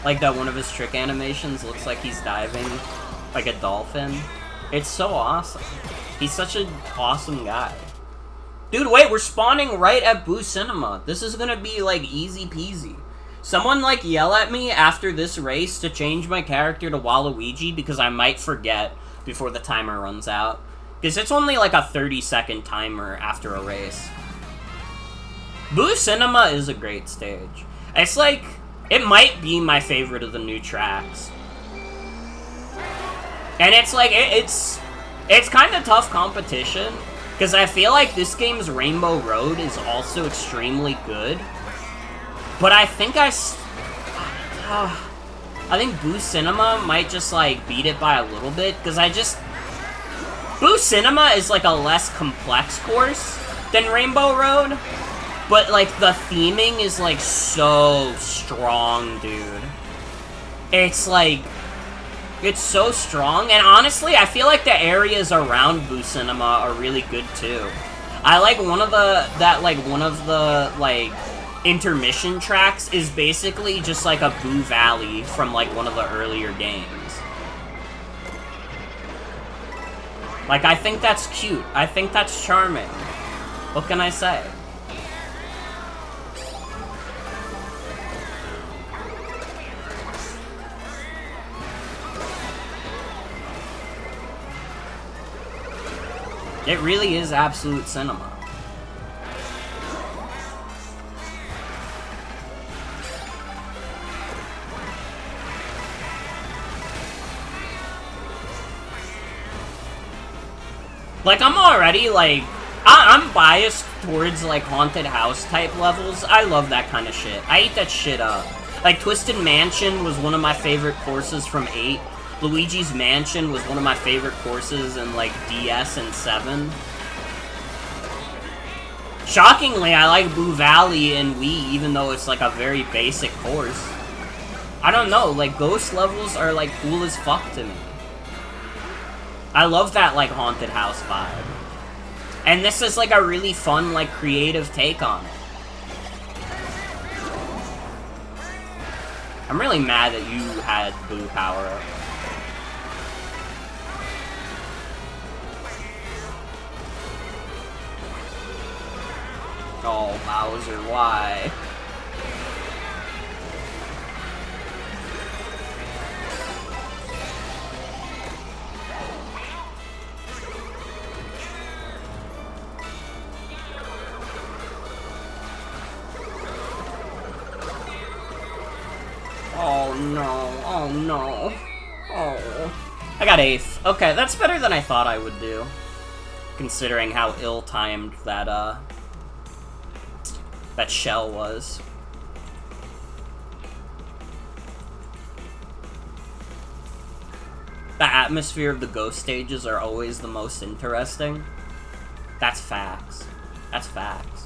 Like that one of his trick animations looks like he's diving like a dolphin. It's so awesome. He's such an awesome guy. Dude, wait, we're spawning right at Boo Cinema. This is gonna be, like, easy peasy. Someone, like, yell at me after this race to change my character to Waluigi, because I might forget before the timer runs out. Because it's only, like, a 30-second timer after a race. Boo Cinema is a great stage. It's like, it might be my favorite of the new tracks. And it's like, it's kind of tough competition, because I feel like this game's Rainbow Road is also extremely good. But I think I think Boo Cinema might just, like, beat it by a little bit, because Boo Cinema is, like, a less complex course than Rainbow Road. But, like, the theming is, like, so strong, dude. It's, like, it's so strong. And honestly, I feel like the areas around Boo Cinema are really good, too. I like one of the, intermission tracks is basically just, like, a Boo Valley from, like, one of the earlier games. Like, I think that's cute. I think that's charming. What can I say? It really is absolute cinema. Like, I'm already, like... I'm biased towards, like, haunted house type levels. I love that kind of shit. I eat that shit up. Like, Twisted Mansion was one of my favorite courses from 8. Luigi's Mansion was one of my favorite courses in, like, DS and 7. Shockingly, I like Boo Valley and Wii, even though it's, like, a very basic course. I don't know, like, ghost levels are, like, cool as fuck to me. I love that, like, haunted house vibe. And this is, like, a really fun, like, creative take on it. I'm really mad that you had Boo power up. Oh, Bowser, why? Oh no, oh no. Oh. I got 8th. Okay, that's better than I thought I would do. Considering how ill-timed that, that shell was. The atmosphere of the ghost stages are always the most interesting. That's facts. That's facts.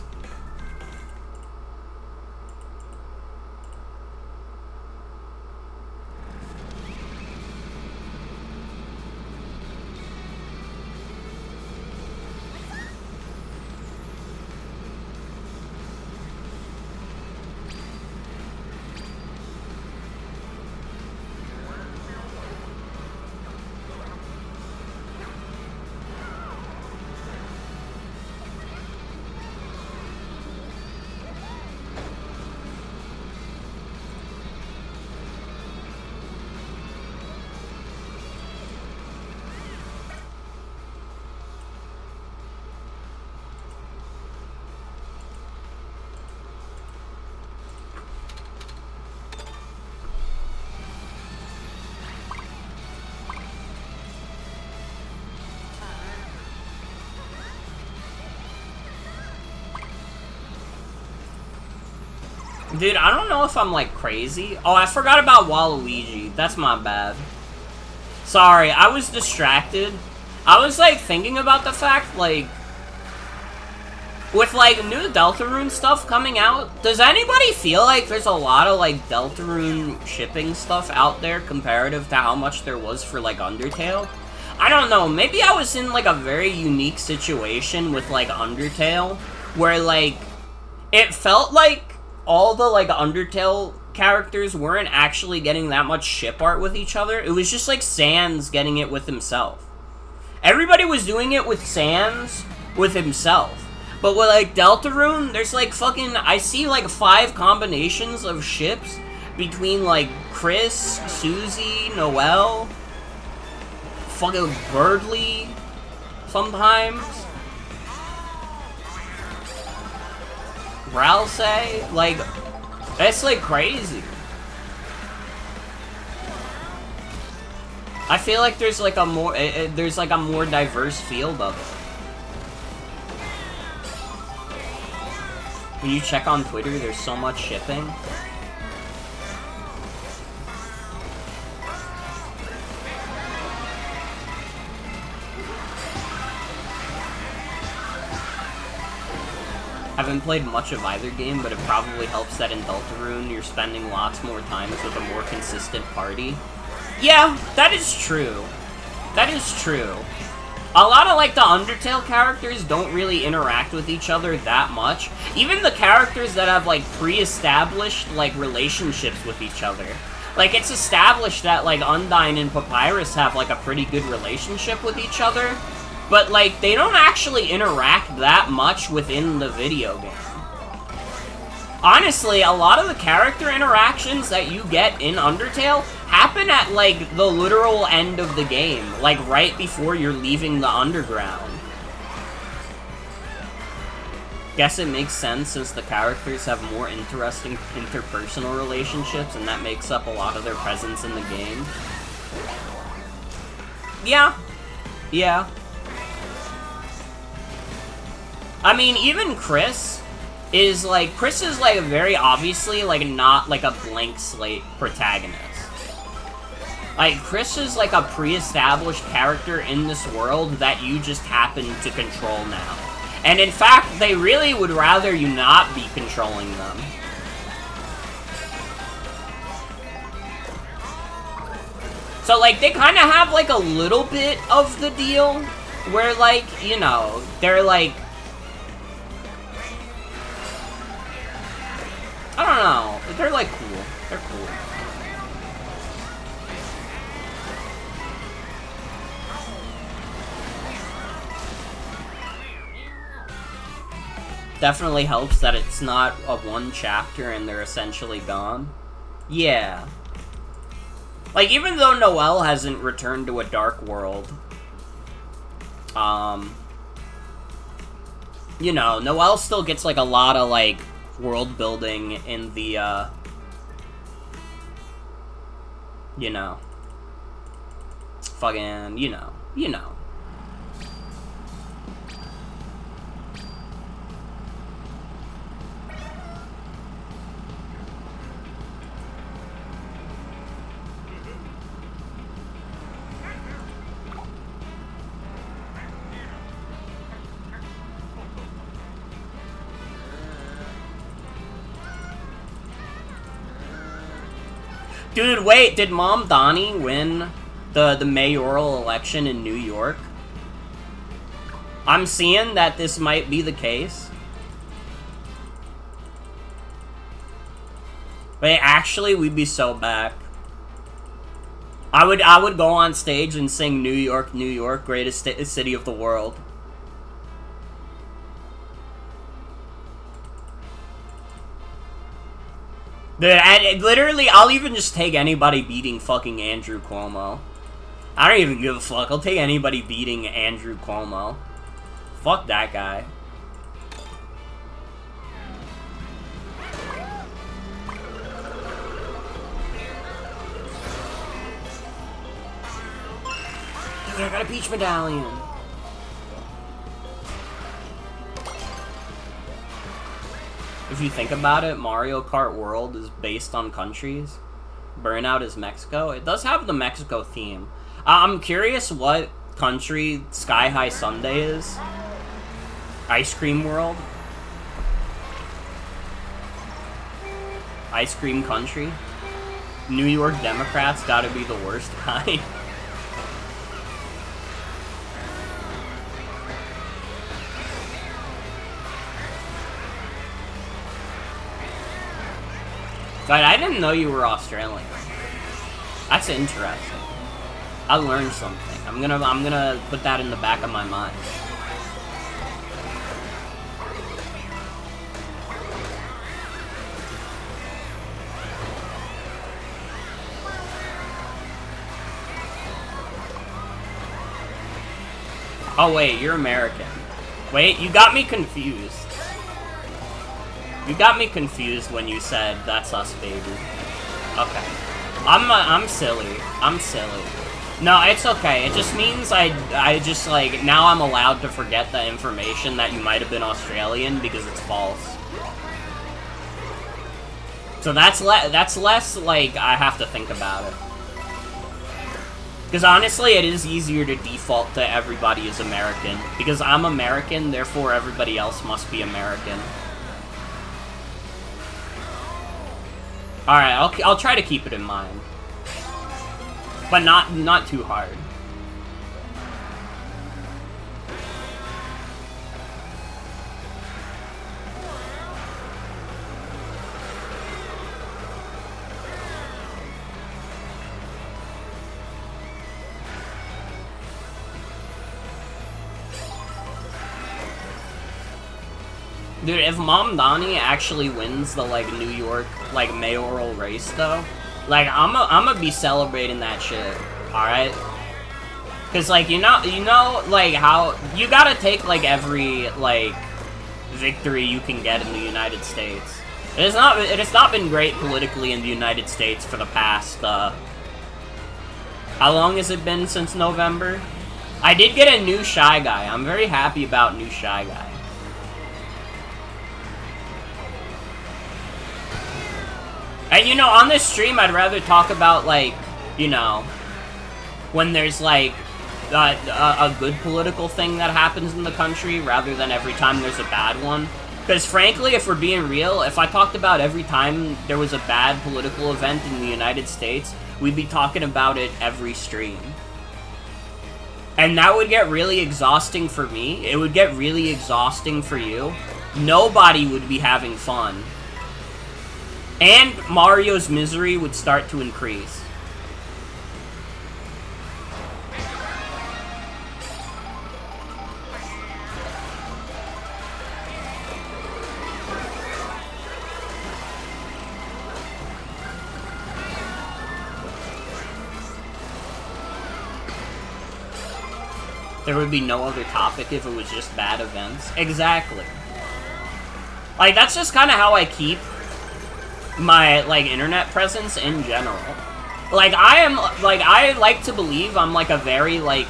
Dude, I don't know if I'm, like, crazy. Oh, I forgot about Waluigi. That's my bad. Sorry, I was distracted. I was, like, thinking about the fact, like... With, like, new Deltarune stuff coming out, does anybody feel like there's a lot of, like, Deltarune shipping stuff out there comparative to how much there was for, like, Undertale? I don't know, maybe I was in, like, a very unique situation with, like, Undertale, where, like, it felt like all the, like, Undertale characters weren't actually getting that much ship art with each other. It was just, like, Sans getting it with himself. Everybody was doing it with Sans with himself. But with, like, Deltarune, there's, like, fucking... I see, like, 5 combinations of ships between, like, Chris, Susie, Noelle, fucking Birdly, sometimes. Ralsei, like, that's, like, crazy. I feel like there's, like, a more, there's, like, a more diverse field of it. When you check on Twitter, there's so much shipping. I haven't played much of either game, but it probably helps that in Deltarune you're spending lots more times with a more consistent party. Yeah, that is true. That is true. A lot of, like, the Undertale characters don't really interact with each other that much. Even the characters that have, like, pre-established, like, relationships with each other. Like, it's established that, like, Undyne and Papyrus have, like, a pretty good relationship with each other. But, like, they don't actually interact that much within the video game. Honestly, a lot of the character interactions that you get in Undertale happen at, like, the literal end of the game. Like, right before you're leaving the underground. Guess it makes sense since the characters have more interesting interpersonal relationships, and that makes up a lot of their presence in the game. Yeah. Yeah. I mean, even Chris is, like, very obviously, like, not, like, a blank slate protagonist. Like, Chris is, like, a pre-established character in this world that you just happen to control now. And in fact, they really would rather you not be controlling them. So, like, they kind of have, like, a little bit of the deal where, like, you know, they're, like... I don't know. They're, like, cool. They're cool. Definitely helps that it's not a one chapter and they're essentially gone. Yeah. Like, even though Noelle hasn't returned to a dark world, you know, Noelle still gets, like, a lot of, like, world building in the, you know, fucking, you know. Dude, wait, did Mom Donnie win the mayoral election in New York? I'm seeing that this might be the case. Wait, actually, we'd be so back. I would go on stage and sing New York, New York, greatest city of the world. Dude, literally, I'll even just take anybody beating fucking Andrew Cuomo. I don't even give a fuck. I'll take anybody beating Andrew Cuomo. Fuck that guy. Dude, I got a peach medallion. If you think about it, Mario Kart World is based on countries. Burnout is Mexico. It does have the Mexico theme. I'm curious what country Sky High Sundae is. Ice Cream World? Ice Cream Country? New York Democrats gotta be the worst kind. But I didn't know you were Australian. That's interesting. I learned something. I'm gonna put that in the back of my mind. Oh wait, you're American. Wait, you got me confused. You got me confused when you said, that's us, baby. Okay. I'm silly. I'm silly. No, it's okay. It just means I just, like, now I'm allowed to forget the information that you might have been Australian because it's false. So that's less, like, I have to think about it. Because honestly, it is easier to default to everybody is American. Because I'm American, therefore everybody else must be American. Alright, I'll try to keep it in mind. But not too hard. Dude, if Mom Donnie actually wins the, like, New York, like, mayoral race, though, like, I'm gonna be celebrating that shit, alright? Because, like, you know, like, how, you gotta take, like, every, like, victory you can get in the United States. It has not been great politically in the United States for the past, how long has it been since November? I did get a new Shy Guy. I'm very happy about new Shy Guy. And, you know, on this stream, I'd rather talk about, like, you know, when there's, like, a good political thing that happens in the country, rather than every time there's a bad one. Because, frankly, if we're being real, if I talked about every time there was a bad political event in the United States, we'd be talking about it every stream. And that would get really exhausting for me. It would get really exhausting for you. Nobody would be having fun. And Mario's misery would start to increase. There would be no other topic if it was just bad events. Exactly. Like, that's just kind of how I keep my, like, internet presence in general. Like, I like to believe I'm, like, a very, like,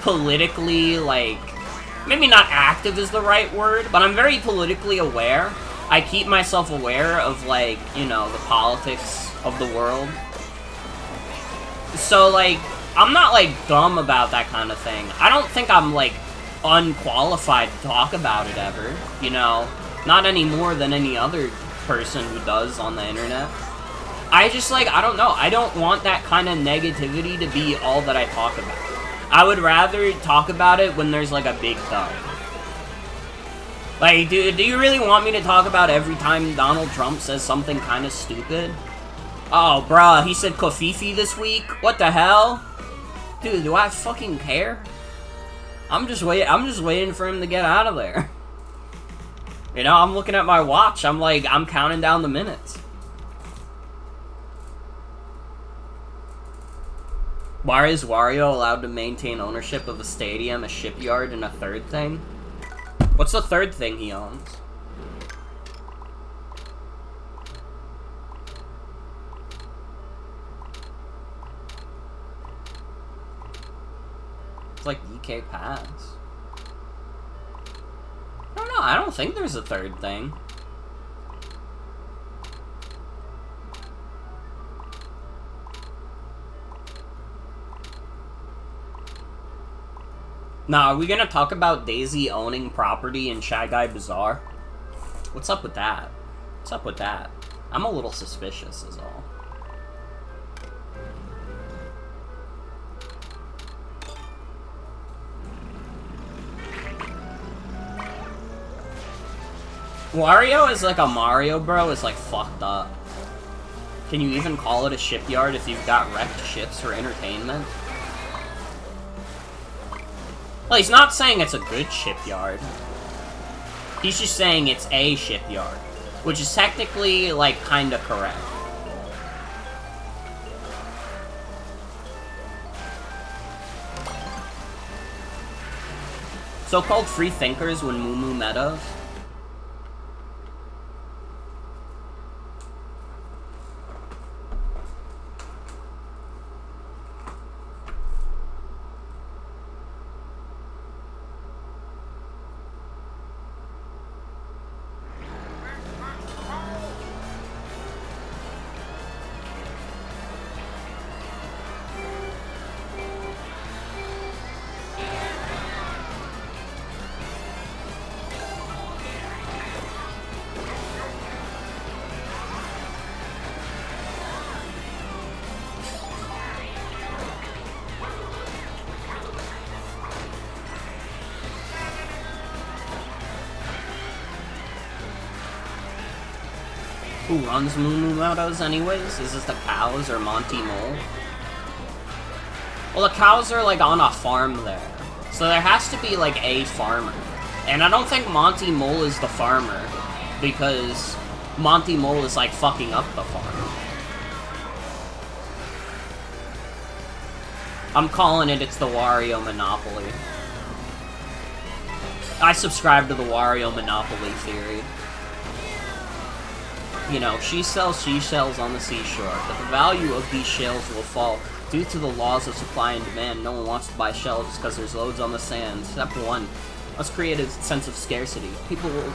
politically, like, maybe not active is the right word, but I'm very politically aware. I keep myself aware of, like, you know, the politics of the world. So, like, I'm not, like, dumb about that kind of thing. I don't think I'm, like, unqualified to talk about it ever, you know? Not any more than any other person who does on the internet. I just, like, I don't know. I don't want that kind of negativity to be all that I talk about. I would rather talk about it when there's, like, a big thug. Like, do you really want me to talk about every time Donald Trump says something kind of stupid? Oh, bruh, he said Kofifi this week? What the hell? Dude, do I fucking care? I'm just waiting for him to get out of there. You know, I'm looking at my watch. I'm counting down the minutes. Why is Wario allowed to maintain ownership of a stadium, a shipyard, and a third thing? What's the third thing he owns? It's like DK Pass. I don't know, I don't think there's a third thing. Now, are we gonna talk about Daisy owning property in Shy Guy Bazaar? What's up with that? What's up with that? I'm a little suspicious, is all. Wario is like a Mario Bro is like fucked up. Can you even call it a shipyard if you've got wrecked ships for entertainment? Well, he's not saying it's a good shipyard. He's just saying it's a shipyard, which is technically, like, kinda correct. So-called free thinkers when Moo Moo Meadows. Who runs Moo Moo Meadows anyways? Is this the cows or Monty Mole? Well, the cows are, like, on a farm there. So there has to be, like, a farmer. And I don't think Monty Mole is the farmer, because Monty Mole is, like, fucking up the farm. I'm calling it's the Wario Monopoly. I subscribe to the Wario Monopoly theory. You know, she sells seashells on the seashore, but the value of these shells will fall. Due to the laws of supply and demand, no one wants to buy shells just because there's loads on the sand. Step 1. Let's create a sense of scarcity. People will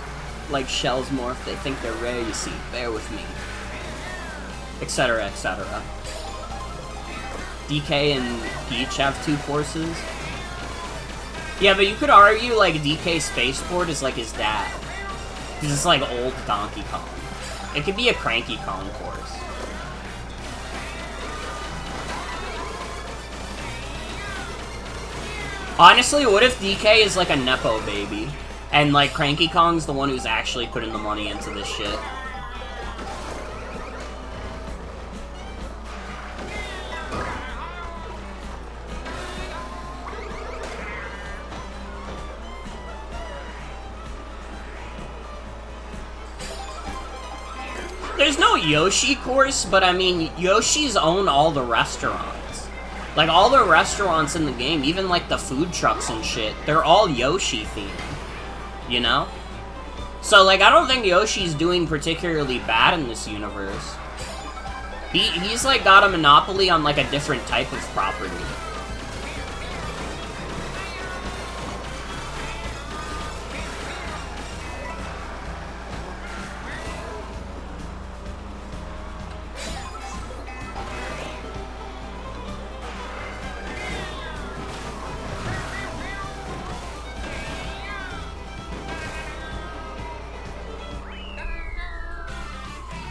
like shells more if they think they're rare, you see. Bear with me. etc., etc. DK and Peach have 2 courses. Yeah, but you could argue, like, DK Spaceport is like his dad. Because it's like old Donkey Kong. It could be a Cranky Kong course. Honestly, what if DK is like a Nepo baby? And, like, Cranky Kong's the one who's actually putting the money into this shit? There's no Yoshi course, but I mean, Yoshi's own all the restaurants. Like, all the restaurants in the game, even like the food trucks and shit, they're all Yoshi themed. You know? So, like, I don't think Yoshi's doing particularly bad in this universe. He's like got a monopoly on like a different type of property.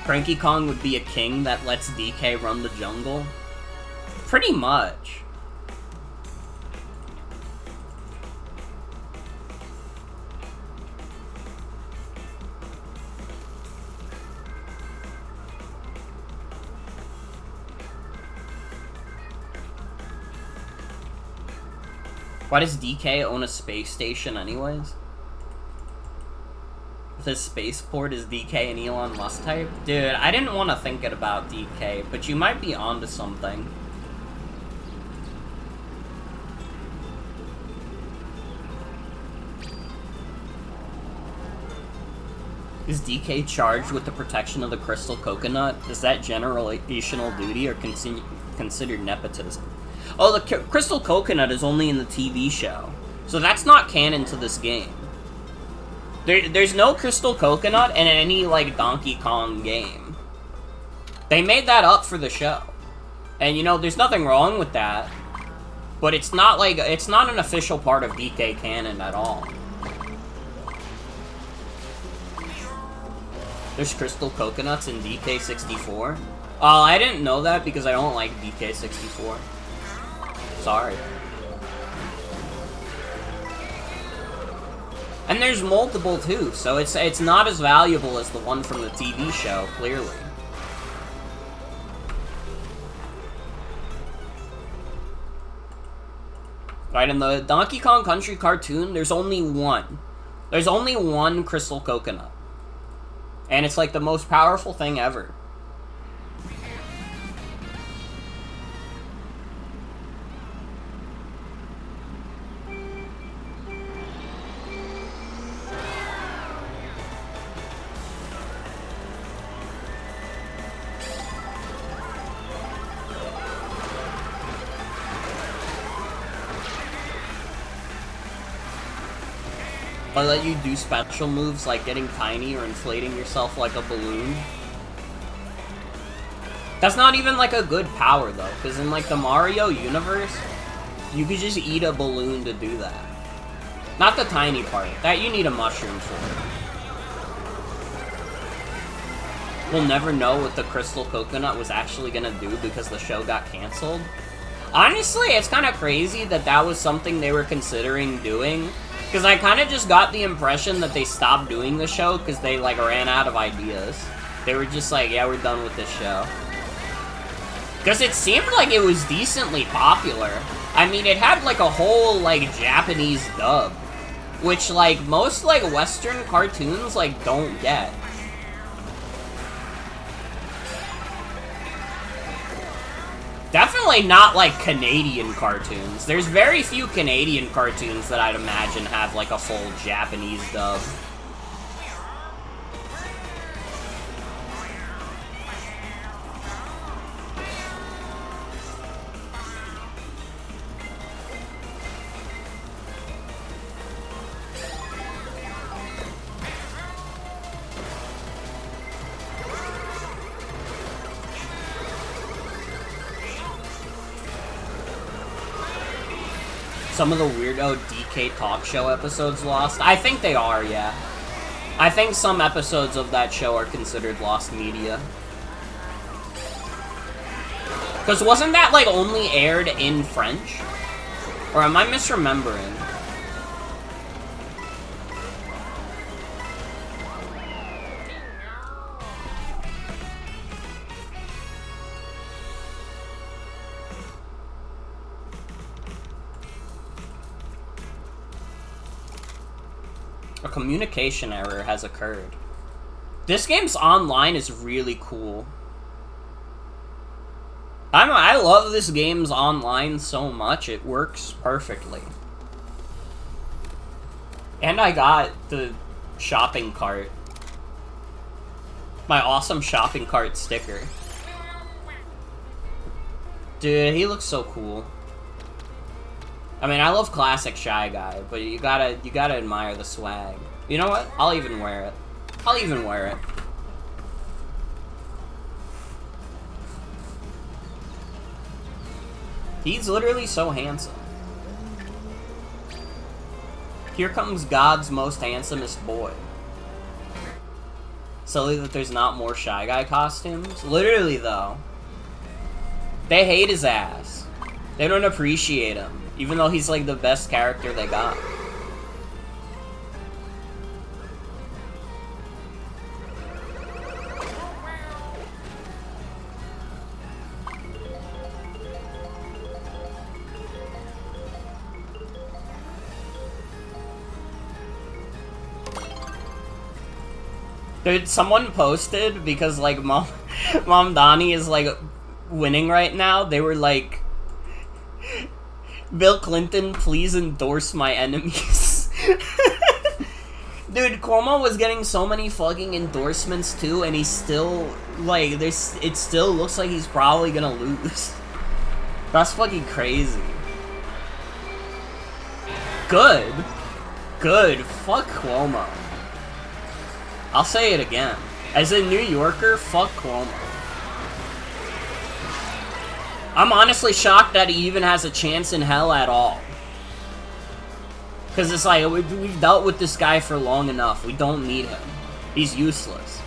Cranky Kong would be a king that lets DK run the jungle? Pretty much. Why does DK own a space station anyways? This spaceport is DK and Elon Musk type? Dude, I didn't want to think it about DK, but you might be onto something. Is DK charged with the protection of the crystal coconut? Is that generational duty or considered nepotism? Oh, the crystal coconut is only in the TV show, so that's not canon to this game. There's no crystal coconut in any, like, Donkey Kong game. They made that up for the show. And, you know, there's nothing wrong with that. But it's not, like, it's not an official part of DK canon at all. There's crystal coconuts in DK64? Oh, I didn't know that because I don't like DK64. Sorry. And there's multiple, too, so it's not as valuable as the one from the TV show, clearly. Right, in the Donkey Kong Country cartoon, there's only one. There's only one crystal coconut. And it's like the most powerful thing ever. I let you do special moves like getting tiny or inflating yourself like a balloon. That's not even like a good power though, because in like the Mario universe, you could just eat a balloon to do that. Not the tiny part, that you need a mushroom for. We'll never know what the crystal coconut was actually gonna do because the show got canceled. Honestly, it's kind of crazy that that was something they were considering doing. Because I kind of just got the impression that they stopped doing the show because they, like, ran out of ideas. They were just like, yeah, we're done with this show. Because it seemed like it was decently popular. I mean, it had, like, a whole, like, Japanese dub. Which, like, most, like, Western cartoons, like, don't get. Definitely not, like, Canadian cartoons. There's very few Canadian cartoons that I'd imagine have, like, a full Japanese dub. some of the weirdo DK talk show episodes lost? I think they are, yeah. I think some episodes of that show are considered lost media. Because wasn't that, like, only aired in French? Or am I misremembering? A communication error has occurred. This game's online is really cool. I love this game's online so much, it works perfectly. And I got the shopping cart. My awesome shopping cart sticker. Dude, he looks so cool. I mean, I love classic Shy Guy, but you gotta admire the swag. You know what? I'll even wear it. I'll even wear it. He's literally so handsome. Here comes God's most handsomest boy. Silly that there's not more Shy Guy costumes. Literally, though. They hate his ass. They don't appreciate him. Even though he's, like, the best character they got. Dude, someone posted, because, like, Mom Donnie is, like, winning right now, they were like, Bill Clinton, please endorse my enemies. Dude, Cuomo was getting so many fucking endorsements, too, and he's still, like, it still looks like he's probably gonna lose. That's fucking crazy. Good. Good. Fuck Cuomo. I'll say it again. As a New Yorker, fuck Cuomo. I'm honestly shocked that he even has a chance in hell at all. Because it's like, we've dealt with this guy for long enough. We don't need him. He's useless.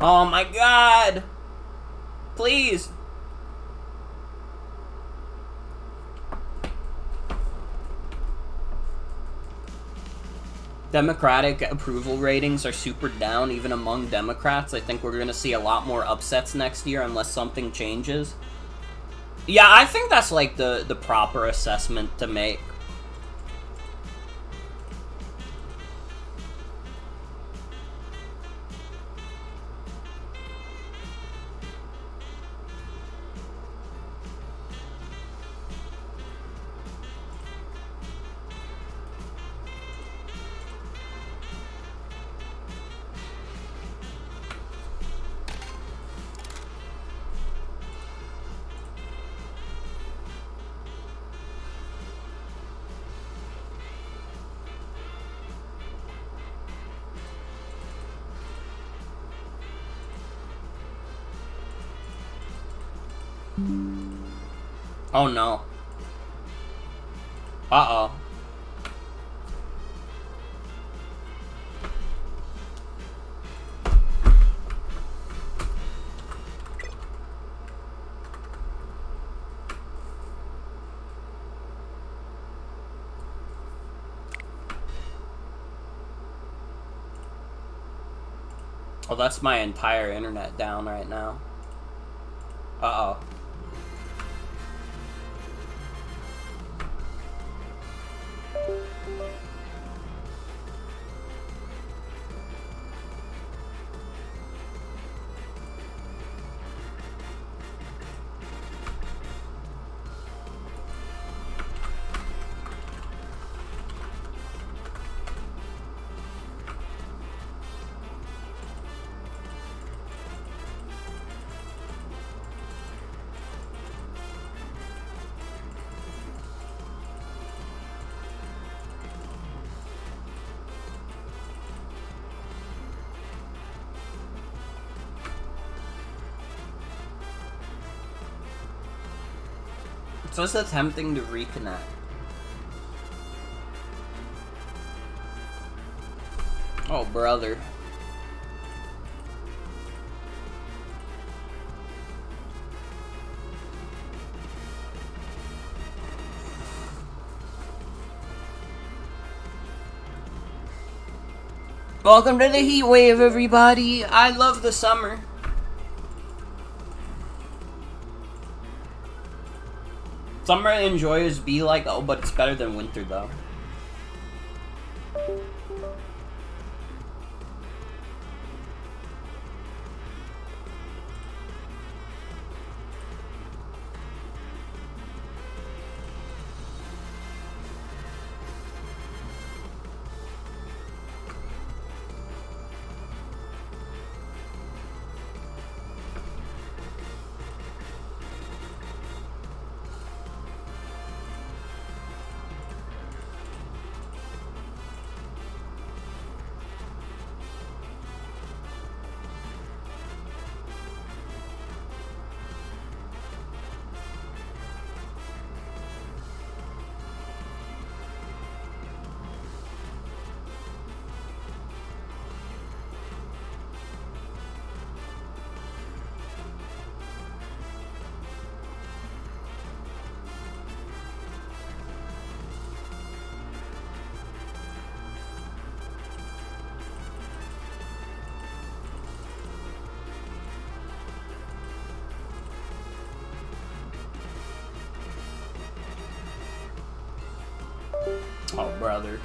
Oh my god! Please! Democratic approval ratings are super down, even among Democrats. I think we're gonna see a lot more upsets next year unless something changes. Yeah, I think that's like the proper assessment to make. Oh no. Uh-oh. Oh, that's my entire internet down right now. Uh-oh. just attempting to reconnect. Oh, brother. Welcome to the heat wave, everybody. I love the summer. Summer enjoyers be like, oh, but it's better than winter, though. Oh, brother.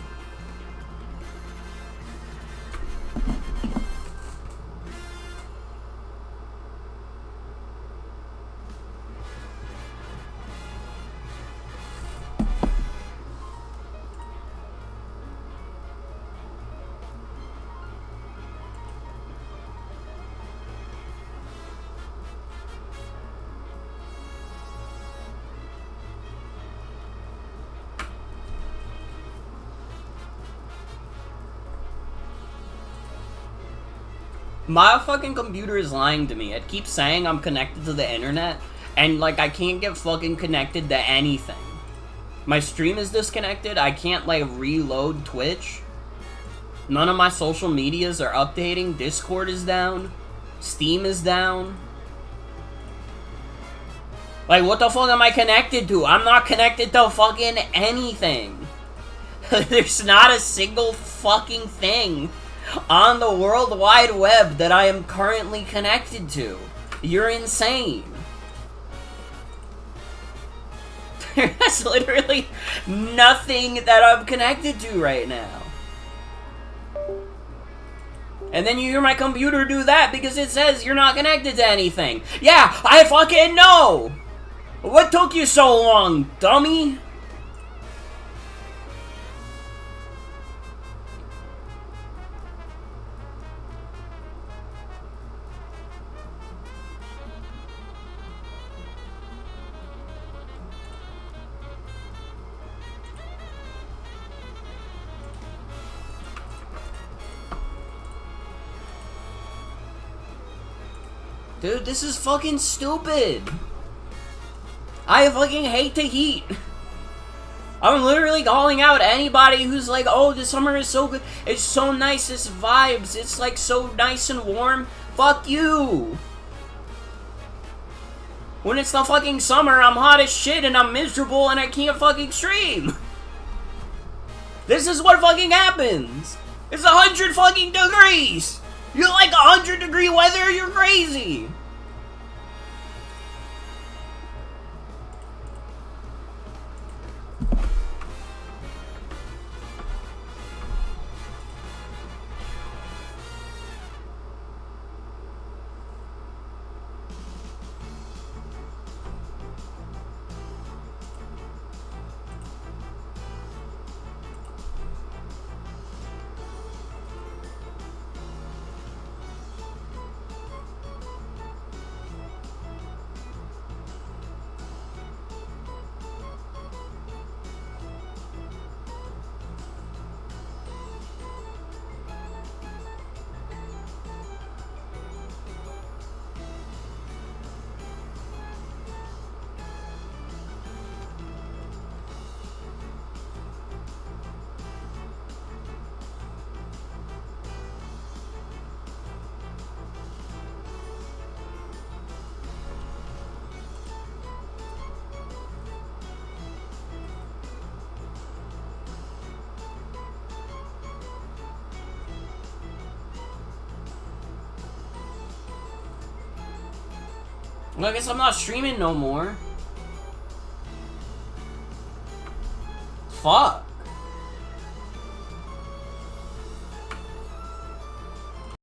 My fucking computer is lying to me. It keeps saying I'm connected to the internet, and, like, I can't get fucking connected to anything. My stream is disconnected. I can't, like, reload Twitch. None of my social medias are updating. Discord is down. Steam is down. Like, what the fuck am I connected to? I'm not connected to fucking anything. There's not a single fucking thing on the World Wide Web that I am currently connected to. You're insane. There's literally nothing that I'm connected to right now. And then you hear my computer do that because it says you're not connected to anything. Yeah, I fucking know! What took you so long, dummy? Dude, this is fucking stupid. I fucking hate the heat. I'm literally calling out anybody who's like, oh, the summer is so good. It's so nice, it's vibes. It's like so nice and warm. Fuck you. When it's the fucking summer, I'm hot as shit and I'm miserable and I can't fucking stream. This is what fucking happens. It's 100 fucking degrees. You like 100-degree weather? You're crazy! Well, I guess I'm not streaming no more. Fuck.